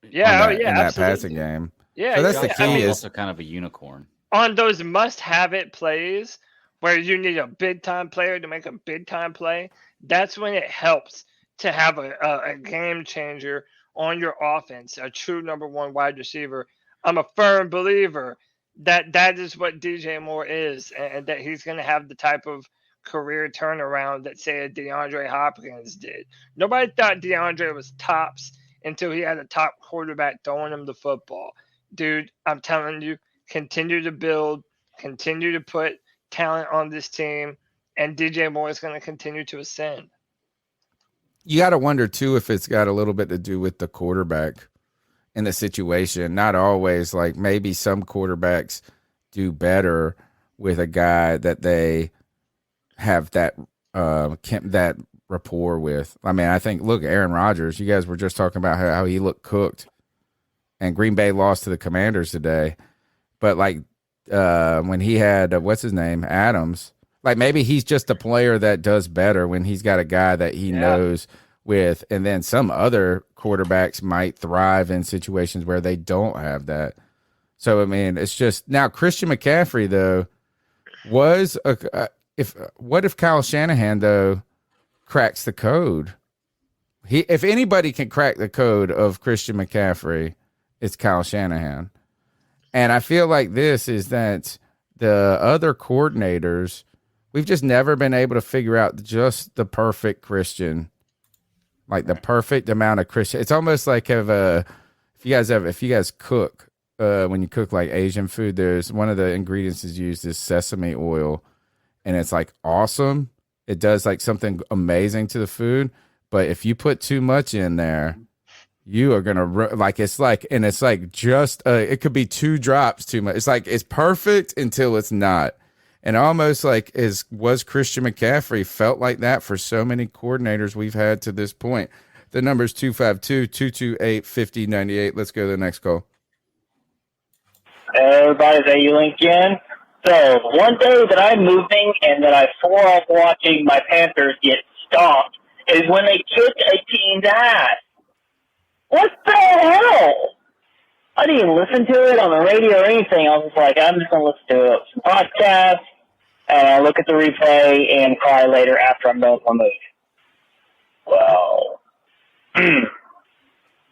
In that passing game. Yeah, so that's the key. Is also kind of a unicorn on those must-have-it plays where you need a big-time player to make a big-time play. That's when it helps to have a game changer on your offense, a true number 1 wide receiver. I'm a firm believer that is what DJ Moore is, and that he's going to have the type of career turnaround that, say, a DeAndre Hopkins did. Nobody thought DeAndre was tops until he had a top quarterback throwing him the football. Dude, I'm telling you, continue to build, continue to put talent on this team, and DJ Moore is going to continue to ascend. You got to wonder, too, if it's got a little bit to do with the quarterback in the situation. Not always. Like maybe some quarterbacks do better with a guy that they have that rapport with. I mean, I think, look, Aaron Rodgers, you guys were just talking about how he looked cooked. And Green Bay lost to the Commanders today. But, like, when he had, what's his name, Adams, like maybe he's just a player that does better when he's got a guy that he knows with. And then some other quarterbacks might thrive in situations where they don't have that. So, I mean, it's just now Christian McCaffrey, though, was what if Kyle Shanahan, though, cracks the code? If anybody can crack the code of Christian McCaffrey, it's Kyle Shanahan. And I feel like this is that the other coordinators, we've just never been able to figure out just the perfect Christian, like the perfect amount of Christian. It's almost like if you guys cook, when you cook like Asian food, there's one of the ingredients is used is sesame oil, and it's like awesome. It does like something amazing to the food, but if you put too much in there, you are gonna it could be 2 drops too much. It's like it's perfect until it's not. And almost like was Christian McCaffrey felt like that for so many coordinators we've had to this point. The number's 252-228-5098. Let's go to the next call. Everybody's at you again. So, one day that I'm moving and that I swore off watching my Panthers get stomped is when they kick a team's ass. What the hell? I didn't even listen to it on the radio or anything. I was just like, I'm just going to listen to it. Some podcast, and I look at the replay and cry later after I'm done with my move. Well,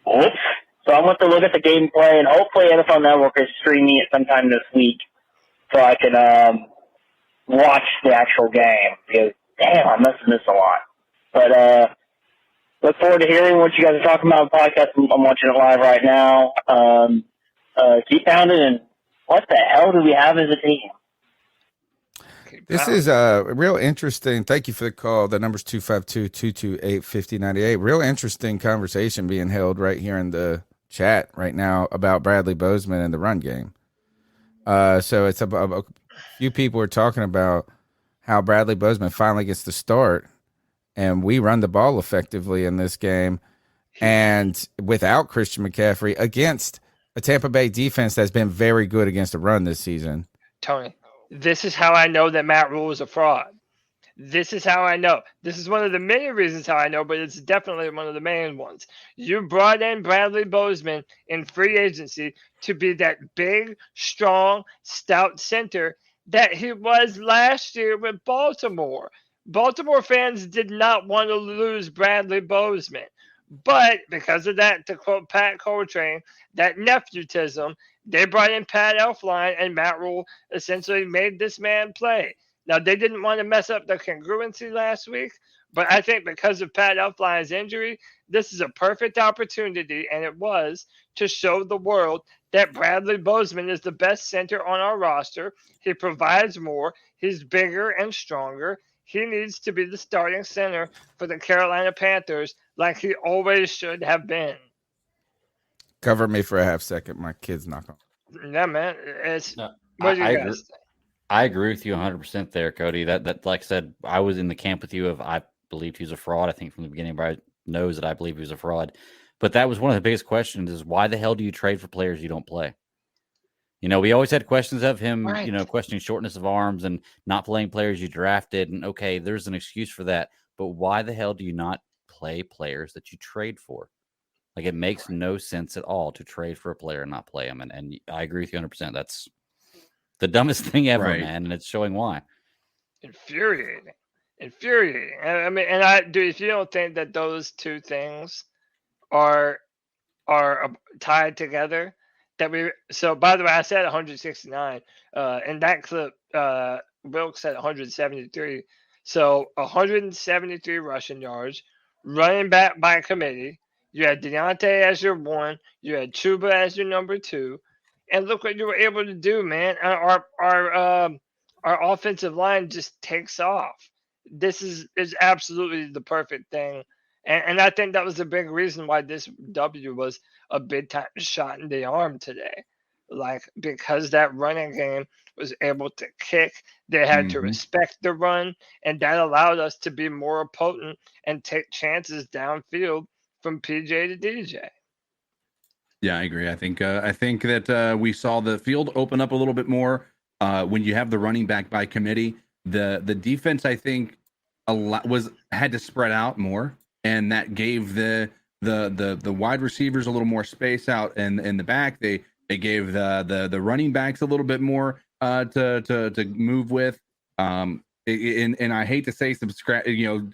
whoops. So I want to look at the gameplay, and hopefully NFL Network is streaming it sometime this week so I can watch the actual game. Because, damn, I'm missing this a lot. But look forward to hearing what you guys are talking about on the podcast. I'm watching it live right now. Keep pounding, and what the hell do we have as a team? This is a real interesting. Thank you for the call. The number's 252-228-5098. Real interesting conversation being held right here in the chat right now about Bradley Bozeman and the run game. So it's a few people are talking about how Bradley Bozeman finally gets to start, and we run the ball effectively in this game, and without Christian McCaffrey against a Tampa Bay defense that's been very good against the run this season. Tony, this is how I know that Matt Rule is a fraud. This is how I know. This is one of the many reasons how I know, but it's definitely one of the main ones. You brought in Bradley Bozeman in free agency to be that big, strong, stout center that he was last year with Baltimore. Baltimore fans did not want to lose Bradley Bozeman. But because of that, to quote Pat Coltrane, that nepotism, they brought in Pat Elflein, and Matt Rule essentially made this man play. Now, they didn't want to mess up the congruency last week, but I think because of Pat Elflein's injury, this is a perfect opportunity, and it was, to show the world that Bradley Bozeman is the best center on our roster. He provides more. He's bigger and stronger. He needs to be the starting center for the Carolina Panthers like he always should have been. Cover me for a half second. My kid's not going. Yeah, man. What do you guys think? I agree with you 100% there, Cody. That, like I said, I was in the camp with you of I believed he was a fraud. I think from the beginning, everybody knows that I believe he was a fraud. But that was one of the biggest questions: is why the hell do you trade for players you don't play? You know, we always had questions of him, Right. you know, questioning shortness of arms and not playing players you drafted. And okay, there's an excuse for that. But why the hell do you not play players that you trade for? Like, it makes no sense at all to trade for a player and not play him. And I agree with you 100%. That's the dumbest thing ever, Right. man. And it's showing why. Infuriating. I mean, dude, if you don't think that those two things are tied together, so by the way, I said 169. In that clip, Wilkes said 173. So 173 rushing yards, running back by committee. You had Deontay as your one. You had Chuba as your number two. And look what you were able to do, man. Our offensive line just takes off. This is absolutely the perfect thing. And I think that was a big reason why this W was a big time shot in the arm today. Like, because that running game was able to kick, they had to respect the run, and that allowed us to be more potent and take chances downfield from PJ to DJ. Yeah, I agree. I think that we saw the field open up a little bit more when you have the running back by committee. The defense, I think, had to spread out more, and that gave the wide receivers a little more space out in the back. They gave the running backs a little bit more to move with. And I hate to say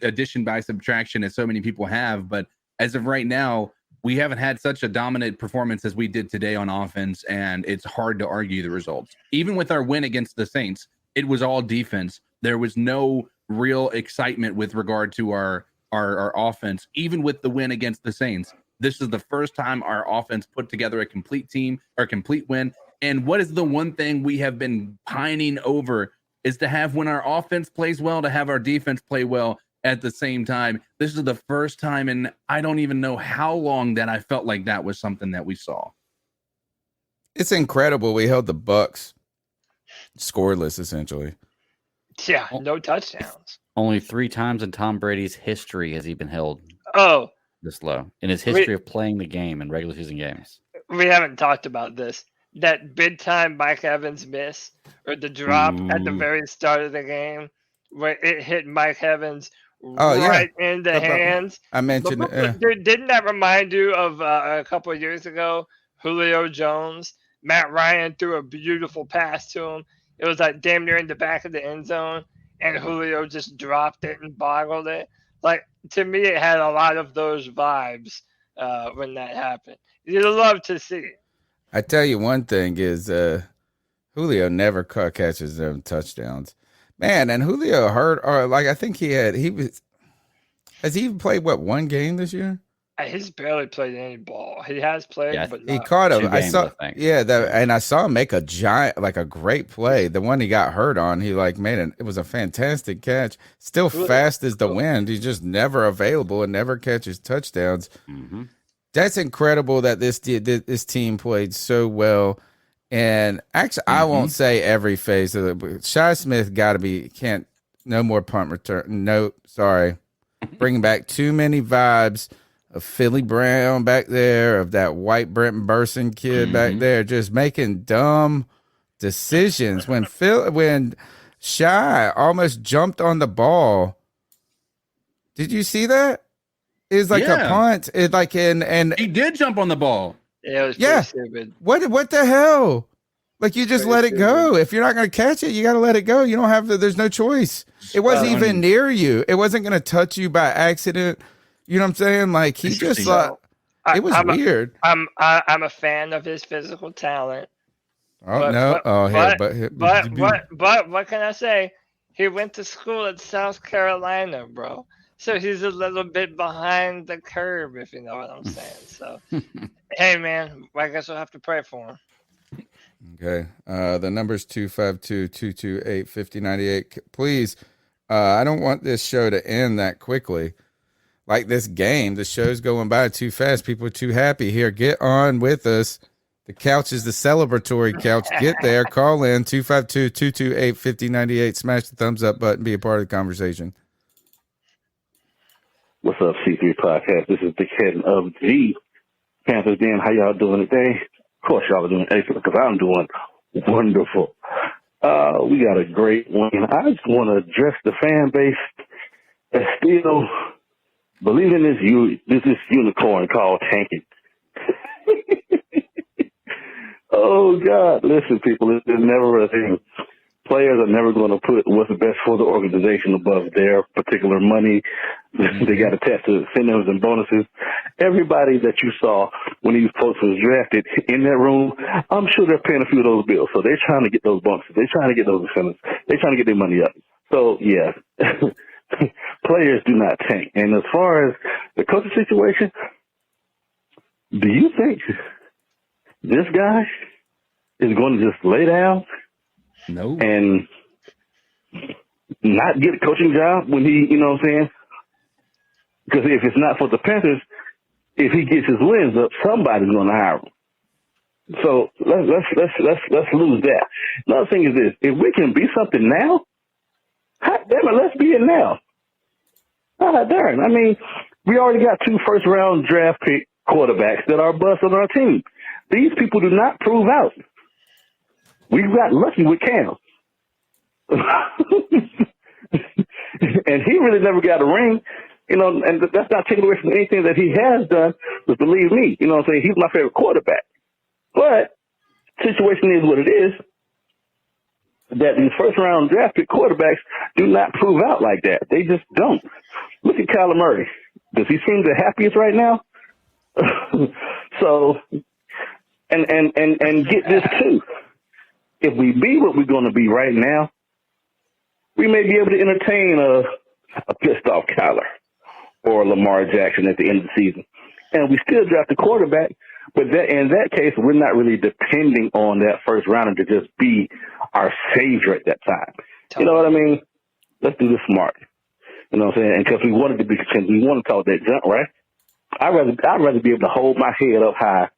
addition by subtraction, as so many people have, but as of right now, we haven't had such a dominant performance as we did today on offense, and it's hard to argue the results. Even with our win against the Saints, it was all defense. There was no real excitement with regard to our offense. Even with the win against the Saints, this is the first time our offense put together a complete team or complete win. And what is the one thing we have been pining over is to have, when our offense plays well, to have our defense play well at the same time. This is the first time, and I don't even know how long, that I felt like that was something that we saw. It's incredible. We held the Bucs scoreless, essentially. Yeah, no touchdowns. Only 3 times in Tom Brady's history has he been held this low. In his history of playing the game in regular season games. We haven't talked about this. that big time Mike Evans miss or the drop at the Ooh. very start of the game where it hit Mike Evans Oh, yeah. right in the hands. I mentioned it. Dude, didn't that remind you of a couple of years ago, Julio Jones? Matt Ryan threw a beautiful pass to him. It was like damn near in the back of the end zone, and Julio just dropped it and boggled it. Like, to me, it had a lot of those vibes when that happened. You'd love to see it. I tell you one thing is Julio never catches his own touchdowns. Man, and Julio hurt, or like I think has he even played one game this year? He's barely played any ball. He has played, but he not. caught him. 2 I games, saw, I think. and I saw him make a great play. The one he got hurt on, he it was a fantastic catch. Still fast as the wind. He's just never available and never catches touchdowns. Mm-hmm. That's incredible that this team played so well. And actually, I won't say every phase of it. Shi Smith no more punt return. No, sorry. Bringing back too many vibes of Philly Brown back there, of that white Brenton Burson kid back there, just making dumb decisions. When Shi almost jumped on the ball, did you see that? It was like a punt. It like and he did jump on the ball. Yeah, it was pretty stupid. What the hell? Like, you just let it go. If you're not going to catch it, you got to let it go. You don't have to. There's no choice. It wasn't even near you. It wasn't going to touch you by accident. You know what I'm saying? Like, he just it was weird. I'm a fan of his physical talent. But what can I say? He went to school at South Carolina, bro. So he's a little bit behind the curve, if you know what I'm saying. So, hey, man, I guess we'll have to pray for him. Okay. The number's 252-228-5098. Please, I don't want this show to end that quickly. Like this game, the show's going by too fast. People are too happy here. Get on with us. The couch is the celebratory couch. Get there. Call in 252-228-5098. Smash the thumbs up button. Be a part of the conversation. What's up, C3 Podcast? This is the head of the Panthers Den. How y'all doing today? Of course, y'all are doing excellent because I'm doing wonderful. We got a great win. I just want to address the fan base that's still believing this unicorn called tanking. Oh, God. Listen, people, it's never a thing. Players are never going to put what's best for the organization above their particular money. They got attached to incentives and bonuses. Everybody that you saw when these folks was drafted in that room, I'm sure they're paying a few of those bills. So they're trying to get those bonuses. They're trying to get those incentives. They're trying to get their money up. So, yeah, players do not tank. And as far as the coaching situation, do you think this guy is going to just lay down? No. And not get a coaching job when he, you know what I'm saying? Because if it's not for the Panthers, if he gets his wins up, somebody's going to hire him. So let's lose that. Another thing is this: if we can be something now, hot damn it, let's be it now. Ah, darn. I mean, we already got 2 first-round draft pick quarterbacks that are busts on our team. These people do not prove out. We got lucky with Cam. And he really never got a ring, you know, and that's not taken away from anything that he has done, but believe me, you know what I'm saying, he's my favorite quarterback. But situation is what it is, that these first-round draft pick quarterbacks do not prove out like that. They just don't. Look at Kyler Murray. Does he seem the happiest right now? So, and get this too. If we be what we're going to be right now, we may be able to entertain a pissed off Kyler or Lamar Jackson at the end of the season. And we still draft a quarterback, but in that case, we're not really depending on that first rounder to just be our savior at that time. You know what I mean? Let's do this smart. You know what I'm saying? And because we wanted to be contenders, we want to talk that junk, right? I'd rather be able to hold my head up high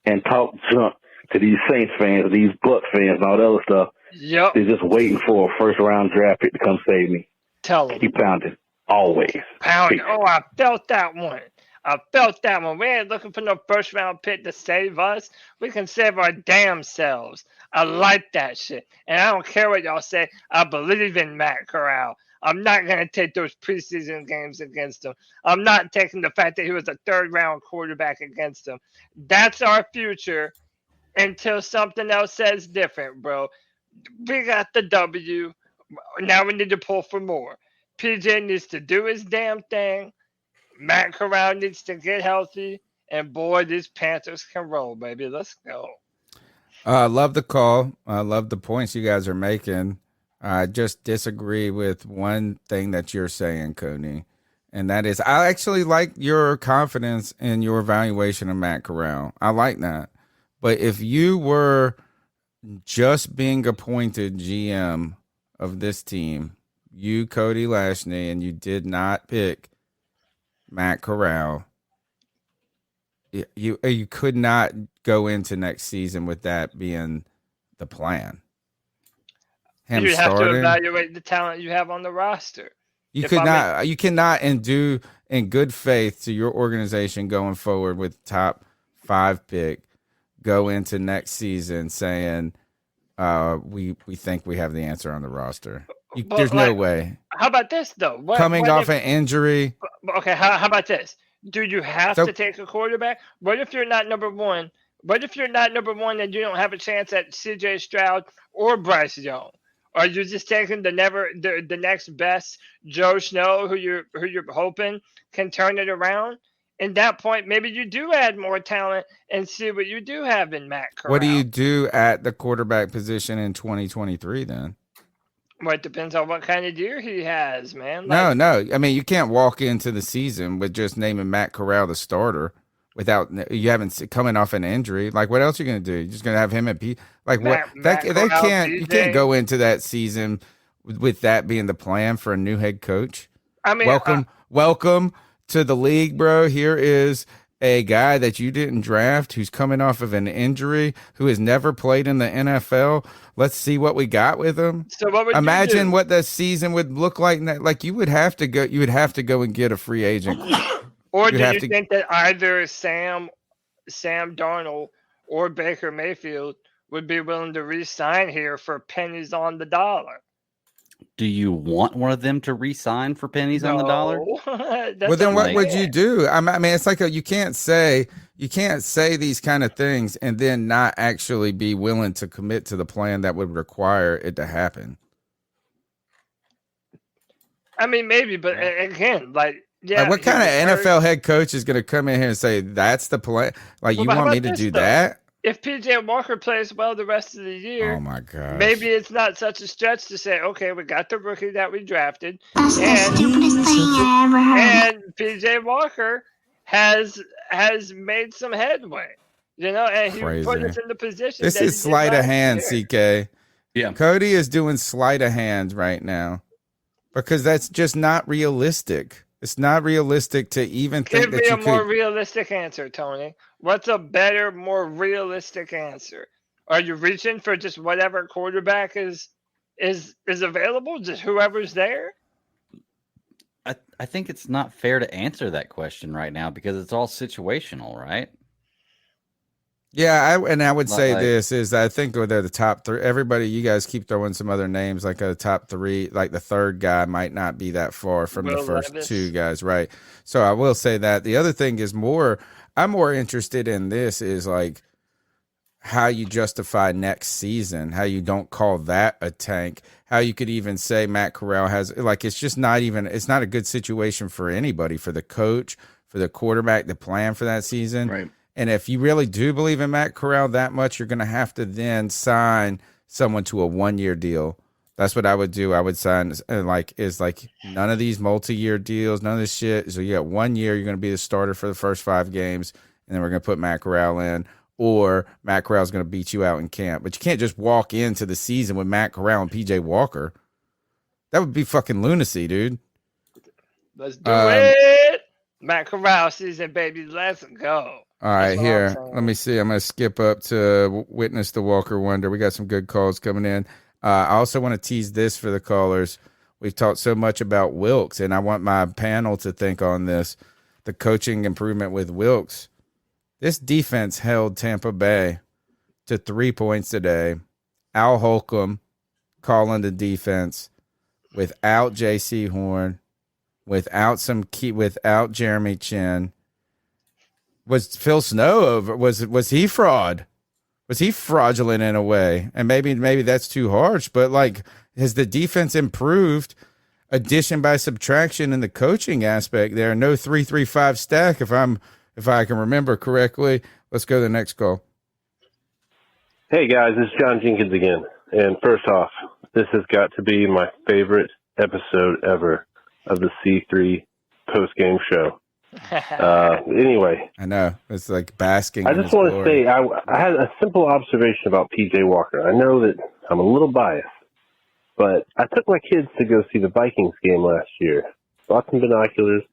and talk junk to these Saints fans, these Bucs fans, and all that other stuff. Yep. They're just waiting for a first-round draft pick to come save me. Tell them. Keep pounding. Always. Pounding. Oh, I felt that one. I felt that one. We ain't looking for no first round pick to save us. We can save our damn selves. I like that shit. And I don't care what y'all say. I believe in Matt Corral. I'm not going to take those preseason games against him. I'm not taking the fact that he was a third round quarterback against him. That's our future until something else says different, bro. We got the W. Now we need to pull for more. PJ needs to do his damn thing. Matt Corral needs to get healthy. And boy, these Panthers can roll, baby. Let's go. Love the call. Love the points you guys are making. I just disagree with one thing that you're saying, Cody. And that is, I actually like your confidence in your evaluation of Matt Corral. I like that. But if you were just being appointed GM of this team, you, Cody Lashney, and you did not pick Matt Corral, you could not go into next season with that being the plan. You have to evaluate the talent you have on the roster. You cannot and do in good faith to your organization going forward with top 5 pick, go into next season saying we think we have the answer on the roster. There's no way. How about this though? Coming off an injury. Okay, how about this? Do you have to take a quarterback? What if you're not number one? What if you're not number one and you don't have a chance at CJ Stroud or Bryce Young? Are you just taking the next best Joe Snow who you're hoping can turn it around? In that point, maybe you do add more talent and see what you do have in Matt Corral. What do you do at the quarterback position in 2023 then? Well, it depends on what kind of year he has, man. No. I mean, you can't walk into the season with just naming Matt Corral the starter without you haven't coming off an injury. Like, what else are you going to do? You're just going to have him at you can't go into that season with that being the plan for a new head coach. I mean, welcome to the league, bro. Here is a guy that you didn't draft who's coming off of an injury, who has never played in the NFL. Let's see what we got with him. So what would imagine you do? what the season would look like? Like you would have to go and get a free agent. Or do you think that either Sam Darnold or Baker Mayfield would be willing to re-sign here for pennies on the dollar? Do you want one of them to re-sign for pennies on the dollar? Well, then what would you do? I mean, it's like you can't say these kind of things and then not actually be willing to commit to the plan that would require it to happen. I mean, maybe, but again, Like what kind of NFL head coach is going to come in here and say that's the plan? Like, you want me to do that? If PJ Walker plays well the rest of the year, oh my god, maybe it's not such a stretch to say, okay, we got the rookie that we drafted, That's the stupidest thing I ever heard. and PJ Walker has made some headway, and he put us in the position. This is sleight of hand, CK. Yeah, Cody is doing sleight of hand right now because that's just not realistic. It's not realistic to even think that you could. Give me a more realistic answer, Tony. What's a better, more realistic answer? Are you reaching for just whatever quarterback is available, just whoever's there? I think it's not fair to answer that question right now because it's all situational, right? Yeah, I would say this is I think they're the top 3. Everybody, you guys keep throwing some other names like a top 3. Like the third guy might not be that far from the first Levis. 2 guys, right? So I will say that. The other thing is I'm more interested in this is like how you justify next season, how you don't call that a tank, how you could even say Matt Corral has it's not a good situation for anybody, for the coach, for the quarterback, the plan for that season. Right. And if you really do believe in Matt Corral that much, you're going to have to then sign someone to a 1-year deal. That's what I would do. I would sign none of these multi-year deals, none of this shit. So you got 1 year, you're going to be the starter for the first 5 games, and then we're going to put Matt Corral in, or Matt Corral's going to beat you out in camp. But you can't just walk into the season with Matt Corral and PJ Walker. That would be fucking lunacy, dude. Let's do it. Matt Corral season, baby. Let's go. All right, here. Let me see. I'm going to skip up to Witness the Walker Wonder. We got some good calls coming in. I also want to tease this for the callers. We've talked so much about Wilkes, and I want my panel to think on this. the coaching improvement with Wilkes. This defense held Tampa Bay to 3 points today. Al Holcomb calling the defense without J.C. Horn, without Jeremy Chin. Was Phil Snow over? Was he fraud? Was he fraudulent in a way? And maybe that's too harsh, but like, has the defense improved? Addition by subtraction in the coaching aspect there. No 3-3-5 stack if I can remember correctly. Let's go to the next call. Hey guys, it's John Jenkins again. And first off, this has got to be my favorite episode ever of the C3 post-game show. Anyway, I know it's like basking. I just want to say I had a simple observation about PJ Walker. I know that I'm a little biased, but I took my kids to go see the Vikings game last year. Bought some binoculars,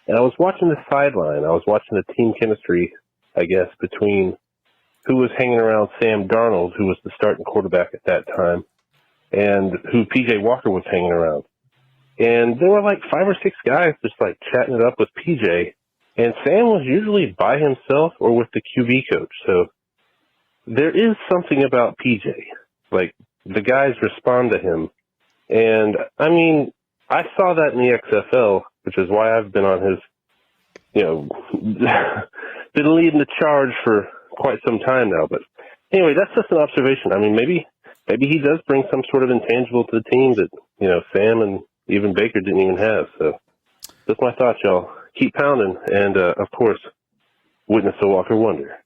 and I was watching the sideline. I was watching the team chemistry, I guess, between who was hanging around Sam Darnold, who was the starting quarterback at that time, and who PJ Walker was hanging around. And there were like 5 or 6 guys just like chatting it up with PJ. And Sam was usually by himself or with the QB coach. So there is something about PJ. Like, the guys respond to him. And, I mean, I saw that in the XFL, which is why I've been on his, been leading the charge for quite some time now. But anyway, that's just an observation. I mean, maybe he does bring some sort of intangible to the team that, Sam and even Baker didn't even have. So that's my thoughts, y'all. Keep pounding, and of course, witness the Walker Wonder.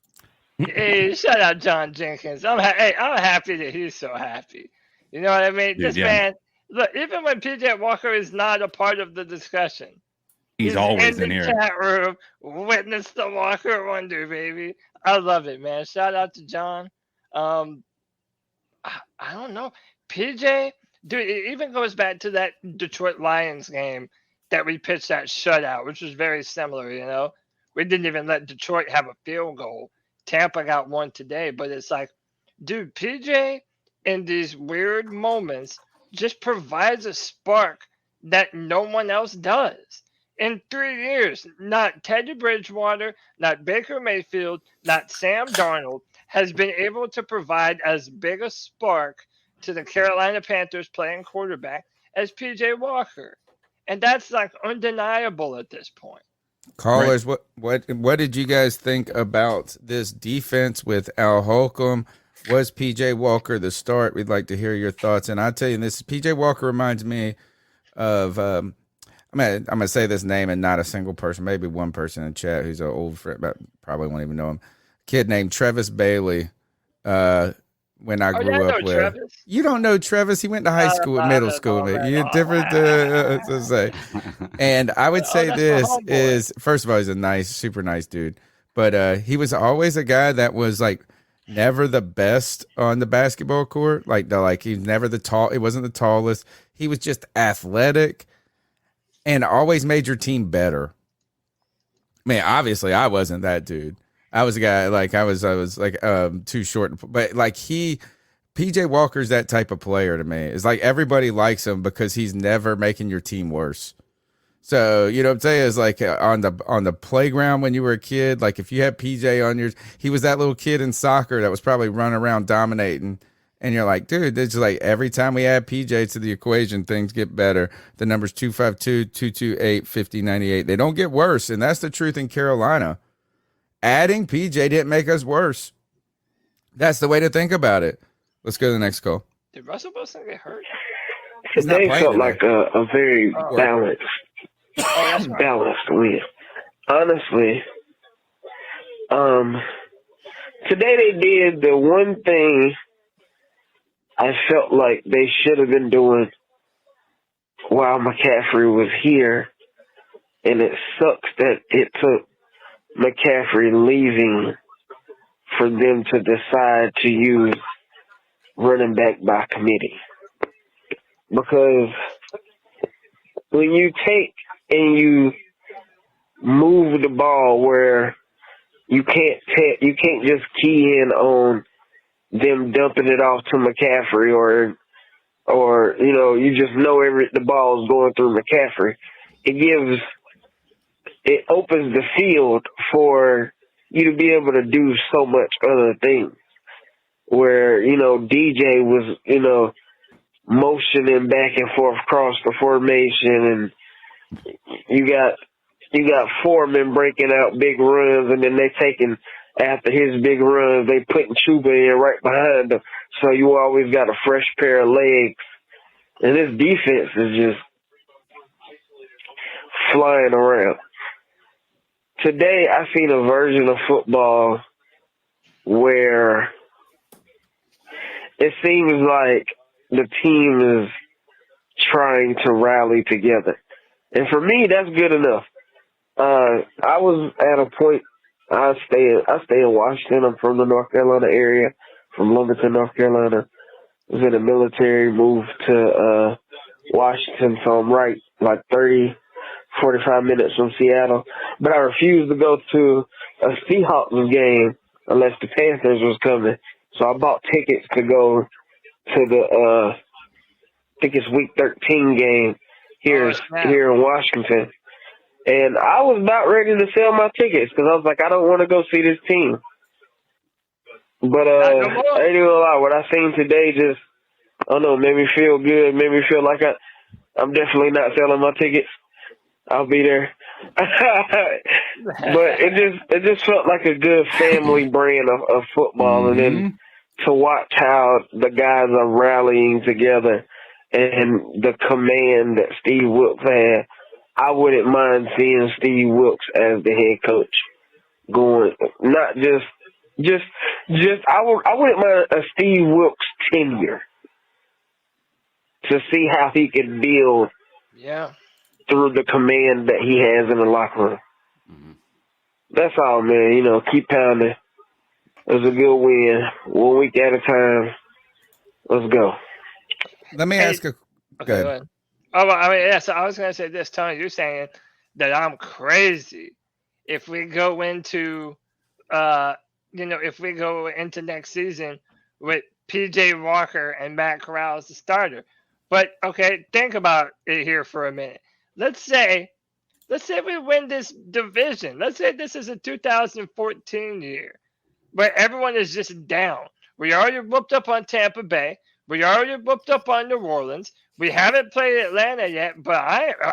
Hey, shout out John Jenkins. I'm happy that he's so happy. You know what I mean? Dude, this man, look, even when PJ Walker is not a part of the discussion, he's always in the here. Chat room, witness the Walker Wonder, baby. I love it, man. Shout out to John. I don't know, PJ. Dude, it even goes back to that Detroit Lions game that we pitched that shutout, which was very similar, We didn't even let Detroit have a field goal. Tampa got one today, but it's like, dude, PJ in these weird moments just provides a spark that no one else does. In 3 years, not Teddy Bridgewater, not Baker Mayfield, not Sam Darnold has been able to provide as big a spark to the Carolina Panthers playing quarterback as PJ Walker. And that's like undeniable at this point. Callers, right. What did you guys think about this defense with Al Holcomb? Was PJ Walker the start? We'd like to hear your thoughts. And I'll tell you this, PJ Walker reminds me of I'm gonna say this name and not a single person, maybe one person in chat who's an old friend, but probably won't even know him. Kid named Travis Bailey. When I grew up with. Travis. You don't know Travis. He went to high school, middle school. You're different to say. And I would say this is, first of all, he's a super nice dude. But he was always a guy that was like never the best on the basketball court. He's never he wasn't the tallest. He was just athletic and always made your team better. Man, obviously I wasn't that dude. I was a guy I was too short, but PJ Walker's that type of player to me. It's like everybody likes him because he's never making your team worse. So, you know what I'm saying? It's like on the playground when you were a kid, like if you had PJ on yours, he was that little kid in soccer that was probably running around dominating. And you're like, dude, it's like every time we add PJ to the equation, things get better. The number's 252-228-5098. They don't get worse. And that's the truth in Carolina. Adding PJ didn't make us worse. That's the way to think about it. Let's go to the next call. Did Russell Wilson get hurt? Today felt like a very balanced win. Honestly, today they did the one thing I felt like they should have been doing while McCaffrey was here, and it sucks that it took McCaffrey leaving for them to decide to use running back by committee. Because when you take and you move the ball where you can't just key in on them dumping it off to McCaffrey or you just know the ball is going through McCaffrey. It gives it opens the field for you to be able to do so much other things. Where, DJ was, motioning back and forth across the formation, and you got Foreman breaking out big runs, and then they taking after his big runs, they putting Chuba in right behind him. So you always got a fresh pair of legs. And this defense is just flying around. Today, I seen a version of football where it seems like the team is trying to rally together. And for me, that's good enough. I was at a point, I stay in Washington. I'm from the North Carolina area, from Lumberton, North Carolina. I was in the military, moved to Washington, so I'm right like 30, 45 minutes from Seattle. But I refused to go to a Seahawks game unless the Panthers was coming. So I bought tickets to go to the, I think it's week 13 game here in Washington. And I was about ready to sell my tickets because I was like, I don't want to go see this team. But I ain't gonna lie, what I seen today just, I don't know, made me feel good, made me feel like I'm definitely not selling my tickets. I'll be there. But it just felt like a good family brand of football. And then to watch how the guys are rallying together and the command that Steve Wilkes had, I wouldn't mind seeing Steve Wilkes as the head coach going, not just I wouldn't mind a Steve Wilkes tenure to see how he can build through the command that he has in the locker room. That's all, man. Keep pounding. It was a good win. 1 week at a time. Let's go. Let me ask a go ahead. Oh, well, so I was going to say this, Tony. You're saying that I'm crazy if we go into, if we go into next season with PJ Walker and Matt Corral as the starter. But okay, think about it here for a minute. Let's say we win this division. Let's say this is a 2014 year where everyone is just down. We already whooped up on Tampa Bay. We already whooped up on New Orleans. We haven't played Atlanta yet, but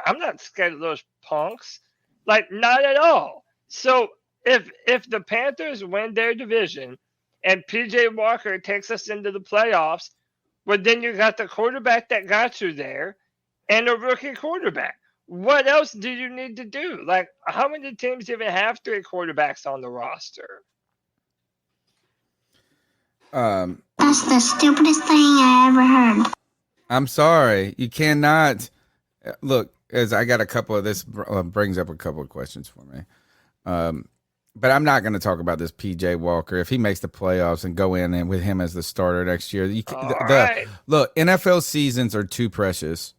I'm not scared of those punks. Like, not at all. So if the Panthers win their division and PJ Walker takes us into the playoffs, well, then you got the quarterback that got you there and a rookie quarterback. What else do you need to do? Like, how many teams even have 3 quarterbacks on the roster? That's the stupidest thing I ever heard. I'm sorry. You cannot look, as I got a couple of this brings up a couple of questions for me. But I'm not going to talk about this PJ Walker. If he makes the playoffs and go in and with him as the starter next year, look, NFL seasons are too precious.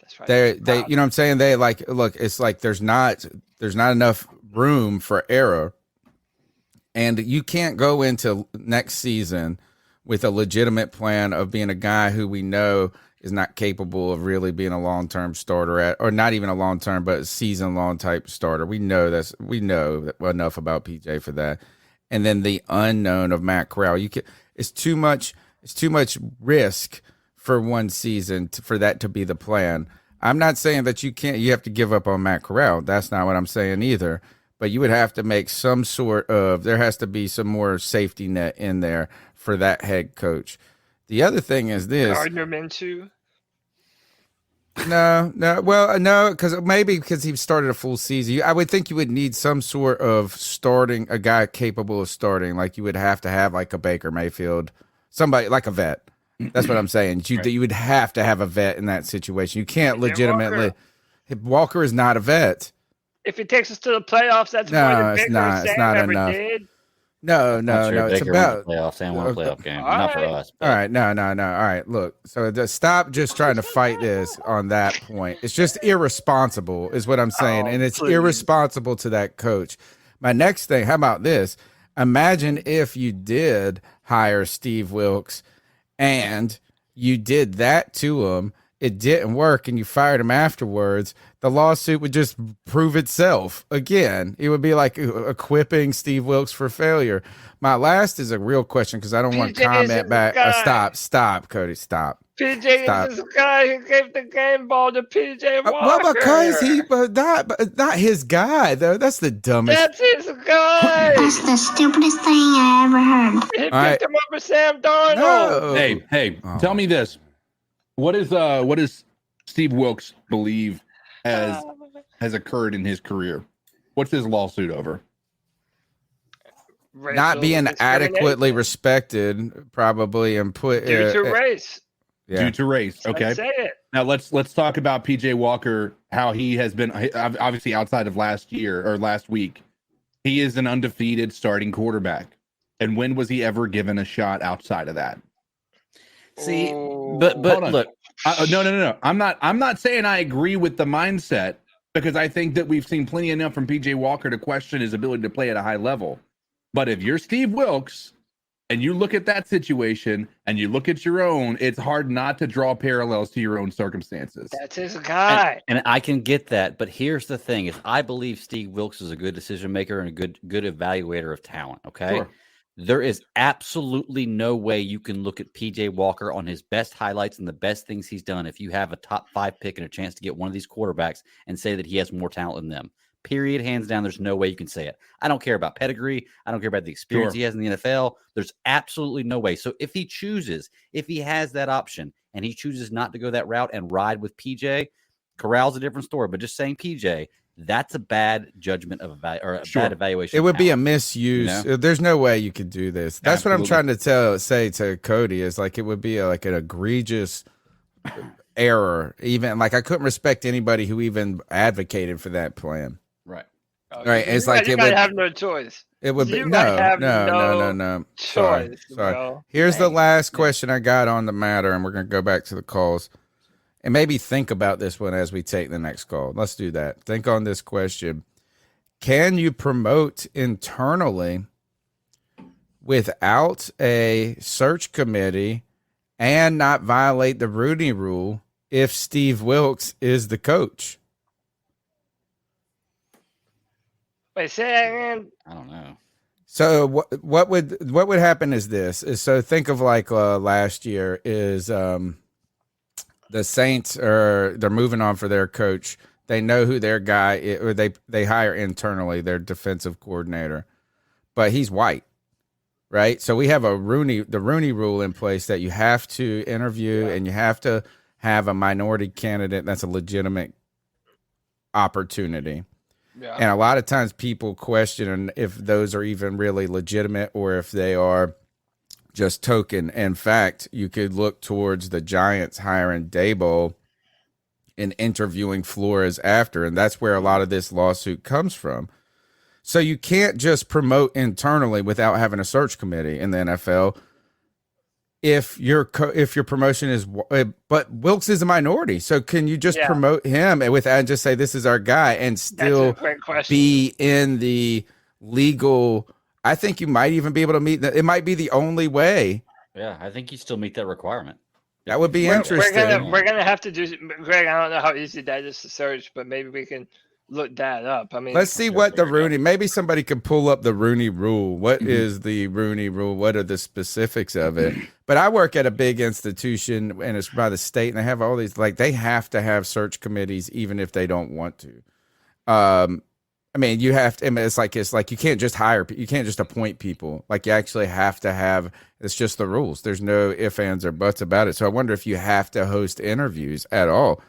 That's right. They you know what I'm saying? They look, it's like there's not enough room for error. And you can't go into next season with a legitimate plan of being a guy who we know is not capable of really being a long-term starter or not even a long-term, but a season-long type starter. We know enough about PJ for that. And then the unknown of Matt Corral. It's too much risk for one season for that to be the plan. I'm not saying that you have to give up on Matt Corral. That's not what I'm saying either. But you would have to make there has to be some more safety net in there for that head coach. The other thing is this. Gardner Minshew? No, because he started a full season. I would think you would need some sort of a guy capable of starting. Like you would have to have like a Baker Mayfield, somebody like a vet. That's what I'm saying. You would have to have a vet in that situation. You can't legitimately. Walker is not a vet. If he takes us to the playoffs, that's more than Baker and Sam ever did. No. It's about playoffs and one playoff game. Not for us. All right, no. All right, look. So stop just trying to fight this on that point. It's just irresponsible, is what I'm saying, and it's irresponsible to that coach. My next thing. How about this? Imagine if you did hire Steve Wilkes, and you did that to him it didn't work and you fired him afterwards, the lawsuit would just prove itself again. It would be like equipping Steve Wilks for failure. My last is a real question because I don't want to comment back. Stop, Cody, stop. PJ is this guy who gave the game ball to PJ Walker. Well, because he not his guy though. That's the dumbest. That's his guy. That's the stupidest thing I ever heard. He picked him over Sam Darnold. No. Hey, tell me this. What does Steve Wilks believe has occurred in his career? What's his lawsuit over? Not being adequately respected, probably, and put due to race. Yeah. Due to race. Okay. Let's say it. Now let's talk about PJ Walker, how he has been obviously outside of last week. He is an undefeated starting quarterback. And when was he ever given a shot outside of that? See, but look, no. I'm not saying I agree with the mindset because I think that we've seen plenty enough from PJ Walker to question his ability to play at a high level. But if you're Steve Wilks and you look at that situation and you look at your own, it's hard not to draw parallels to your own circumstances. That's his guy. And I can get that. But here's the thing is I believe Steve Wilks is a good decision maker and a good evaluator of talent. Okay. Sure. There is absolutely no way you can look at PJ Walker on his best highlights and the best things he's done if you have a top 5 pick and a chance to get one of these quarterbacks and say that he has more talent than them. Period. Hands down, there's no way you can say it. I don't care about pedigree. I don't care about the experience he has in the NFL. There's absolutely no way. So if he has that option and he chooses not to go that route and ride with PJ, Corral's a different story. But just saying PJ, that's a bad judgment of bad evaluation. It would be a misuse. You know? There's no way you could do this. That's Absolutely. what I'm trying to say to Cody is like it would be like an egregious error. Even like I couldn't respect anybody who even advocated for that plan. Right. Right. It's like you it might would have no choice. It would be You no. might have no Sorry. choice, Sorry. bro. Here's the last question I got on the matter, and we're gonna go back to the calls. And maybe think about this one as we take the next call. Let's do that. Think on this question. Can you promote internally without a search committee and not violate the Rooney Rule if Steve Wilks is the coach? Wait, say that again. I don't know. So what would happen is this. So think of like last year is the Saints they're moving on for their coach. They know who their guy is, or they hire internally their defensive coordinator, but he's white, right? So we have the Rooney Rule in place that you have to interview and you have to have a minority candidate. That's a legitimate opportunity. Yeah. And a lot of times people question if those are even really legitimate or if they are just token. In fact, you could look towards the Giants hiring Daboll and interviewing Flores after, and that's where a lot of this lawsuit comes from. So you can't just promote internally without having a search committee in the NFL. If your promotion is, but Wilks is a minority, so can you just promote him and just say this is our guy and still be in the legal? I think you might even be able to meet that. It might be the only way. Yeah, I think you still meet that requirement. That would be interesting. We're gonna have to do, Greg. I don't know how easy that is to search, but maybe we can look that up. I mean, let's see what the Rooney. Maybe somebody could pull up the Rooney Rule. What is the Rooney Rule? What are the specifics of it? But I work at a big institution, and it's by the state, and they have all these. Like they have to have search committees, even if they don't want to. I mean, you have to. I mean, it's like you can't just hire. You can't just appoint people. Like you actually have to have. It's just the rules. There's no ifs, ands, or buts about it. So I wonder if you have to host interviews at all.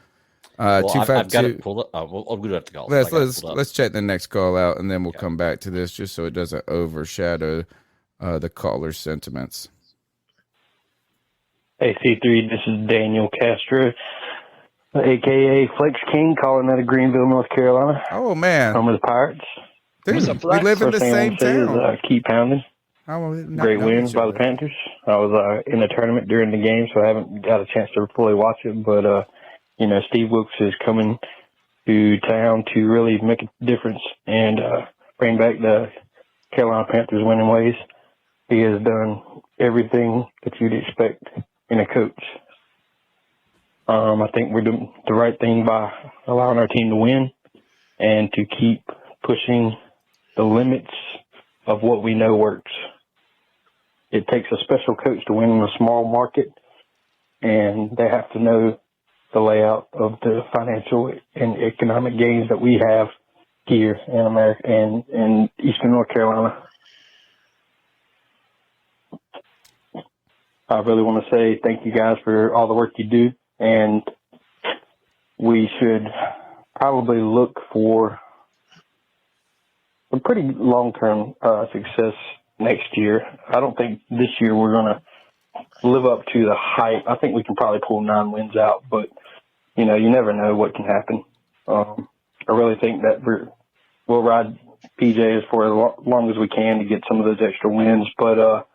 I've got it pulled up. I'll do that to call. Let's check the next call out, and then we'll come back to this, just so it doesn't overshadow the caller's sentiments. Hey, C3, this is Daniel Castro, a.k.a. Flex King, calling out of Greenville, North Carolina. Oh, man. Home of the Pirates. Dude, we live in the same town. Keep pounding. Great wins by the Panthers. I was in the tournament during the game, so I haven't got a chance to fully watch it, but Steve Wilks is coming to town to really make a difference and bring back the Carolina Panthers winning ways. He has done everything that you'd expect in a coach. I think we're doing the right thing by allowing our team to win and to keep pushing the limits of what we know works. It takes a special coach to win in a small market, and they have to know the layout of the financial and economic gains that we have here in America and in Eastern North Carolina. I really want to say thank you guys for all the work you do, and we should probably look for a pretty long-term success next year. I don't think this year we're going to live up to the hype. I think we can probably pull 9 wins out, but, you know, you never know what can happen. I really think that we'll ride PJs for as long as we can to get some of those extra wins, but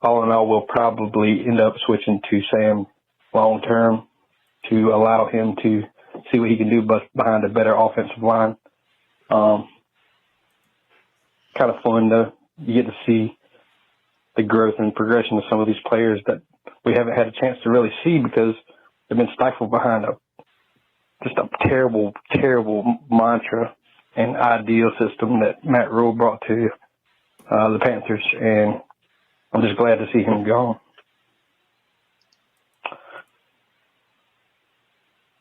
all in all, we'll probably end up switching to Sam long-term to allow him to see what he can do behind a better offensive line. Kind of fun to you get to see the growth and progression of some of these players that we haven't had a chance to really see because they've been stifled behind just a terrible, terrible mantra and ideal system that Matt Rule brought to the Panthers, and I'm just glad to see him gone.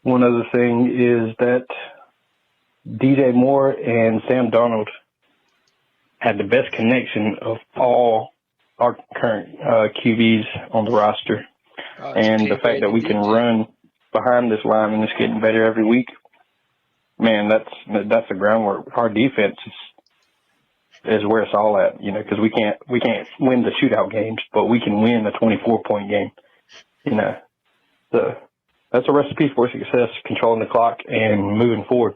One other thing is that DJ Moore and Sam Darnold had the best connection of all our current QBs on the roster. And the fact that we can run behind this line and it's getting better every week, man, that's the groundwork. Our defense is where it's all at, you know, because we can't win the shootout games, but we can win a 24-point game, you know. So that's a recipe for success, controlling the clock and moving forward.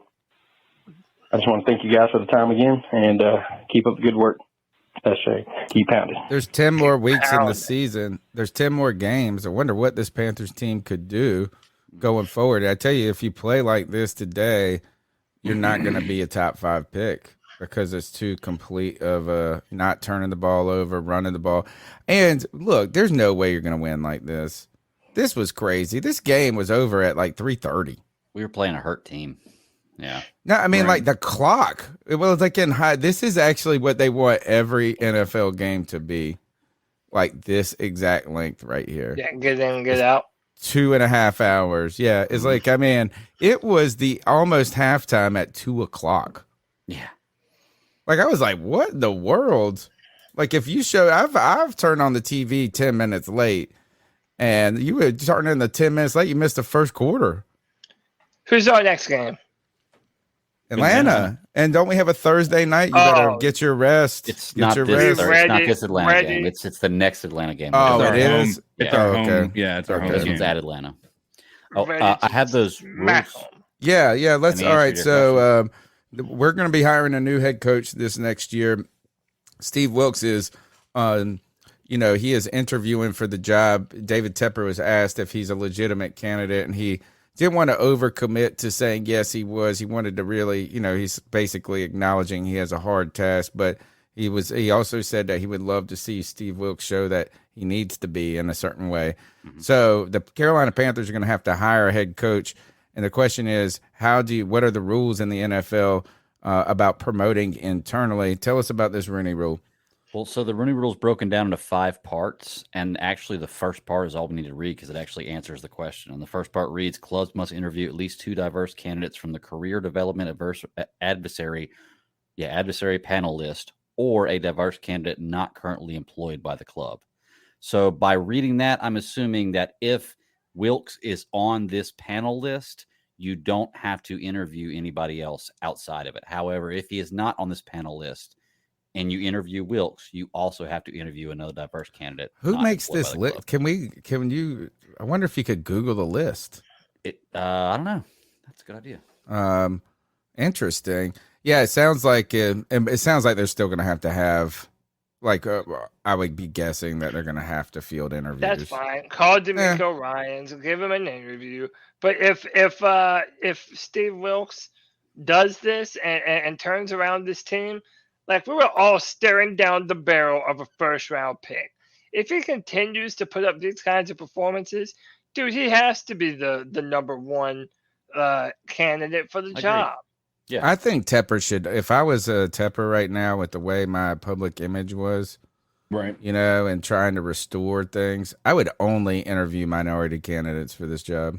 I just want to thank you guys for the time again, and keep up the good work. That's right. Keep pounding. There's 10 more weeks in the season. There's 10 more games. I wonder what this Panthers team could do going forward. I tell you, if you play like this today, you're not going to be a top 5 pick because it's too complete of not turning the ball over, running the ball. And look, there's no way you're going to win like this. This was crazy. This game was over at like 3:30. We were playing a hurt team. Yeah. No, I mean, like the clock. It was like in high. This is actually what they want every NFL game to be, like this exact length right here. Yeah, get in, get out. 2.5 hours. Yeah, it's like, I mean, it was the almost halftime at 2:00. Yeah. Like I was like, what in the world? Like if you show, I've turned on the TV 10 minutes late, and you were turning in the 10 minutes late. You missed the first quarter. Who's our next game? Atlanta. And don't we have a Thursday night? You better get your rest. It's not this Atlanta game. It's the next Atlanta game. Oh, it is? It's our home. Yeah, it's our home This game. one's at Atlanta. Oh, I have those rules. Yeah. Let's. All right. So we're going to be hiring a new head coach this next year. Steve Wilkes is, he is interviewing for the job. David Tepper was asked if he's a legitimate candidate, and he didn't want to overcommit to saying yes, he was. He wanted to really, he's basically acknowledging he has a hard task, but he also said that he would love to see Steve Wilkes show that he needs to be in a certain way. Mm-hmm. So the Carolina Panthers are going to have to hire a head coach, and the question is, what are the rules in the NFL about promoting internally? Tell us about this Rooney Rule. Well, so the Rooney Rule is broken down into 5 parts, and actually the first part is all we need to read because it actually answers the question. And the first part reads, clubs must interview at least 2 diverse candidates from the career development adversary panel list or a diverse candidate not currently employed by the club. So by reading that, I'm assuming that if Wilkes is on this panel list, you don't have to interview anybody else outside of it. However, if he is not on this panel list, and you interview Wilkes, you also have to interview another diverse candidate. Who makes this list? I wonder if you could Google the list. I don't know. That's a good idea. Interesting. Yeah, it sounds like they're still going to have I would be guessing that they're going to have to field interviews. That's fine. Call D'Amico Ryans, give him an interview. But if Steve Wilkes does this and turns around this team, like we were all staring down the barrel of a first-round pick. If he continues to put up these kinds of performances, dude, he has to be the number one candidate for the job. Yeah, I think Tepper should. If I was a Tepper right now, with the way my public image was, right, and trying to restore things, I would only interview minority candidates for this job.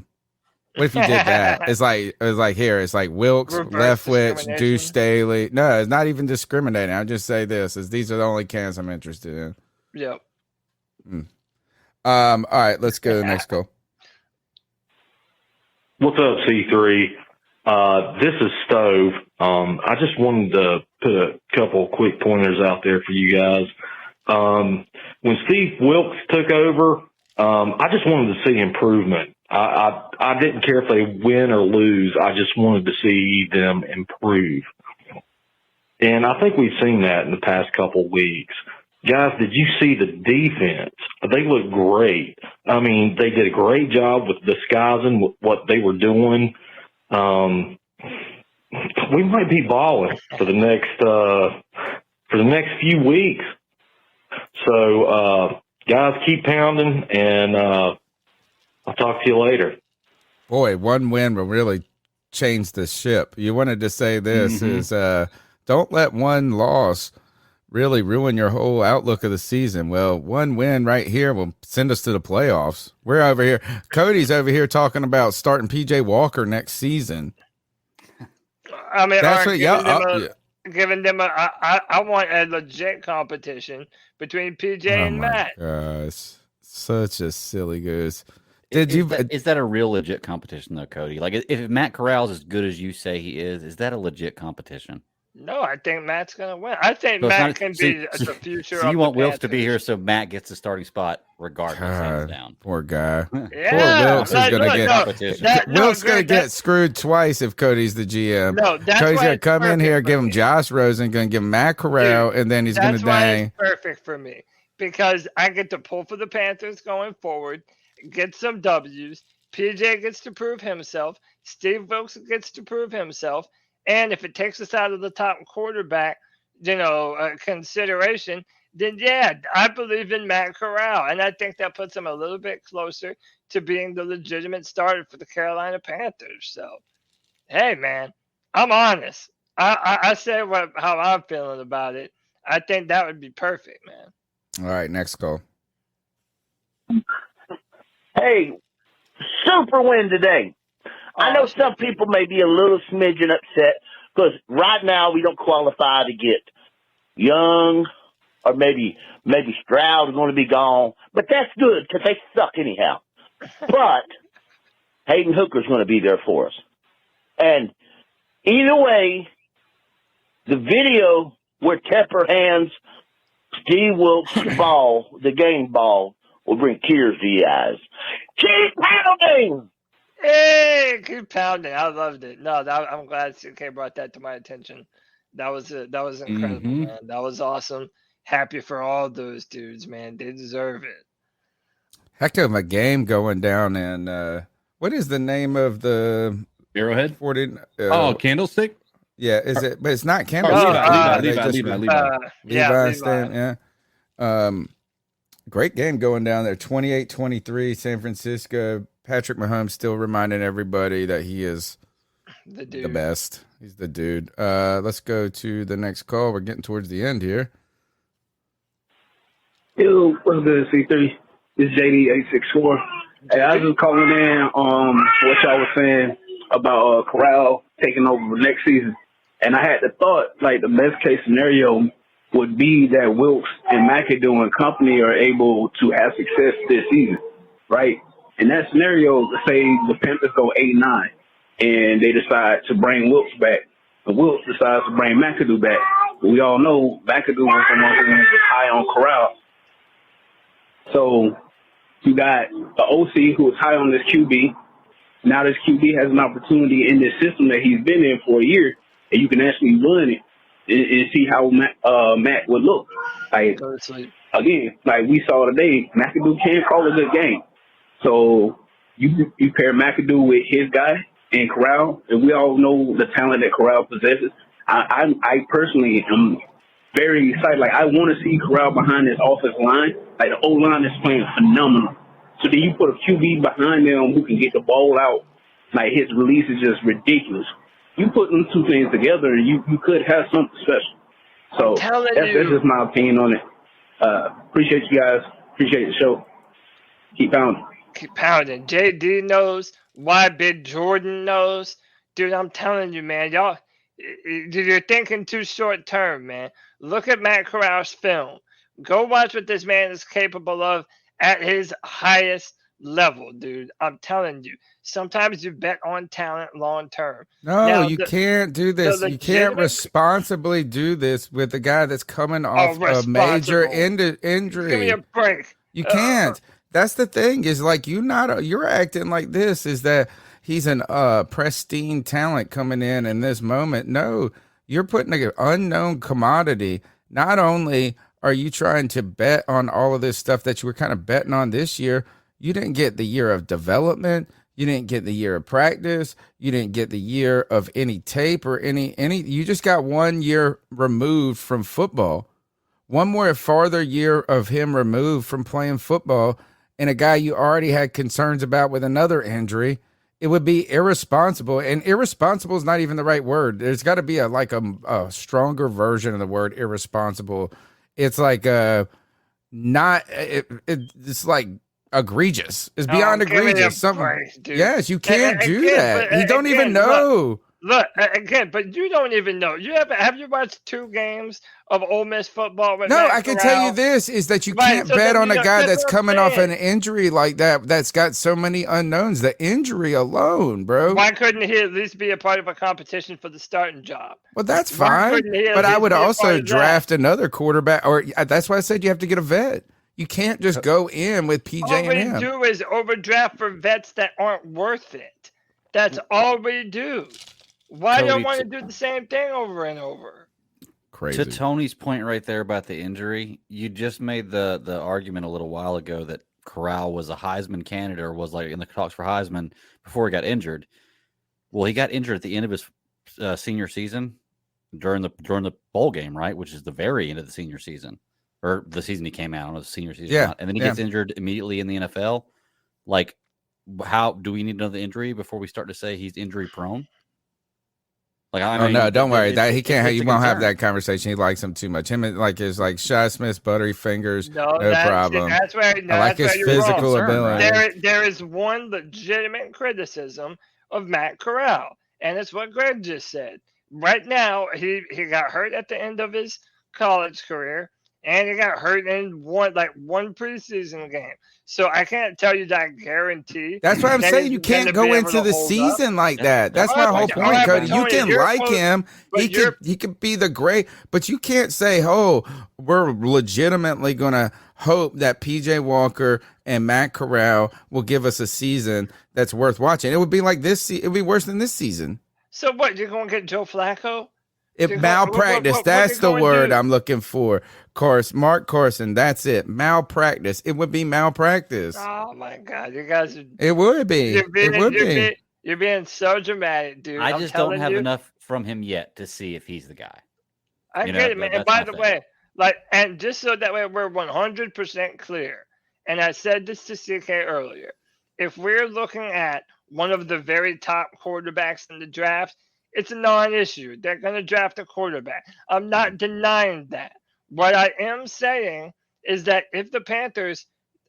What if you did that? It's like Wilkes, Reverse Leftwich, Deuce Staley. No, it's not even discriminating. I'll just say this: these are the only candidates I'm interested in. Yep. All right, let's go to the next call. What's up, C3? This is Stove. I just wanted to put a couple quick pointers out there for you guys. When Steve Wilkes took over, I just wanted to see improvement. I didn't care if they win or lose. I just wanted to see them improve. And I think we've seen that in the past couple weeks. Guys, did you see the defense? They look great. I mean, they did a great job with disguising what they were doing. We might be balling for the next few weeks. So, guys, keep pounding, and I'll talk to you later. Boy, one win will really change the ship. You wanted to say this is don't let one loss really ruin your whole outlook of the season. Well, one win right here will send us to the playoffs. We're over here. Cody's over here talking about starting PJ Walker next season. I mean, that's what giving them I want a legit competition between PJ and Matt. Gosh, such a silly goose. Is that a real legit competition though, Cody? Like, if Matt Corral's as good as you say he is that a legit competition? No, I think Matt's going to win. I think Matt can be the future. So you want Wilkes to be here so Matt gets the starting spot regardless, hands down. Poor guy. Yeah, poor Wilkes is going to get Wilkes going to get screwed twice if Cody's the GM. No, that's Cody's going to come in here, give him Josh Rosen, going to give him Matt Corral, and then he's going to dang. That's perfect for me because I get to pull for the Panthers going forward, get some W's. PJ gets to prove himself. Steve Wilkes gets to prove himself. And if it takes us out of the top quarterback, consideration, then yeah, I believe in Matt Corral. And I think that puts him a little bit closer to being the legitimate starter for the Carolina Panthers. So, hey, man, I'm honest. I say how I'm feeling about it. I think that would be perfect, man. All right, next call. Hey, super win today. I know some people may be a little smidgen upset because right now we don't qualify to get Young or maybe Stroud is going to be gone. But that's good because they suck anyhow. But Hayden Hooker's going to be there for us. And either way, the video where Tepper hands Steve Wilkes the ball, the game ball, will bring tears to your eyes. Keep pounding! Hey, keep pounding. I loved it. No, I'm glad CK brought that to my attention. That was incredible, man. That was awesome. Happy for all those dudes, man. They deserve it. Heck of a game going down. And what is the name of the Arrowhead? 40, Candlestick? Yeah, is it? But it's not Candlestick. Levi. Yeah. Great game going down there. 28-23, San Francisco. Patrick Mahomes still reminding everybody that he is the best. He's the dude. Let's go to the next call. We're getting towards the end here. Yo, what's good, C3? It's JD864. Hey, I was just calling in what y'all was saying about Corral taking over next season. And I had the thought, like, the best case scenario would be that Wilkes and McAdoo and company are able to have success this season, right? In that scenario, say the Panthers go 8-9 and they decide to bring Wilkes back. And Wilkes decides to bring McAdoo back. We all know McAdoo was someone who was high on Corral. So you got the OC who is high on this QB. Now this QB has an opportunity in this system that he's been in for a year, and you can actually run it and see how Matt would look. Like, again, like we saw today, McAdoo can call a good game. So you pair McAdoo with his guy and Corral, and we all know the talent that Corral possesses. I personally am very excited. Like, I want to see Corral behind this offensive line. Like, the O-line is playing phenomenal. So then you put a QB behind them who can get the ball out. Like, his release is just ridiculous. You put them two things together, you could have something special. So that's just my opinion on it. Appreciate you guys. Appreciate the show. Keep pounding. Keep pounding. JD knows. Why Big Jordan knows. Dude, I'm telling you, man. Y'all, you're thinking too short term, man. Look at Matt Corral's film. Go watch what this man is capable of at his highest level, dude. I'm telling you. Sometimes you bet on talent long term. No, Now, you can't do this. You can't responsibly do this with a guy that's coming off a major injury. Give me a break. You can't. That's the thing. Is like you're acting like this. Is that he's an pristine talent coming in this moment? No, you're putting an unknown commodity. Not only are you trying to bet on all of this stuff that you were kind of betting on this year, you didn't get the year of development. You didn't get the year of practice. You didn't get the year of any tape or any. You just got 1 year removed from football. One more farther year of him removed from playing football, and a guy you already had concerns about with another injury. It would be irresponsible, and irresponsible is not even the right word. There's got to be a stronger version of the word irresponsible. It's like it's like egregious. It's beyond egregious. Yes, you can't do that. You don't even know. Look again, but you don't even know. Have you watched 2 games of Ole Miss football? With No, Matt I can Corral? tell you this is that you can't bet on a guy that's coming off an injury like that. That's got so many unknowns. The injury alone, bro. Why couldn't he at least be a part of a competition for the starting job? Well, that's fine. But I would also draft another quarterback, or that's why I said you have to get a vet. You can't just go in with PJ all and him. we do is overdraft for vets that aren't worth it. That's all we do. Why do you want to do the same thing over and over? Crazy. To Tony's point right there about the injury, you just made the argument a little while ago that Corral was a Heisman candidate or was like in the talks for Heisman before he got injured. Well, he got injured at the end of his senior season during the bowl game, right? Which is the very end of the senior season. Or the season he came out on, the senior season. Yeah. And then he gets injured immediately in the NFL. Like, how do we need another injury before we start to say he's injury prone? Like, I mean, no, don't worry. That he can't. It's You won't have that conversation. He likes him too much. Him and is like Shy Smith's buttery fingers. No problem. That's where, I like his physical ability. There is one legitimate criticism of Matt Corral, and it's what Greg just said. Right now, he got hurt at the end of his college career. And he got hurt in one preseason game. So I can't tell you that I guarantee. That's why I'm saying you can't go into the season like that. That's my whole point, Cody. You can like him. He could be the great, but you can't say, oh, we're legitimately going to hope that PJ Walker and Matt Corral will give us a season that's worth watching. It would be like this. It would be worse than this season. So what? You're going to get Joe Flacco? Malpractice. That's the word I'm looking for. Mark Carson. That's it. Malpractice. It would be malpractice. Oh my God, you guys are. It would be. You're being so dramatic, dude. I just don't have enough from him yet to see if he's the guy. I get it, man. And by the way, and just so that way we're 100% clear, and I said this to CK earlier, if we're looking at one of the very top quarterbacks in the draft, it's a non-issue. They're going to draft a quarterback. I'm not denying that. What I am saying is that if the Panthers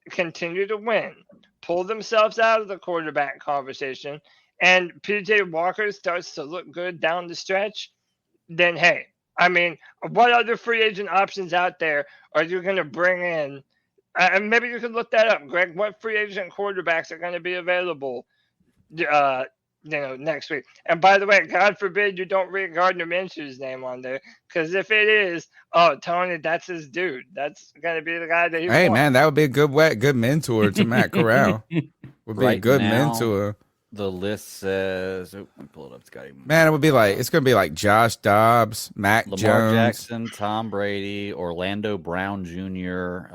continue to win, pull themselves out of the quarterback conversation, and PJ Walker starts to look good down the stretch, then hey, I mean, what other free agent options out there are you going to bring in? And maybe you could look that up, Greg. What free agent quarterbacks are going to be available next week? And by the way, God forbid you don't read Gardner Minshew's name on there, because if it is, Tony, that's his dude. That's gonna be the guy that he wants. Man, that would be a good mentor to Matt Corral. Would be a good mentor. The list says, let me pull it up. Man, it's gonna be like Josh Dobbs, Mac Lamar Jones, Jackson, Tom Brady, Orlando Brown Jr.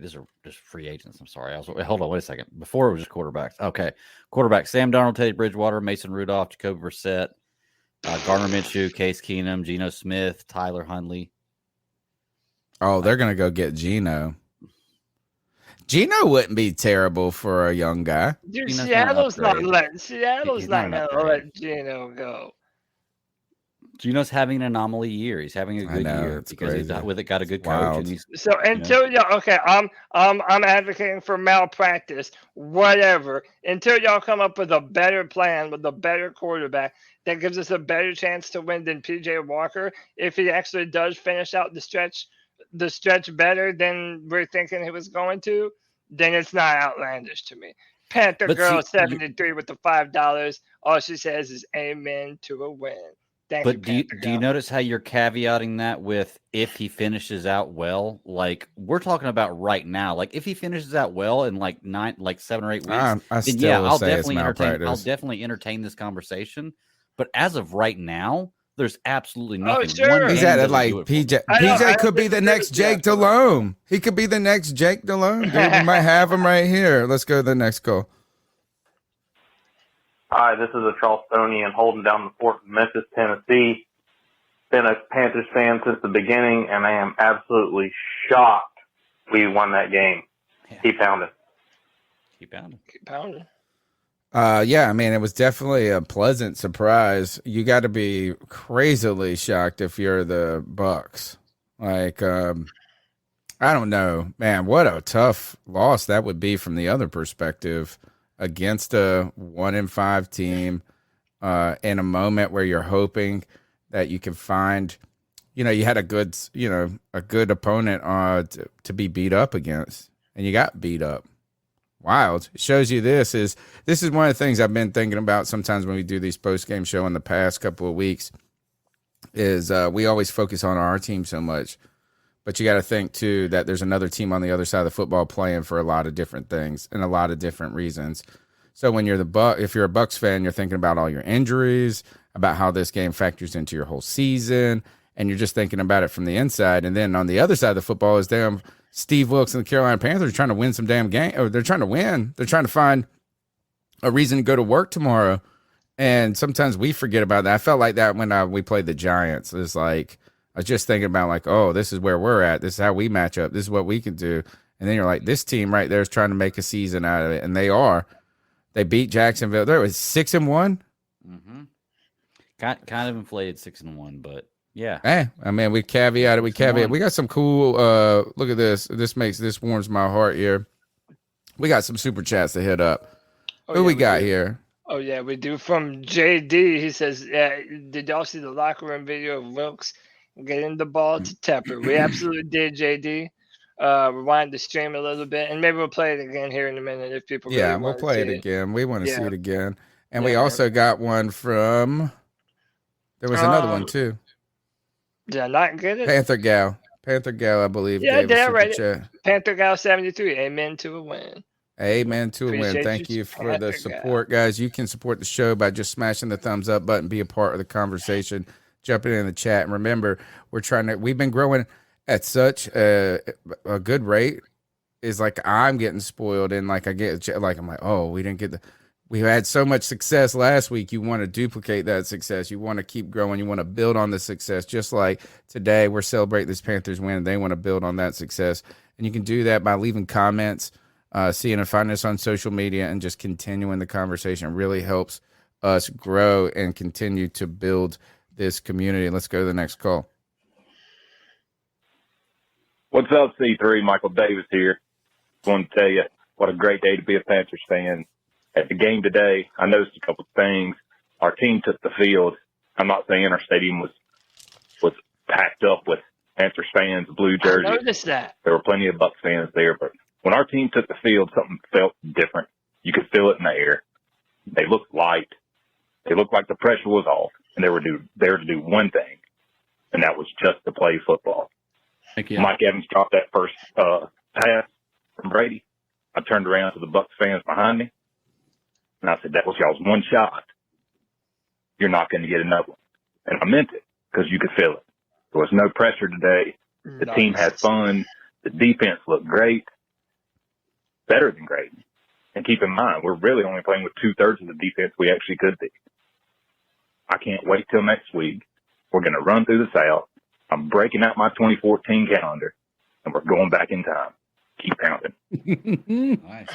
These are just free agents. I'm sorry. Hold on, wait a second. Before it was just quarterbacks. Okay, quarterback: Sam Darnold, Teddy Bridgewater, Mason Rudolph, Jacoby Brissett, Gardner Minshew, Case Keenum, Geno Smith, Tyler Huntley. Oh, they're gonna go get Geno. Gino wouldn't be terrible for a young guy. Dude, Gino's Seattle's not not an letting Seattle's He's not not an gonna upgrade. let Gino go. Gino's having an anomaly year. He's having a I good know, year it's because he's crazy. with it got a good It's coach wild. and he's So until y'all, okay, I'm advocating for malpractice, whatever. Until y'all come up with a better plan with a better quarterback that gives us a better chance to win than PJ Walker, if he actually does finish out the stretch better than we're thinking he was going to, then it's not outlandish to me. Panther But Girl see, 73 with the $5. All she says is amen to a win. Thank you, But do you, Panther do you Girl. notice how you're caveating that with if he finishes out well? Like we're talking about right now. Like if he finishes out well in like 7 or 8 weeks, I then still yeah, will I'll say it's definitely entertain. I'll malpractice. definitely entertain this conversation. But as of right now, there's absolutely Oh, nothing. sure. One He's game at it doesn't like do it for me. PJ. I PJ don't could be the disagree next with you Jake after that. Delhomme. He could be the next Jake Delhomme, dude. We might have him right here. Let's go to the next call. Hi, this is a Charlestonian holding down the fort in Memphis, Tennessee. Been a Panthers fan since the beginning, and I am absolutely shocked we won that game. Keep pounding. Keep pounding. Keep pounding. Yeah, I mean, it was definitely a pleasant surprise. You got to be crazily shocked if you're the Bucks. Like, I don't know, man. What a tough loss that would be from the other perspective against a 1-5 team in a moment where you're hoping that you can find, you had a good opponent to be beat up against, and you got beat up. Wild. It shows you this is one of the things I've been thinking about sometimes when we do these post-game show in the past couple of weeks is we always focus on our team so much, but you got to think too that there's another team on the other side of the football playing for a lot of different things and a lot of different reasons. So when you're if you're a Bucks fan, you're thinking about all your injuries, about how this game factors into your whole season, and you're just thinking about it from the inside. And then on the other side of the football is damn Steve Wilkes and the Carolina Panthers are trying to win some damn game. Or they're trying to win. They're trying to find a reason to go to work tomorrow. And sometimes we forget about that. I felt like that when we played the Giants. It's like I was just thinking about like, oh, this is where we're at. This is how we match up. This is what we can do. And then you're like, this team right there is trying to make a season out of it, and they are. They beat Jacksonville. There was 6-1. Mm-hmm. Kind of inflated 6-1, but yeah. Hey, I mean, we caveated. We got some cool. Look at this. This warms my heart here. We got some super chats to hit up. Who we got here? Oh yeah, we do. From JD, he says, "Did y'all see the locker room video of Wilkes getting the ball to Tepper?" We absolutely did, JD. Rewind the stream a little bit, and maybe we'll play it again here in a minute if people. Yeah, really we'll play it again. We want to see it again, and we also got one from. There was another one too. Did I not get it? Panther Gal, I believe. Yeah, gave a super right. chat. Panther Gal 73. Amen to a win. Amen to a win. Appreciate Thank you, you for the Panther support, guys. You can support the show by just smashing the thumbs up button, be a part of the conversation, jumping in the chat. And remember, we've been growing at such a good rate. Is like I'm getting spoiled, and like I'm like, oh, we had so much success last week. You want to duplicate that success. You want to keep growing. You want to build on the success. Just like today, we're celebrating this Panthers win. They want to build on that success. And you can do that by leaving comments, seeing and finding us on social media, and just continuing the conversation. It really helps us grow and continue to build this community. Let's go to the next call. What's up, C3? Michael Davis here. Want to tell you what a great day to be a Panthers fan. At the game today, I noticed a couple of things. Our team took the field. I'm not saying our stadium was packed up with Panthers fans, blue jerseys. I noticed that. There were plenty of Bucs fans there, but when our team took the field, something felt different. You could feel it in the air. They looked light. They looked like the pressure was off, and they were there to do one thing, and that was just to play football. Thank you. Mike Evans dropped that first pass from Brady. I turned around to the Bucs fans behind me, and I said, that was y'all's one shot. You're not going to get another one. And I meant it because you could feel it. There was no pressure today. The team had fun. The defense looked great, better than great. And keep in mind, we're really only playing with 2/3 of the defense we actually could be. I can't wait till next week. We're going to run through the South. I'm breaking out my 2014 calendar, and we're going back in time. keep pounding. Nice.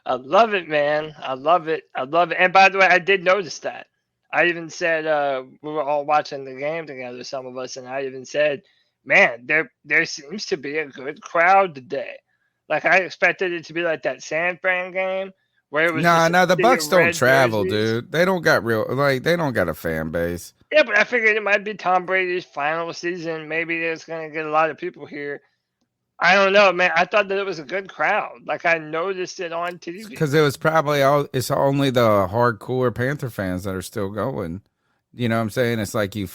I love it, man. I love it. I love it. And by the way, I did notice that. I even said we were all watching the game together, some of us, and I even said, man, there seems to be a good crowd today. Like I expected it to be like that San Fran game where it was No, the Bucks don't red travel, jerseys. dude. They don't got they don't got a fan base. Yeah, but I figured it might be Tom Brady's final season. Maybe there's gonna get a lot of people here. I don't know, man. I thought that it was a good crowd. Like I noticed it on TV. Because it was probably it's only the hardcore Panther fans that are still going. You know what I'm saying? It's like you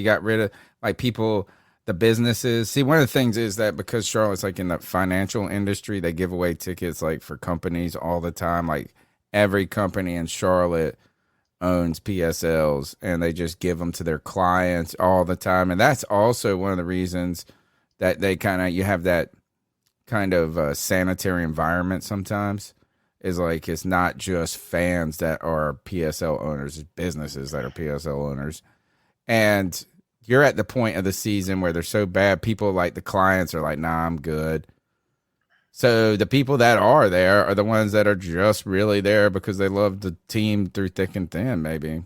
got rid of like people, the businesses. See, one of the things is that because Charlotte's like in the financial industry, they give away tickets like for companies all the time. Like every company in Charlotte owns PSLs and they just give them to their clients all the time. And that's also one of the reasons that you have that kind of sanitary environment sometimes is like, it's not just fans that are PSL owners, it's businesses that are PSL owners. And you're at the point of the season where they're so bad, people like the clients are like, nah, I'm good. So the people that are there are the ones that are just really there because they love the team through thick and thin, maybe.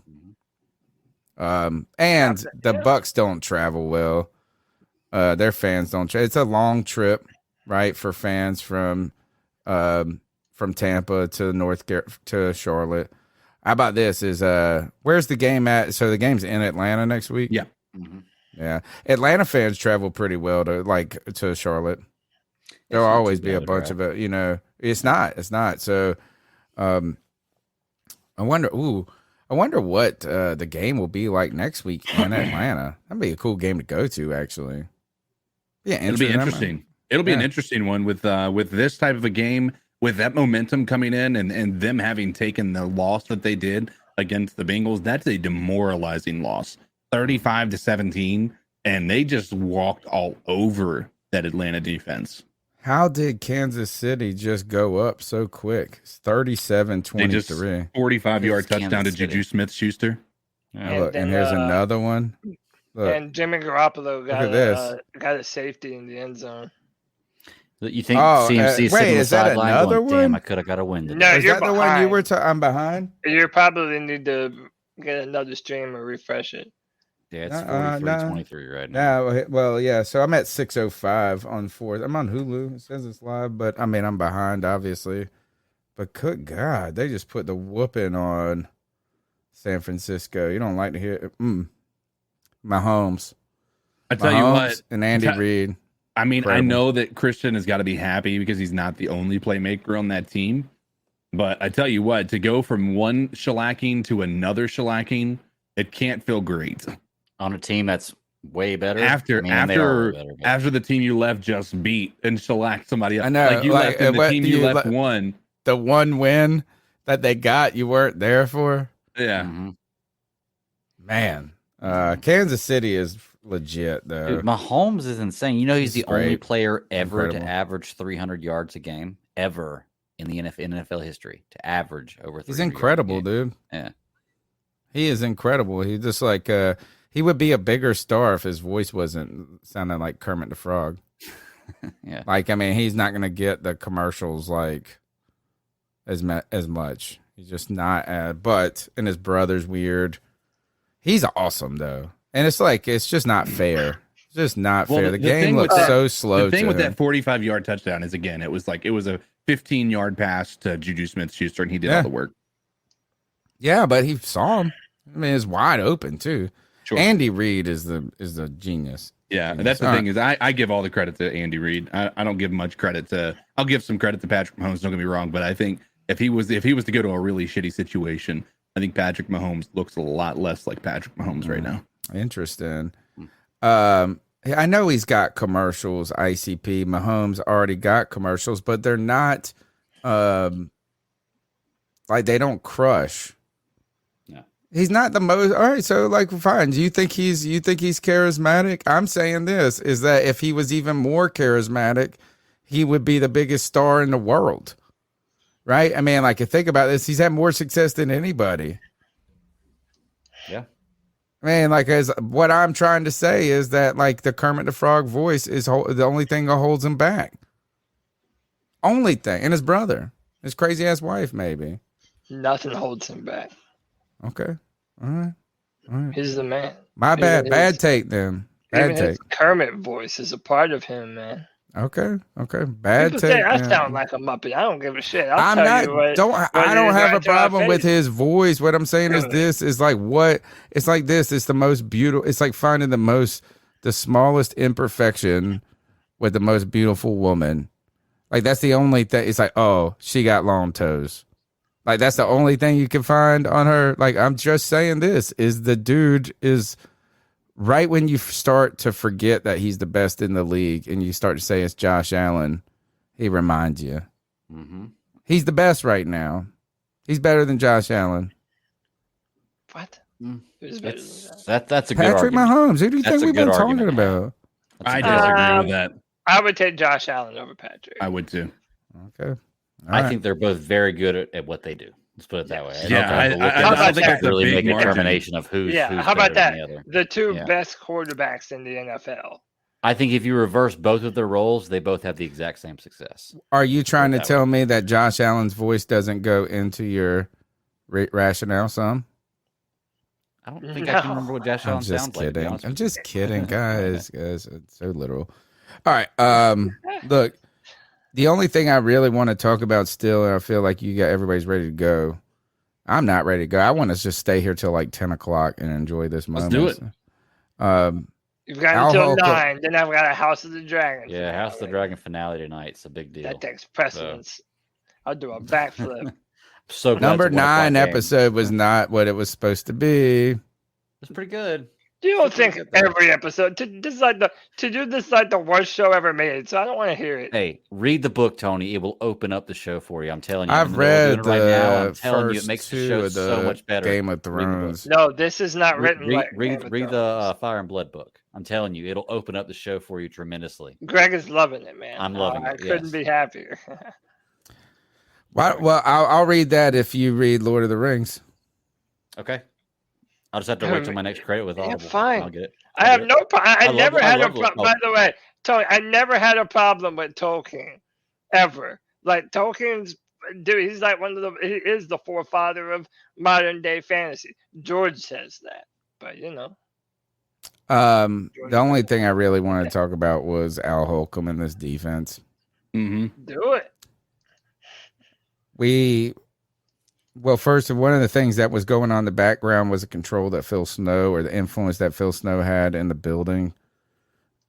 And the Bucks don't travel well. Their fans don't. It's a long trip, right, for fans from Tampa to Charlotte. How about this? Where's the game at? So the game's in Atlanta next week. Yeah, yeah. Atlanta fans travel pretty well to Charlotte. There'll always be a bunch of it. You know, it's not. So, I wonder. I wonder what the game will be like next week in Atlanta. That'd be a cool game to go to, actually. Yeah, it'll be interesting. It'll be an interesting one with this type of a game, with that momentum coming in and them having taken the loss that they did against the Bengals. That's a demoralizing loss, 35-17, and they just walked all over that Atlanta defense. How did Kansas City just go up so quick? It's 37-23. 45-yard touchdown to Juju Smith-Schuster. And here's another one. Look. And Jimmy Garoppolo got a safety in the end zone. You think CMC sitting on the sideline another going, one? damn, I could have got a win today. No, is you're that behind. The one you were I'm behind? You probably need to get another stream or refresh it. Yeah, it's 43-23 right now. No, well, yeah. So I'm at 6:05 on 4th. I'm on Hulu. It says it's live, but I mean, I'm behind, obviously. But good God, they just put the whooping on San Francisco. You don't like to hear it. Mahomes. I tell you what, and Andy Reid. I mean, Incredible. I know that Christian has got to be happy because he's not the only playmaker on that team. But I tell you what, to go from one shellacking to another shellacking, it can't feel great. On a team that's way better. After the team you left just beat and shellacked somebody else. I know. Like you left and the team you left won. The one win that they got, you weren't there for? Yeah. Mm-hmm. Man. Kansas City is legit, though. Dude, Mahomes is insane. You know, he's the only great. player ever Incredible. to average 300 yards a game, ever in the NFL history, to average over 300 He's incredible, dude. Yeah. He is incredible. He just like he would be a bigger star if his voice wasn't sounding like Kermit the Frog. Yeah. Like, I mean, he's not going to get the commercials like as much. He's just not but and his brother's weird. He's awesome though. And it's like it's just not fair. It's just not fair. The game looks so slow. The thing with that 45-yard touchdown is, again, it was a 15-yard pass to Juju Smith-Schuster, and he did all the work. Yeah, but he saw him. I mean, it's wide open too. Sure. Andy Reid is the genius. Yeah, that's the thing is I give all the credit to Andy Reid. I don't give much credit to. I'll give some credit to Patrick Mahomes. Don't get me wrong, but I think if he was to go to a really shitty situation, I think Patrick Mahomes looks a lot less like Patrick Mahomes right now. Interesting. I know he's got commercials, ICP. Mahomes already got commercials, but they're not like they don't crush. No. He's not the most. All right, so like fine. Do you think he's charismatic? I'm saying this is that if he was even more charismatic, he would be the biggest star in the world. Right? I mean, like, think about this. He's had more success than anybody. Yeah. Man, like, as what I'm trying to say is that, like, the Kermit the Frog voice is the only thing that holds him back. Only thing. And his brother. His crazy-ass wife, maybe. Nothing holds him back. Okay. All right. All right. He's the man. My bad. Bad take, then. Bad Even his take. Kermit voice is a part of him, man. Okay. Bad People take. say I yeah. sound like a Muppet. I don't give a shit. I don't have a problem with his voice. What I'm saying is this is like what it's like this. It's the most beautiful. It's like finding the smallest imperfection with the most beautiful woman. Like that's the only thing. It's like, oh, she got long toes. Like that's the only thing you can find on her. Like I'm just saying this is the dude is right when you start to forget that he's the best in the league and you start to say it's Josh Allen, he reminds you. Mm-hmm. He's the best right now. He's better than Josh Allen. What? That's a good Patrick argument. Mahomes. Who do you That's think a we've been good talking argument. about? I disagree with that. I would take Josh Allen over Patrick. I would too. Okay. I think they're both very good at what they do. Let's put it that way. Yeah, I don't think that's a really big make a margin. determination of who's how about better that? than the other. The two Yeah. best quarterbacks in the NFL. I think if you reverse both of their roles, they both have the exact same success. Are you trying to that tell me that Josh Allen's voice doesn't go into your rationale some? I don't think I can remember what Josh Allen I'm just sounds like. to be kidding. honest I'm with just you. kidding, guys. Guys, it's so literal. All right. Look, the only thing I really want to talk about still, and I feel like everybody's ready to go. I'm not ready to go. I want to just stay here till like 10 o'clock and enjoy this moment. Let's do it. You've got Al until Holcomb- 9. Then I've got a House of the Dragon. Yeah, House of the Dragon finale tonight. It's a big deal. That takes precedence. I'll do a backflip. So glad Number it's a 1 o'clock 9 game. episode was not what it was supposed to be. It's pretty good. You don't think every episode to do this like the worst show ever made? So I don't want to hear it. Hey, read the book, Tony. It will open up the show for you. I'm telling you. I've in the middle of read doing it right now. I'm the telling you, it first makes the 2 show of the so much better. Game of Read the book. Thrones. No, this is not written like read Game of the Fire and Blood book. I'm telling you, it'll open up the show for you tremendously. Greg is loving it, man. I'm loving I it. couldn't Yes. be happier. Well, I'll read that if you read Lord of the Rings. Okay. I'll just have to wait till my next credit with Audible. fine. I'll get it. I have no problem. I love never it. had I a love it. problem. By the way, Tony, I never had a problem with Tolkien, ever. Like Tolkien's, dude, he's like he is the forefather of modern day fantasy. George says that, but you know. The only thing I really wanted to talk about was Al Holcomb in this defense. Mm-hmm. Do it. First, one of the things that was going on in the background was the control that Phil Snow, or the influence that Phil Snow had in the building.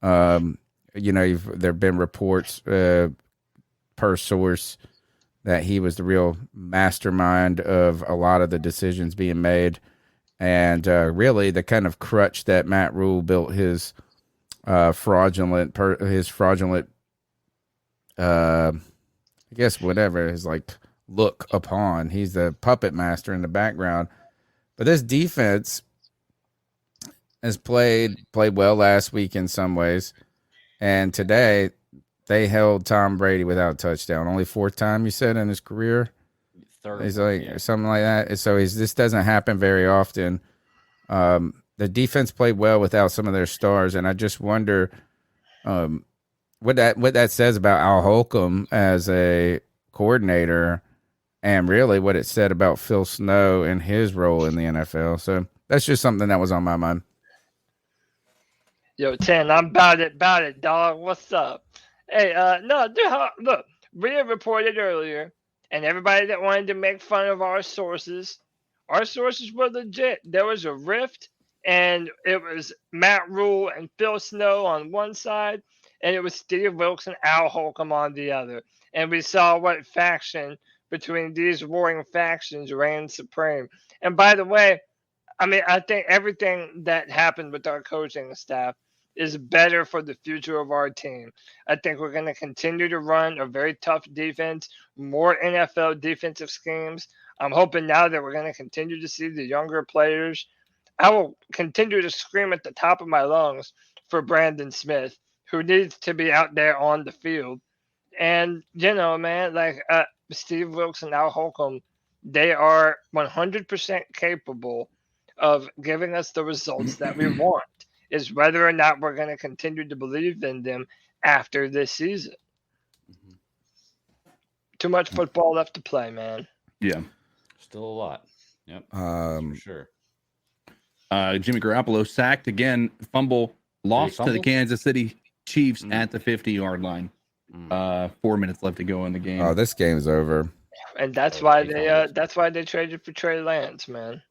There have been reports per source that he was the real mastermind of a lot of the decisions being made. And really the kind of crutch that Matt Rule built his fraudulent, I guess whatever is like look upon. He's the puppet master in the background. But this defense has played well last week in some ways. And today they held Tom Brady without a touchdown. Only 4th time you said in his career. Third, he's like something like that. So this doesn't happen very often. The defense played well without some of their stars, and I just wonder what that says about Al Holcomb as a coordinator, and really what it said about Phil Snow and his role in the NFL. So that's just something that was on my mind. Yo, 10, I'm about it, dog. What's up? Hey, no, dude, look, Rhea reported earlier. And everybody that wanted to make fun of our sources were legit. There was a rift, and it was Matt Rule and Phil Snow on one side, and it was Steve Wilkes and Al Holcomb on the other. And we saw what faction between these warring factions reigned supreme. And by the way, I mean, I think everything that happened with our coaching staff is better for the future of our team. I think we're going to continue to run a very tough defense, more NFL defensive schemes. I'm hoping now that we're going to continue to see the younger players. I will continue to scream at the top of my lungs for Brandon Smith, who needs to be out there on the field. And, man, like Steve Wilkes and Al Holcomb, they are 100% capable of giving us the results that we want. Is whether or not we're going to continue to believe in them after this season. Too much football left to play, man. Yeah. Still a lot. Yep. For sure. Jimmy Garoppolo sacked again, fumble, lost to the fumble? Kansas City Chiefs at the 50-yard line. 4 minutes left to go in the game. Oh, this game's over. And that's why they traded for Trey Lance, man.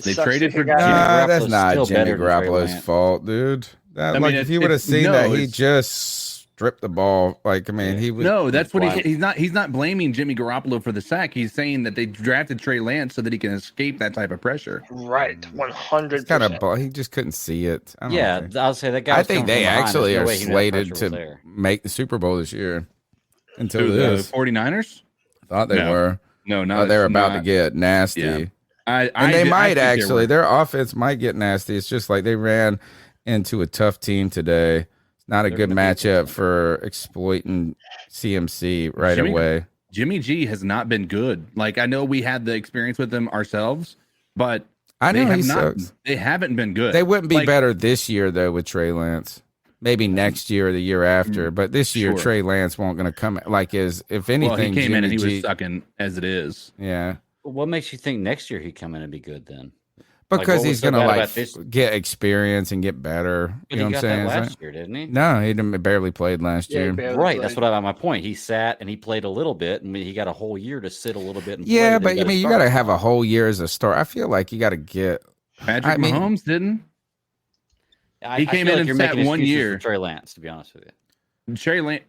They traded for Nah, that's not Jimmy Garoppolo's fault, dude. That, if you would have seen that, he just stripped the ball. He was no. That's what he's not. He's not blaming Jimmy Garoppolo for the sack. He's saying that they drafted Trey Lance so that he can escape that type of pressure. Right, 100%. Kind of. He just couldn't see it. I'll say that guy. I think they actually are slated to make the Super Bowl this year. Until this, the 49ers thought they were. No, no, they're about to get nasty. Yeah. They might actually. Their offense might get nasty. It's just like they ran into a tough team today. It's not a good matchup for exploiting CMC right away. Jimmy G has not been good. I know we had the experience with them ourselves, but I know they haven't been good. They wouldn't be better this year though with Trey Lance. Maybe next year or the year after, but this year Trey Lance won't going to come if anything. Well, he came Jimmy in and he G, was sucking as it is. Yeah. What makes you think next year he'd come in and be good then? Because he's going to get experience and get better. But you know he what I'm got saying? that last year, didn't he? No, he barely played last year. Right, that's what my point. He sat and he played a little bit, and he got a whole year to sit a little bit. And yeah, play, but you got to have a whole year as a start. I feel like you got to get. Patrick Mahomes didn't. He came in and sat 1 year. Trey Lance, to be honest with you. Trey Lance.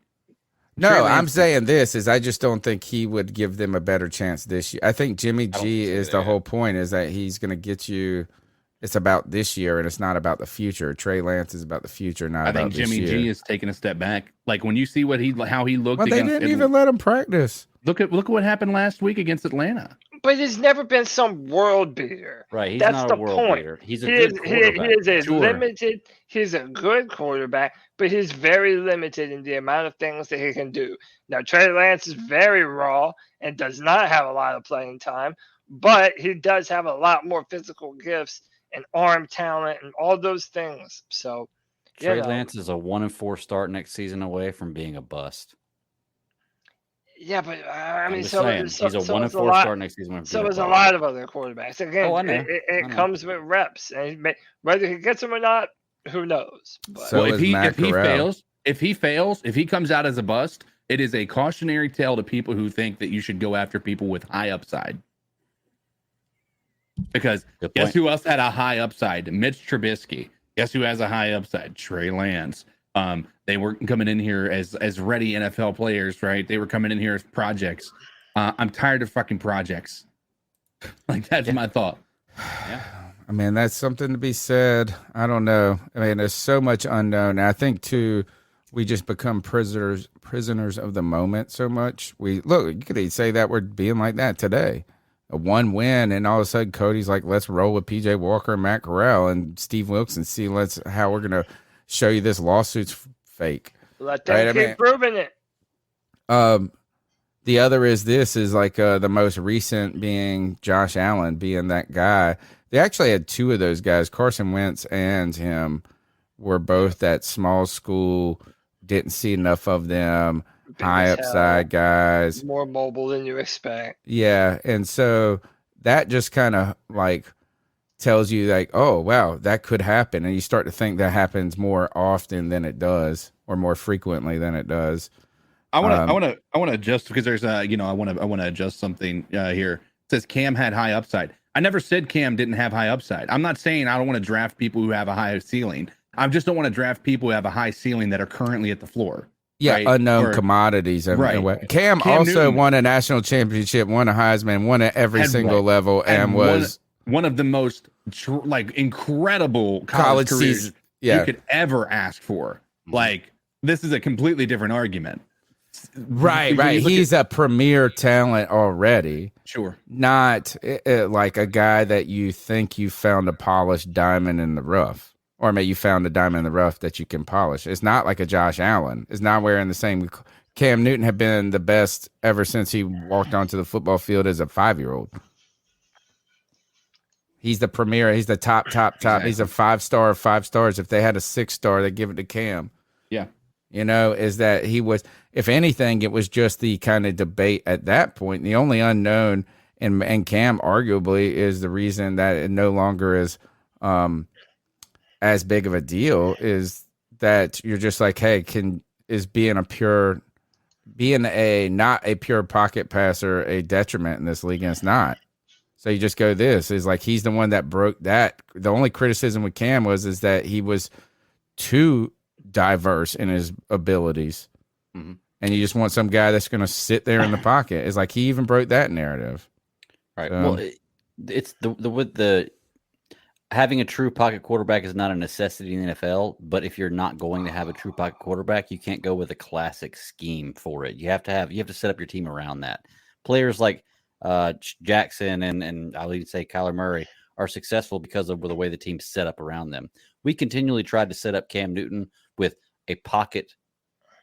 No, I'm saying this is I just don't think he would give them a better chance this year. I think Jimmy G is the whole point is that he's going to get you. It's about this year and it's not about the future. Trey Lance is about the future, not about this year. I think Jimmy G is taking a step back. When you see how he looked, well, they didn't even let him practice. Look at what happened last week against Atlanta. But he's never been some world beater. Right, he's That's not the a world point. beater. He's a good quarterback. He is limited. He's a good quarterback, but he's very limited in the amount of things that he can do. Now, Trey Lance is very raw and does not have a lot of playing time, but he does have a lot more physical gifts and arm talent and all those things. So, Trey Lance is a 1-4 start next season away from being a bust. Yeah, but he's a 1-4 start next season. So is a lot of other quarterbacks. Again, it comes with reps, and whether he gets them or not, who knows? But. So if he fails, if he comes out as a bust, it is a cautionary tale to people who think that you should go after people with high upside. Because guess who else had a high upside? Mitch Trubisky. Guess who has a high upside? Trey Lance. They weren't coming in here as ready NFL players, right? They were coming in here as projects. I'm tired of fucking projects. That's my thought. Yeah. I mean, that's something to be said. I don't know. I mean, there's so much unknown. And I think too, we just become prisoners of the moment so much. You could say that we're being like that today. A one win, and all of a sudden Cody's like, let's roll with PJ Walker and Matt Corral and Steve Wilkes and see how we're gonna show you this lawsuit's fake. Let them keep proving it. The other is the most recent being Josh Allen being that guy. They actually had two of those guys, Carson Wentz and him, were both that small school, didn't see enough of them. High upside guys, more mobile than you expect. Yeah, and so that just kind of tells you oh wow, that could happen, and you start to think that happens more often than it does, or more frequently than it does. I want to adjust because there's I want to adjust something here. It says Cam had high upside. I never said Cam didn't have high upside. I'm not saying I don't want to draft people who have a high ceiling. I just don't want to draft people who have a high ceiling that are currently at the floor. Yeah, right? unknown commodities. Right. Cam also Newton won a national championship, won a Heisman, won at every single level, and was one of the most incredible college careers you could ever ask for. This is a completely different argument. Right. He's a premier talent already. Sure. Not like a guy that you think you found a polished diamond in the rough. Or maybe you found a diamond in the rough that you can polish. It's not like a Josh Allen. It's not wearing the same. Cam Newton had been the best ever since he walked onto the football field as a 5-year-old. he's the premier. He's the top. Exactly. He's a 5-star of 5 stars. If they had a 6-star, they'd give it to Cam. Yeah. Is that he was, if anything, it was just the kind of debate at that point. The only unknown, and Cam arguably is the reason that it no longer is as big of a deal, is that you're just like, hey, being not a pure pocket passer a detriment in this league? And it's not. So you just go, this is like, he's the one that broke that. The only criticism with Cam is that he was too diverse in his abilities. Mm-hmm. And you just want some guy that's going to sit there in the pocket. It's like, he even broke that narrative. Right. Well, it's the having a true pocket quarterback is not a necessity in the NFL, but if you're not going to have a true pocket quarterback, you can't go with a classic scheme for it. You have to set up your team around that. Players like Jackson and I'll even say Kyler Murray are successful because of the way the team's set up around them. We continually tried to set up Cam Newton with a pocket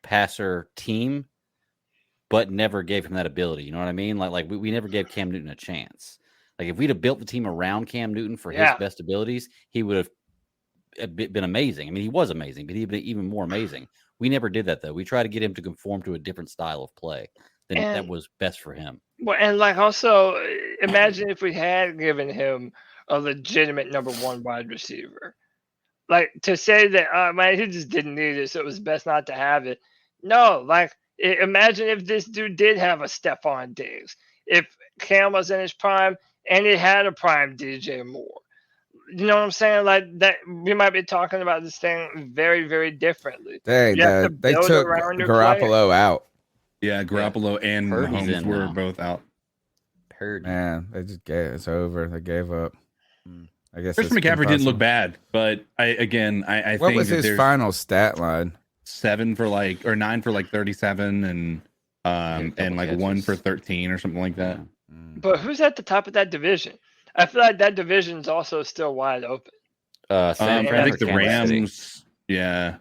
passer team, but never gave him that ability. You know what I mean? Like we never gave Cam Newton a chance. Like if we'd have built the team around Cam Newton for his best abilities, he would have been amazing. I mean, he was amazing, but he'd been even more amazing. We never did that though. We tried to get him to conform to a different style of play that was best for him. Well, and like also imagine if we had given him a legitimate number 1 wide receiver. Like to say that, man, he just didn't need it, so it was best not to have it. No, like imagine if this dude did have a Stephon Diggs, if Cam was in his prime and he had a prime DJ Moore. You know what I'm saying? Like that, we might be talking about this thing very, very differently. They took Garoppolo out. Yeah, Garoppolo and Mahomes were both out. Man, they just it's over. They gave up. I guess Christian McCaffrey didn't look bad, but I think what was his final stat line? 9 for 37 and like 1 for 13 or something like that. But who's at the top of that division? I feel like that division's also still wide open. I think the Rams. Yeah.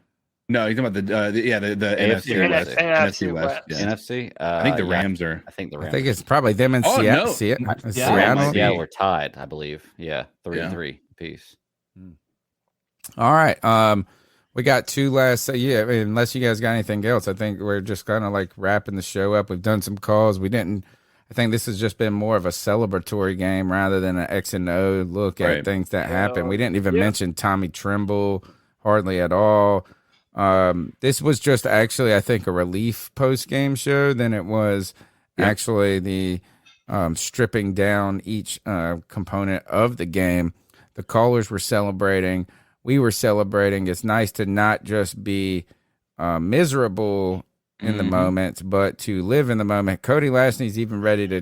No, you're talking about the NFC West. NFC West. Yeah. NFC. I think the Rams are. I think the Rams. I think it's probably them and Seattle. Seattle. Yeah, we're tied, I believe. Yeah, 3-3 apiece. All right. We got 2 last. Unless you guys got anything else, I think we're just kind of like wrapping the show up. We've done some calls. I think this has just been more of a celebratory game rather than an X and O look at things that happen. We didn't even mention Tommy Tremble hardly at all. This was just actually, I think, a relief post-game show than it was actually the stripping down each component of the game. The callers were celebrating. We were celebrating. It's nice to not just be miserable in the moment, but to live in the moment. Cody Lashney's even ready to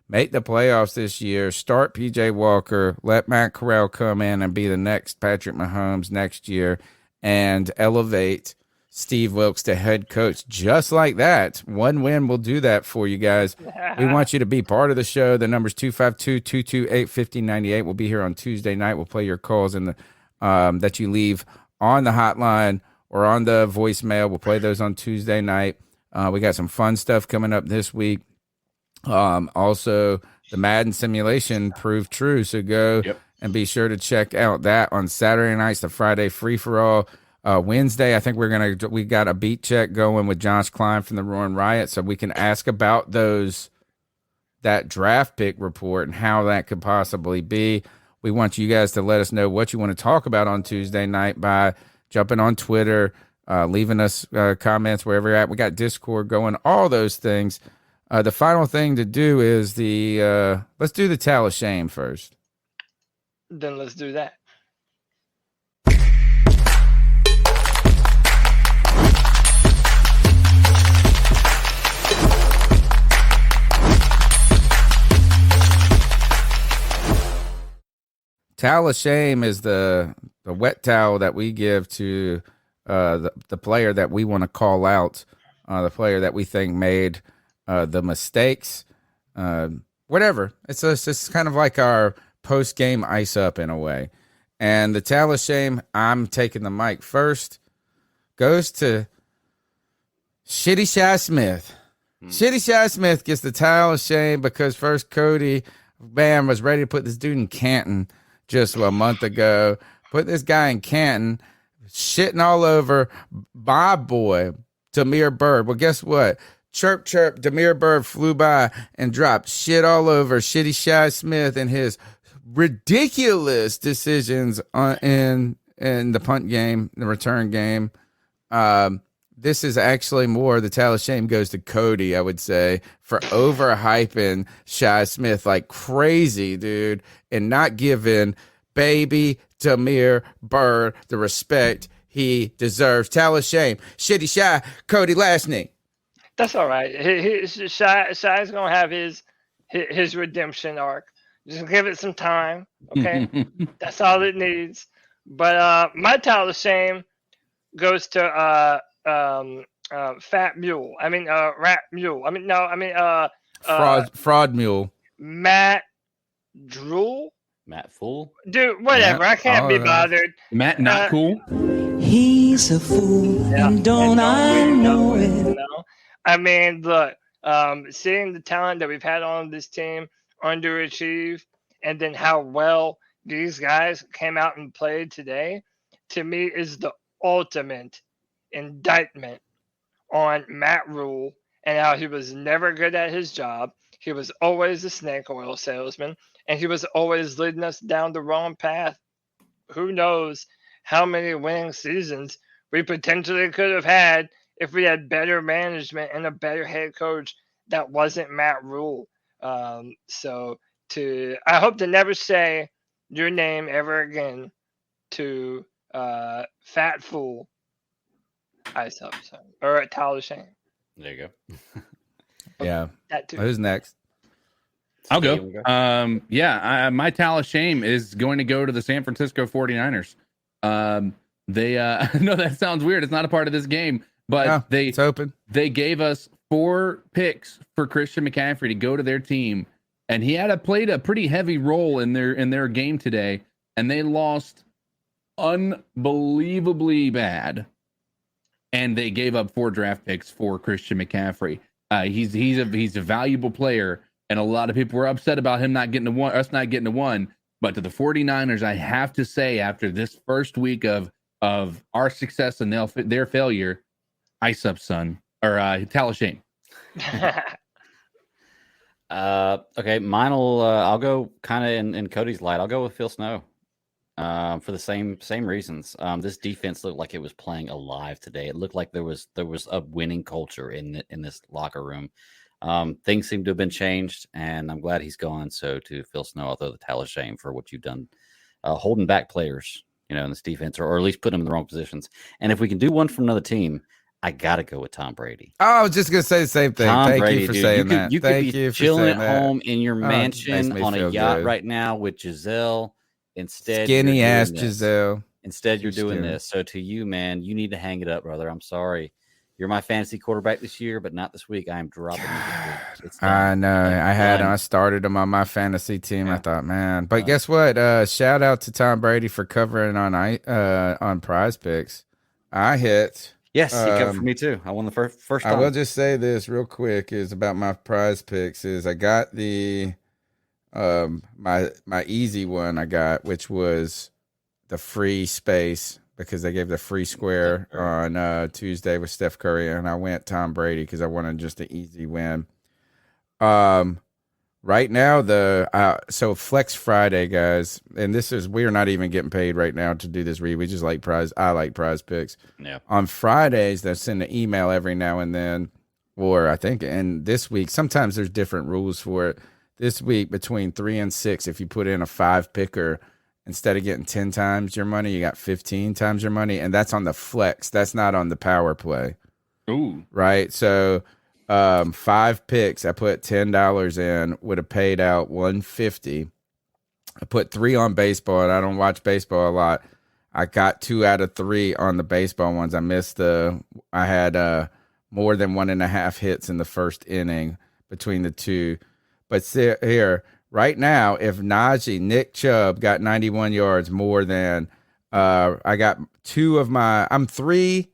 make the playoffs this year, start PJ Walker, let Matt Corral come in and be the next Patrick Mahomes next year, and elevate Steve Wilks to head coach just like that. One win will do that for you guys. We want you to be part of the show. The number's 252-228-5098. We'll be here on Tuesday night. We'll play your calls in the that you leave on the hotline or on the voicemail. We'll play those on Tuesday night. We got some fun stuff coming up this week. Also, the Madden simulation proved true, so go and be sure to check out that on Saturday nights, the Friday free-for-all. Wednesday, I think we got a beat check going with Josh Klein from the Roaring Riot, so we can ask about that draft pick report and how that could possibly be. We want you guys to let us know what you want to talk about on Tuesday night by jumping on Twitter, leaving us comments wherever you're at. We got Discord going, all those things. The final thing to do is let's do the towel of shame first. Then let's do that. Towel of shame is the wet towel that we give to the player that we want to call out, the player that we think made the mistakes, whatever. It's just kind of like our post-game ice up in a way. And the towel of shame, I'm taking the mic first, goes to Shitty Shy Smith. Shitty Shy Smith gets the towel of shame because first Cody, was ready to put this dude in Canton. just a month ago. Put this guy in Canton, shitting all over my boy, Damiere Byrd. Well, guess what? Chirp, chirp, Damiere Byrd flew by and dropped shit all over Shitty Shy Smith and his ridiculous decisions in the punt game, the return game. This is actually more, the towel of shame goes to Cody, I would say, for overhyping Shy Smith like crazy, dude, and not giving baby Damiere Byrd the respect he deserves. Towel of shame. Shitty Shy, Cody Lashney. That's all right. Shy's going to have his redemption arc. Just give it some time, okay? That's all it needs. But my towel of shame goes to Fat Mule. Rat Mule. Fraud Mule. Matt Drool. Matt Fool. Dude, whatever. I can't be bothered. Matt, not cool. He's a fool, and don't I know it? You know? Look, seeing the talent that we've had on this team underachieve, and then how well these guys came out and played today, to me is the ultimate indictment on Matt Rule and how he was never good at his job. He was always a snake oil salesman, and he was always leading us down the wrong path. Who knows how many winning seasons we potentially could have had if we had better management and a better head coach that wasn't Matt Rule. I hope to never say your name ever again to Fat Fool. Ice up, or a towel of shame. There you go. Yeah. That too. Who's next? I'll go. My towel of shame is going to go to the San Francisco 49ers. They no, that sounds weird. It's not a part of this game, but it's open. They gave us 4 picks for Christian McCaffrey to go to their team, and he played a pretty heavy role in their game today, and they lost unbelievably bad. And they gave up 4 draft picks for Christian McCaffrey. He's a valuable player, and a lot of people were upset about him not getting a one. But to the 49ers, I have to say, after this first week of our success and their failure, ice up, son, or towel of shame. Okay, I'll go kind of in Cody's light. I'll go with Phil Snow. For the same reasons. This defense looked like it was playing alive today. It looked like there was a winning culture in this locker room. Things seem to have been changed, and I'm glad he's gone. So to Phil Snow, I'll throw the towel of shame for what you've done, holding back players, in this defense, or at least putting them in the wrong positions. And if we can do one from another team, I gotta go with Tom Brady. Oh, I was just gonna say the same thing. Thank you for saying that. You could be chilling at home in your mansion on a yacht right now with Giselle. Instead, skinny ass Giselle. Instead, you're doing this. So to you, man, you need to hang it up, brother. I'm sorry. You're my fantasy quarterback this year, but not this week. I am dropping you. I know. I started him on my fantasy team. Yeah. I thought, man. But guess what? Shout out to Tom Brady for covering on PrizePicks. I hit. Yes, he covered for me too. I won the first time. I will just say this real quick is about my PrizePicks is I got the my easy one I got, which was the free space because they gave the free square on Tuesday with Steph Curry, and I went Tom Brady because I wanted just an easy win. Right now so Flex Friday, guys, and we're not even getting paid right now to do this read. We just like I like PrizePicks. Yeah. On Fridays, they send an email every now and then, or I think, and this week sometimes there's different rules for it. This week, between 3 and 6, if you put in a 5-picker, instead of getting 10 times your money, you got 15 times your money, and that's on the flex. That's not on the power play. Ooh. Right? So 5 picks, I put $10 in, would have paid out $150. I put 3 on baseball, and I don't watch baseball a lot. I got 2 out of 3 on the baseball ones. I had more than 1.5 hits in the first inning between the two. But here, right now, if Nick Chubb got 91 yards more than I got 2 of I'm 3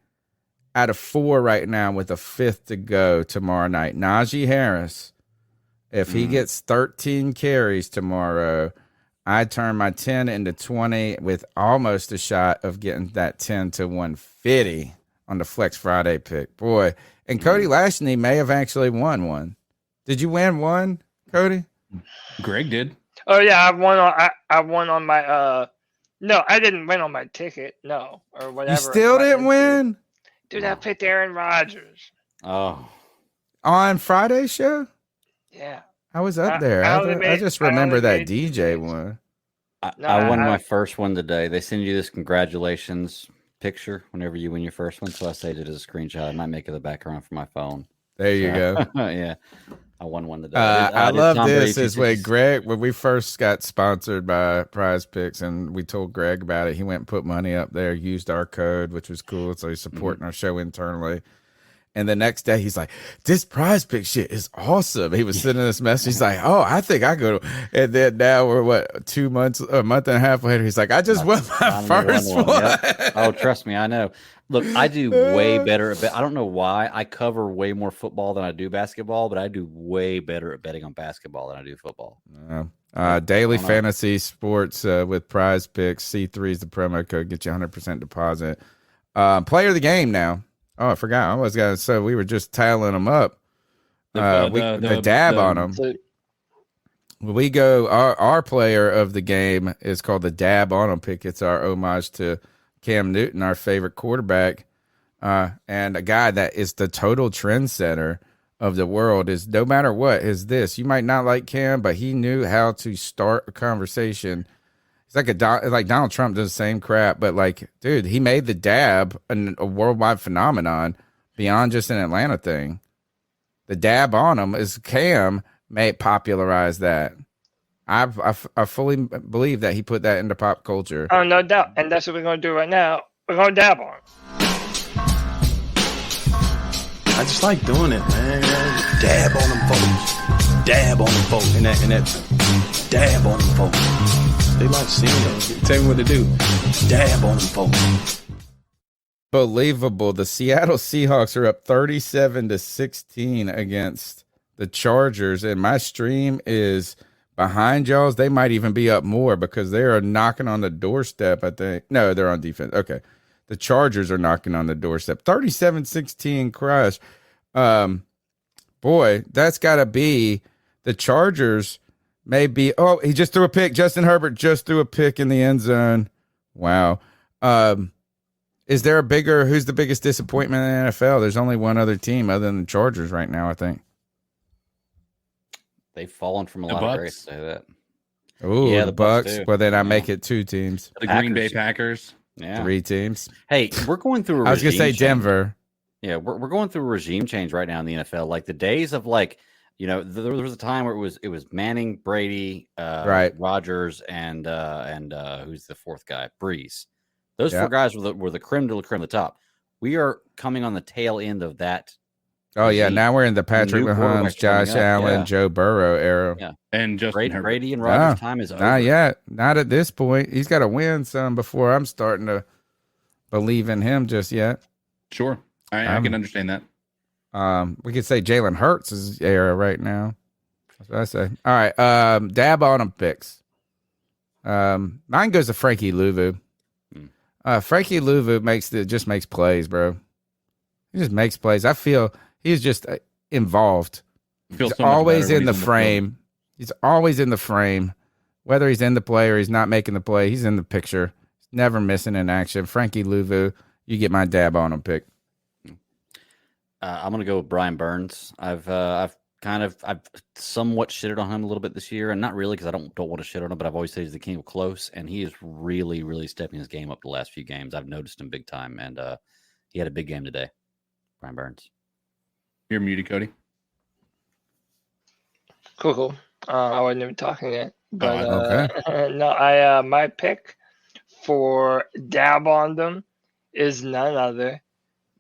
out of 4 right now with a 5th to go tomorrow night. Najee Harris, if he gets 13 carries tomorrow, I turned my 10 into 20 with almost a shot of getting that 10 to 150 on the Flex Friday pick. Boy, and Cody Lashney may have actually won one. Did you win one, Cody? Greg did. Oh yeah, I won on my no, I didn't win on my ticket, no, or whatever. You still didn't win? Dude, I picked Aaron Rodgers. Oh. On Friday's show? Yeah. I was up there. I just remember that DJ one. I won my first one today. They send you this congratulations picture whenever you win your first one, so I saved it as a screenshot. I might make it the background for my phone. There you go. Yeah. I won one today. I love this is when we first got sponsored by PrizePicks and we told Greg about it, he went and put money up there, used our code, which was cool. So he's supporting our show internally. And the next day he's like, this PrizePicks shit is awesome. He was sending this message. He's like, oh, I think I go. And then now we're a month and a half later. He's like, I just won my first one. Yep. Oh, trust me, I know. Look, I do way better at I don't know why. I cover way more football than I do basketball, but I do way better at betting on basketball than I do football. Daily fantasy sports with PrizePicks. C3 is the promo code. Get you 100% deposit. Player of the game now. Oh, I forgot. I almost got. So we were just tallying them up. The dab on them. We go. Our player of the game is called the dab on them pick. It's our homage to Cam Newton, our favorite quarterback, and a guy that is the total trendsetter of the world. Is no matter what is this. You might not like Cam, but he knew how to start a conversation. It's like Donald Trump does the same crap, but like, dude, he made the dab a worldwide phenomenon beyond just an Atlanta thing. The dab on him is Cam may popularize that. I fully believe that he put that into pop culture. Oh, no doubt. And that's what we're going to do right now. We're going to dab on him. I just like doing it, man. Dab on them folks. Dab on them folks. And that dab on them folks. They like seeing it. Tell me what to do. Dab on them folks. Believable. The Seattle Seahawks are up 37-16 against the Chargers, and my stream is behind y'all's. They might even be up more because they are knocking on the doorstep, I think. No, they're on defense. Okay. The Chargers are knocking on the doorstep. 37-16 crush. Boy, that's got to be the Chargers. Maybe. Oh, he just threw a pick. Justin Herbert just threw a pick in the end zone. Wow. Is there who's the biggest disappointment in the NFL? There's only one other team other than the Chargers right now, I think. They've fallen from a lot of grace, say that. Oh, yeah, the Bucks. Well, then I make it 2 teams. The Green Bay Packers. Yeah. 3 teams. Hey, we're going through a regime I was going to say change. Denver. Yeah, we're going through a regime change right now in the NFL. Like the days of there was a time where it was Manning, Brady, right, Rodgers, and who's the fourth guy? Breeze. Those 4 guys were the creme de la creme, the top. We are coming on the tail end of that. Oh yeah, now we're in the Patrick Mahomes, Josh Allen, Joe Burrow era. Yeah, and Justin Brady and Rodgers' time is over. Not yet. Not at this point. He's got to win some before I'm starting to believe in him just yet. Sure, I can understand that. We could say Jalen Hurts is era right now. That's what I say. All right. Dab on him picks. Mine goes to Frankie Louvu. Frankie Louvu just makes plays, bro. He just makes plays. I feel he's just involved. He's always in the frame. He's always in the frame. Whether he's in the play or he's not making the play, he's in the picture. He's never missing in action. Frankie Louvu, you get my dab on him pick. I'm gonna go with Brian Burns. I've somewhat shitted on him a little bit this year, and not really because I don't want to shit on him, but I've always said he's the king of close, and he is really, really stepping his game up the last few games. I've noticed him big time, and he had a big game today. Brian Burns. You're muted, Cody. Cool. I wasn't even talking yet, but okay. No, my pick for dab on them is none other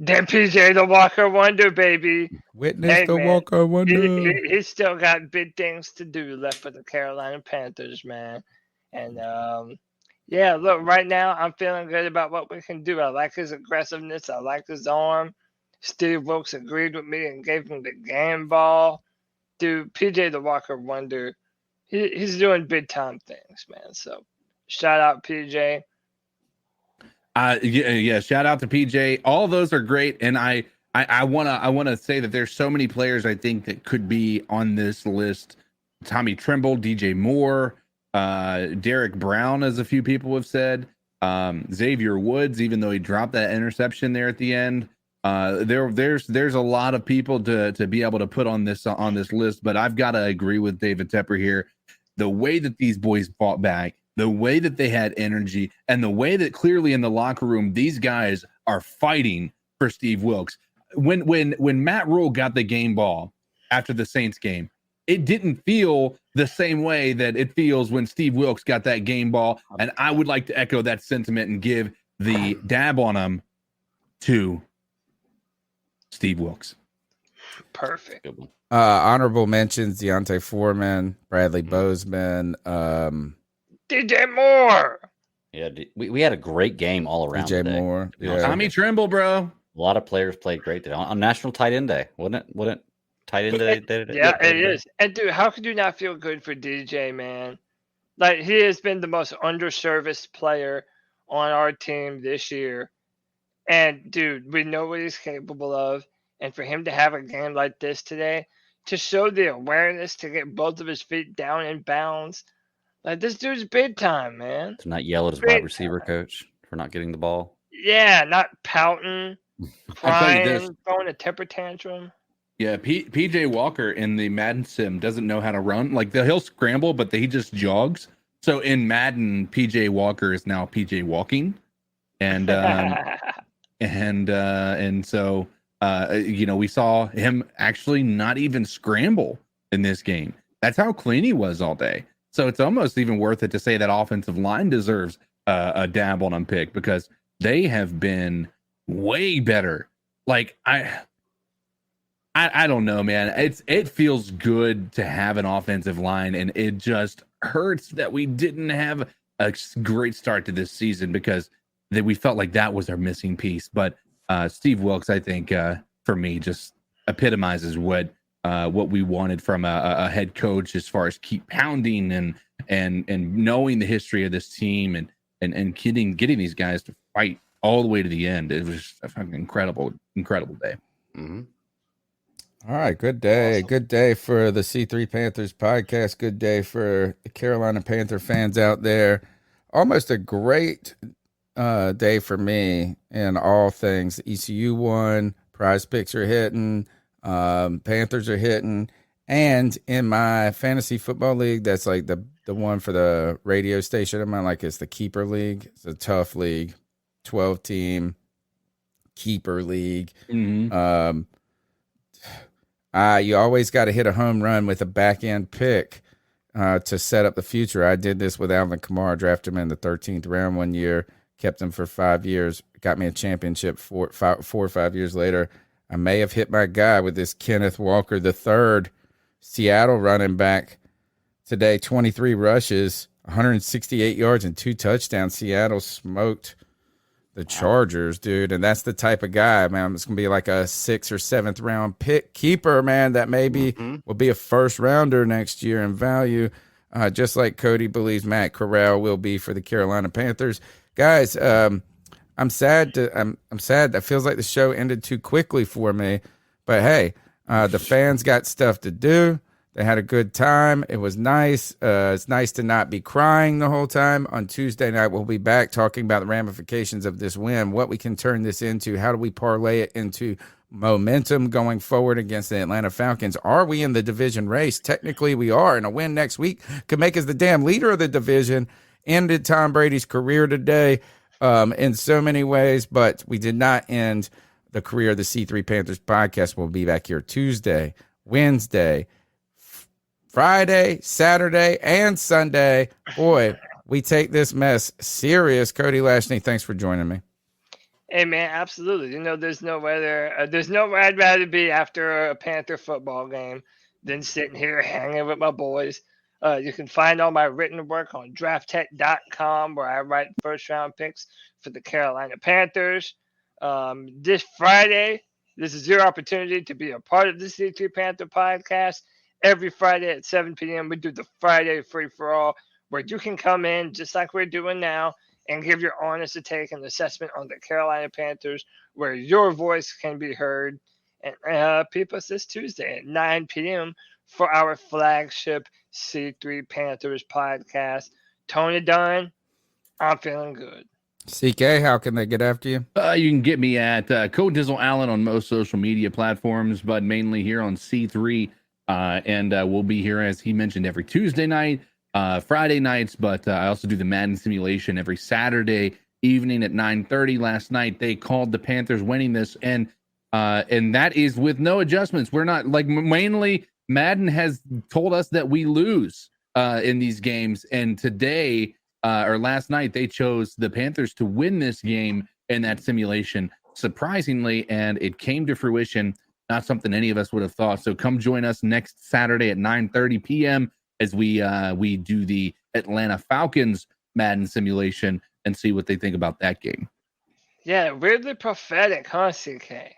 than PJ the Walker Wonder, baby. Witness the Walker Wonder. He's still got big things to do left for the Carolina Panthers, man. And yeah, look, right now I'm feeling good about what we can do. I like his aggressiveness. I like his arm. Steve Wilkes agreed with me and gave him the game ball. Dude, PJ the Walker Wonder, he's doing big time things, man. So shout out PJ. Yeah, shout out to PJ. All those are great, and I wanna say that there's so many players I think that could be on this list. Tommy Tremble, DJ Moore, Derek Brown, as a few people have said. Xavier Woods, even though he dropped that interception there at the end. There's a lot of people to be able to put on this list, but I've got to agree with David Tepper here. The way that these boys fought back, the way that they had energy, and the way that clearly in the locker room these guys are fighting for Steve Wilks. When Matt Rule got the game ball after the Saints game, it didn't feel the same way that it feels when Steve Wilks got that game ball. And I would like to echo that sentiment and give the dab on him to Steve Wilks. Perfect. Honorable mentions: Deontay Foreman, Bradley Bozeman, DJ Moore. Yeah, we had a great game all around. DJ today. Moore, Yeah. Tommy Tremble, bro. A lot of players played great today on National Tight End Day, wasn't it? Tight End Day. Yeah, it is. And dude, how could you not feel good for DJ, man? Like, he has been the most underserviced player on our team this year. And dude, we know what he's capable of. And for him to have a game like this today, to show the awareness to get both of his feet down in bounds, like, this dude's big time, man. To not yell at his wide receiver coach for not getting the ball. Yeah, not pouting, I'll tell you this. crying, throwing a temper tantrum. Yeah, PJ Walker in the Madden sim doesn't know how to run. Like, he'll scramble, but he just jogs. So in Madden, PJ Walker is now PJ walking, and so we saw him actually not even scramble in this game. That's how clean he was all day. So it's almost even worth it to say that offensive line deserves a dab on him pick, because they have been way better. Like, I don't know, man. It feels good to have an offensive line, and it just hurts that we didn't have a great start to this season, because that we felt like that was our missing piece. But Steve Wilks, I think, for me, just epitomizes what we wanted from a head coach, as far as keep pounding and knowing the history of this team and getting these guys to fight all the way to the end. It was a fucking incredible day. Mm-hmm. All right, good day. Awesome. Good day for the C3 Panthers podcast. Good day for the Carolina Panther fans out there. Almost a great day for me in all things. ECU won, PrizePicks are hitting, Panthers are hitting, and in my fantasy football league, that's like the one for the radio station I'm on, like, it's the Keeper League. It's a tough league, 12-team Keeper League. Mm-hmm. You always got to hit a home run with a back-end pick to set up the future. I did this with Alvin Kamara, drafted him in the 13th round one year, kept him for 5 years, got me a championship 4 or 5 years later. I may have hit my guy with this Kenneth Walker III, Seattle running back today, 23 rushes, 168 yards, and 2 touchdowns. Seattle smoked the Chargers, dude, and that's the type of guy, man. It's gonna be like a 6th or 7th round pick keeper, man. That maybe will be a first rounder next year in value, just like Cody believes Matt Corral will be for the Carolina Panthers. Guys, I'm sad. I'm sad. That feels like the show ended too quickly for me, but hey, the fans got stuff to do. They had a good time. It was nice. It's nice to not be crying the whole time. On Tuesday night, we'll be back talking about the ramifications of this win, what we can turn this into, how do we parlay it into momentum going forward against the Atlanta Falcons. Are we in the division race? Technically, we are, and a win next week could make us the damn leader of the division. Ended Tom Brady's career today in so many ways, but we did not end the career of the C3 Panthers podcast. We'll be back here Tuesday, Wednesday, Friday, Saturday, and Sunday. Boy, we take this mess serious. Cody Lashney, thanks for joining me. Hey, man, absolutely. There's nowhere I'd rather be after a Panther football game than sitting here hanging with my boys. You can find all my written work on drafttech.com, where I write first-round picks for the Carolina Panthers. This Friday, this is your opportunity to be a part of the C3 Panther podcast. every Friday at 7 p.m. We do the Friday free-for-all, where you can come in just like we're doing now and give your honest take and assessment on the Carolina Panthers, where your voice can be heard. And peep us this Tuesday at 9 p.m. for our flagship C3 Panthers podcast. Tony Dunn, I'm feeling good. CK, how can they get after you? You can get me at Code Dizzle Allen on most social media platforms, but mainly here on C3. And we'll be here, as he mentioned, every Tuesday night, Friday nights, but I also do the Madden simulation every Saturday evening at 9:30. Last night, they called the Panthers winning this, and that is with no adjustments. We're not, like, mainly Madden has told us that we lose in these games, and today, or last night, they chose the Panthers to win this game in that simulation, surprisingly, and it came to fruition. Not something any of us would have thought. So come join us next Saturday at 9:30 p.m. as we do the Atlanta Falcons Madden simulation and see what they think about that game. Yeah, weirdly prophetic, huh, CK?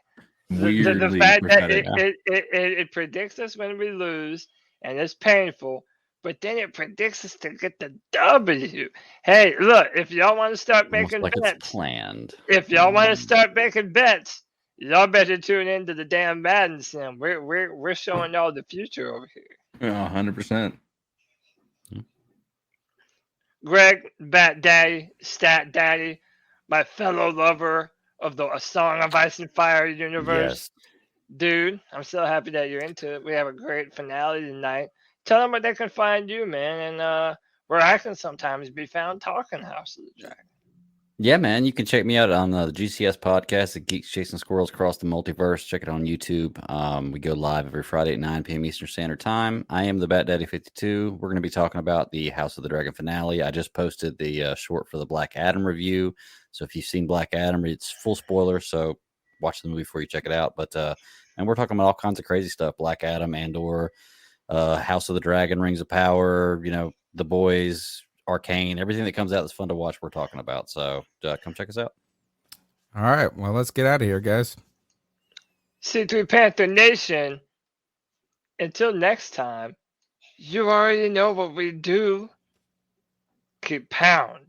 Weirdly the fact prophetic, that it predicts us when we lose, and it's painful, but then it predicts us to get the W. Hey, look, if y'all want to start making like bets, it's planned. If y'all want to start making bets, y'all better tune into the damn Madden sim. We're showing y'all the future over here. 100%. Greg, Bat Daddy, Stat Daddy, my fellow lover of the A Song of Ice and Fire universe. Yes. Dude, I'm so happy that you're into it. We have a great finale tonight. Tell them where they can find you, man, and where I can sometimes be found talking House of the Dragon. Yeah, man, you can check me out on the GCS podcast, the Geeks Chasing Squirrels Across the Multiverse. Check it on YouTube. We go live every Friday at 9 p.m. Eastern Standard Time. I am the Bat Daddy 52. We're going to be talking about the House of the Dragon finale. I just posted the short for the Black Adam review. So if you've seen Black Adam, it's full spoiler. So watch the movie before you check it out. But and we're talking about all kinds of crazy stuff: Black Adam, Andor, House of the Dragon, Rings of Power. The Boys. Arcane, everything that comes out that's fun to watch, we're talking about. So come check us out. All right. Well, let's get out of here, guys. C3 Panther Nation, until next time, you already know what we do. Keep pound